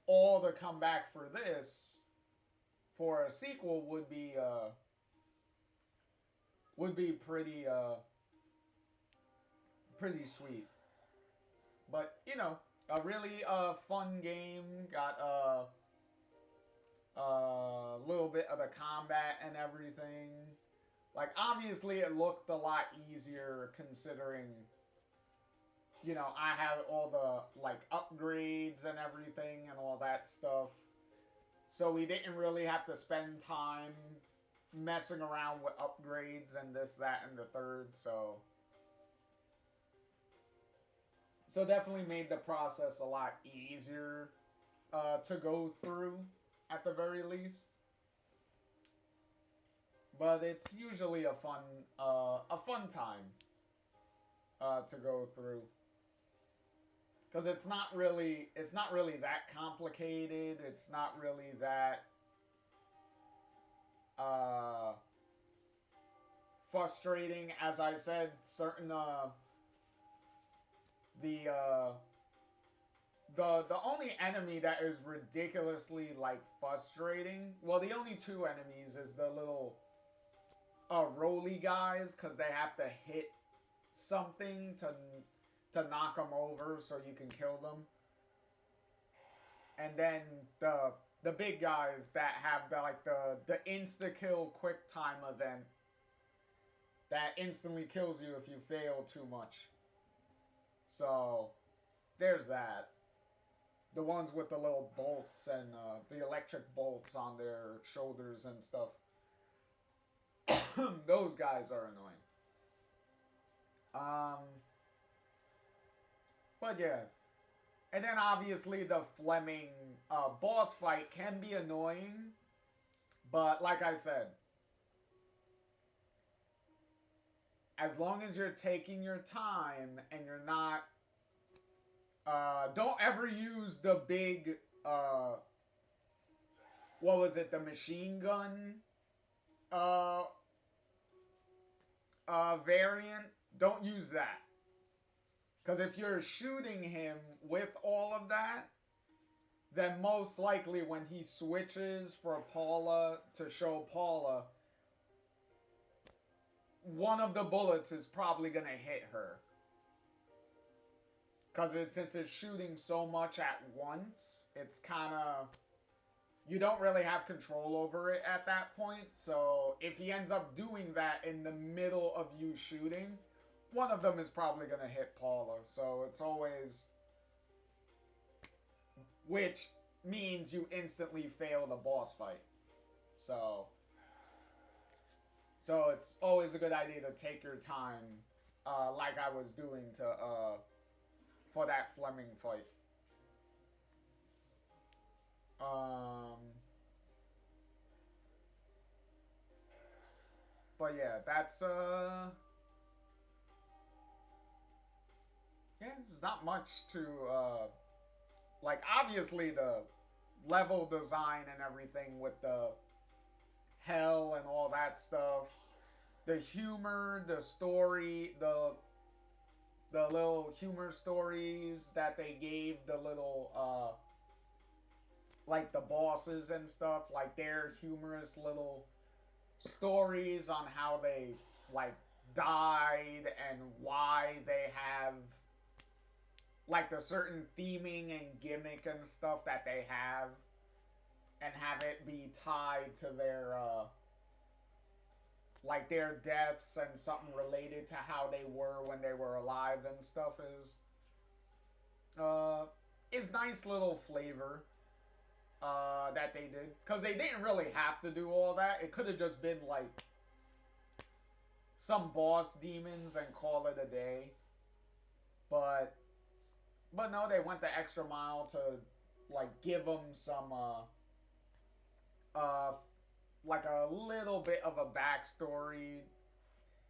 all to come back for this, for a sequel, would be pretty sweet. But you know, a really fun game. Got a little bit of the combat and everything. Like, obviously it looked a lot easier considering, you know, I had all the, like, upgrades and everything and all that stuff. So we didn't really have to spend time messing around with upgrades and this, that, and the third, so definitely made the process a lot easier to go through, at the very least. But it's usually a fun time to go through, because it's not really that complicated. It's not really that frustrating. As I said, certain the only enemy that is ridiculously, like, frustrating, well, the only two enemies is the little roly guys, because they have to hit something to knock them over so you can kill them. And then the big guys that have the insta kill quick time event that instantly kills you if you fail too much. So there's that. The ones with the little bolts and the electric bolts on their shoulders and stuff. Those guys are annoying. But yeah. And then obviously the Fleming boss fight can be annoying. But like I said, as long as you're taking your time and you're not... don't ever use the big... what was it? The machine gun... variant. Don't use that. Because if you're shooting him with all of that, then most likely when he switches for Paula to show Paula, one of the bullets is probably going to hit her. Because since it's shooting so much at once, it's kind of... You don't really have control over it at that point. So if he ends up doing that in the middle of you shooting, one of them is probably going to hit Paula. So it's always... Which means you instantly fail the boss fight. So it's always a good idea to take your time, like I was doing for that Fleming fight. But yeah, that's yeah, there's not much to like, obviously the level design and everything with the hell and all that stuff, the humor, the story, the little humor stories that they gave the little like the bosses and stuff, like their humorous little stories on how they, like, died and why they have, like, the certain theming and gimmick and stuff that they have, and have it be tied to their like their deaths and something related to how they were when they were alive and stuff is nice little flavor that they did. Because they didn't really have to do all that. It could have just been, like, some boss demons and call it a day. But no, they went the extra mile to, like, give them some, like a little bit of a backstory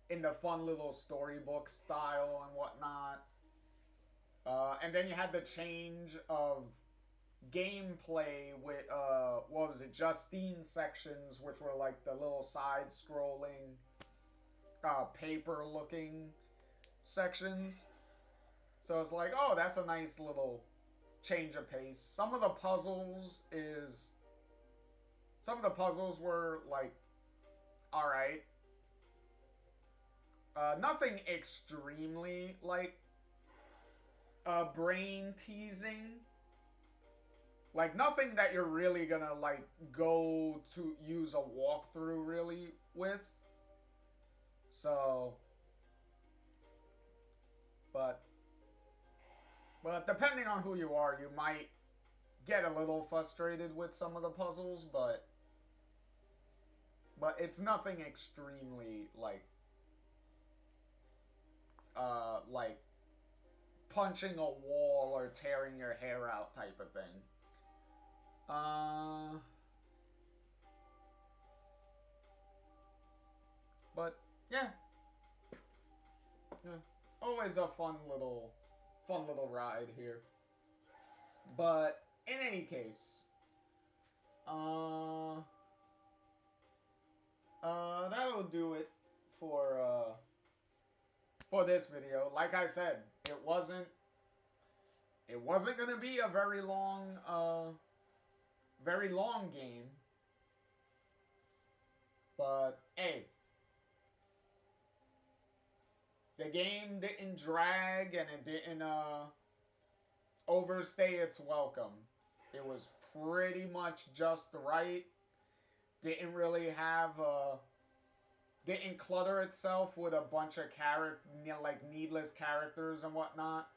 in the fun little storybook style and whatnot. And then you had the change of gameplay with, what was it, Justine sections, which were like the little side-scrolling, paper-looking sections. So it's like, oh, that's a nice little change of pace. Some of the puzzles were, like, alright. Nothing extremely, like, brain-teasing. Like, nothing that you're really gonna, like, go to use a walkthrough, really, with. So... But depending on who you are, you might get a little frustrated with some of the puzzles, but it's nothing extremely, like punching a wall or tearing your hair out type of thing. But yeah. Always a fun little ride here. But in any case, that'll do it for this video. Like I said, it wasn't gonna be a very long game. But hey, the game didn't drag and it didn't overstay its welcome. It was pretty much just right. Didn't really have didn't clutter itself with a bunch of needless characters and whatnot.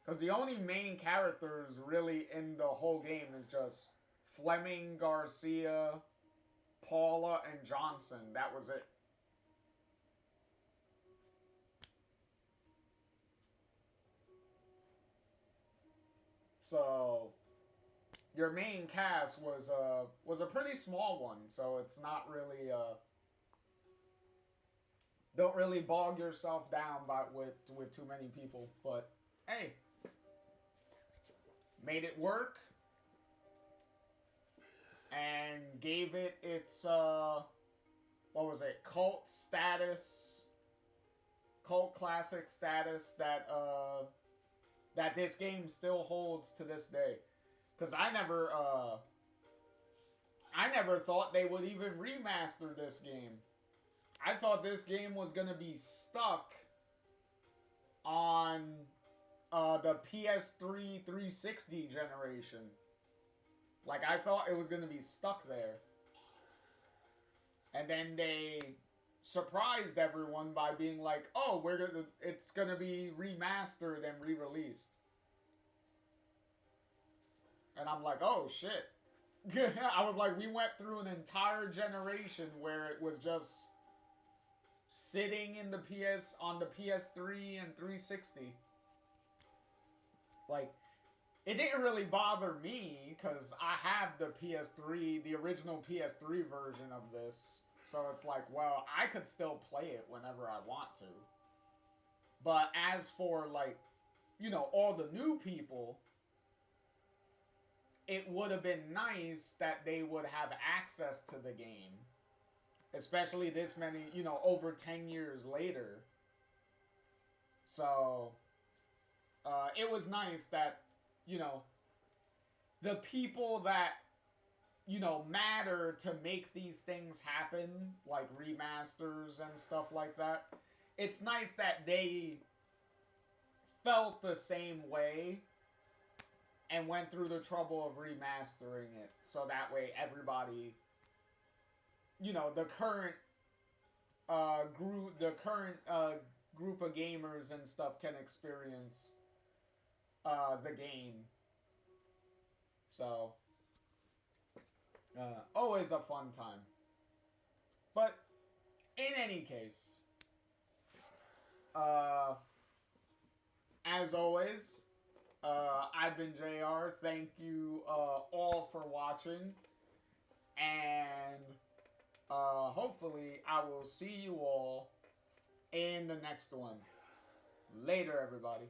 Because the only main characters really in the whole game is just Fleming, Garcia, Paula, and Johnson. That was it. So your main cast was a pretty small one, so it's not really don't really bog yourself down with too many people. But hey, made it work and gave it its what was it, cult classic status that this game still holds to this day. Because I never thought they would even remaster this game. I thought this game was gonna be stuck on the PS3 360 generation. Like, I thought it was gonna be stuck there. And then they surprised everyone by being like, oh, it's gonna be remastered and re-released. And I'm like, oh shit. I was like, we went through an entire generation where it was just sitting in on the PS3 and 360. Like, it didn't really bother me because I have the PS3, the original PS3 version of this. So it's like, well, I could still play it whenever I want to. But as for, like, you know, all the new people, it would have been nice that they would have access to the game. Especially this many, you know, over 10 years later. So, it was nice that, you know, the people that, you know, matter to make these things happen, like remasters and stuff like that, it's nice that they felt the same way and went through the trouble of remastering it, so that way everybody, you know, the current group of gamers and stuff can experience the game. So, always a fun time. But in any case, as always, I've been JR. Thank you all for watching, and hopefully I will see you all in the next one. Later, everybody.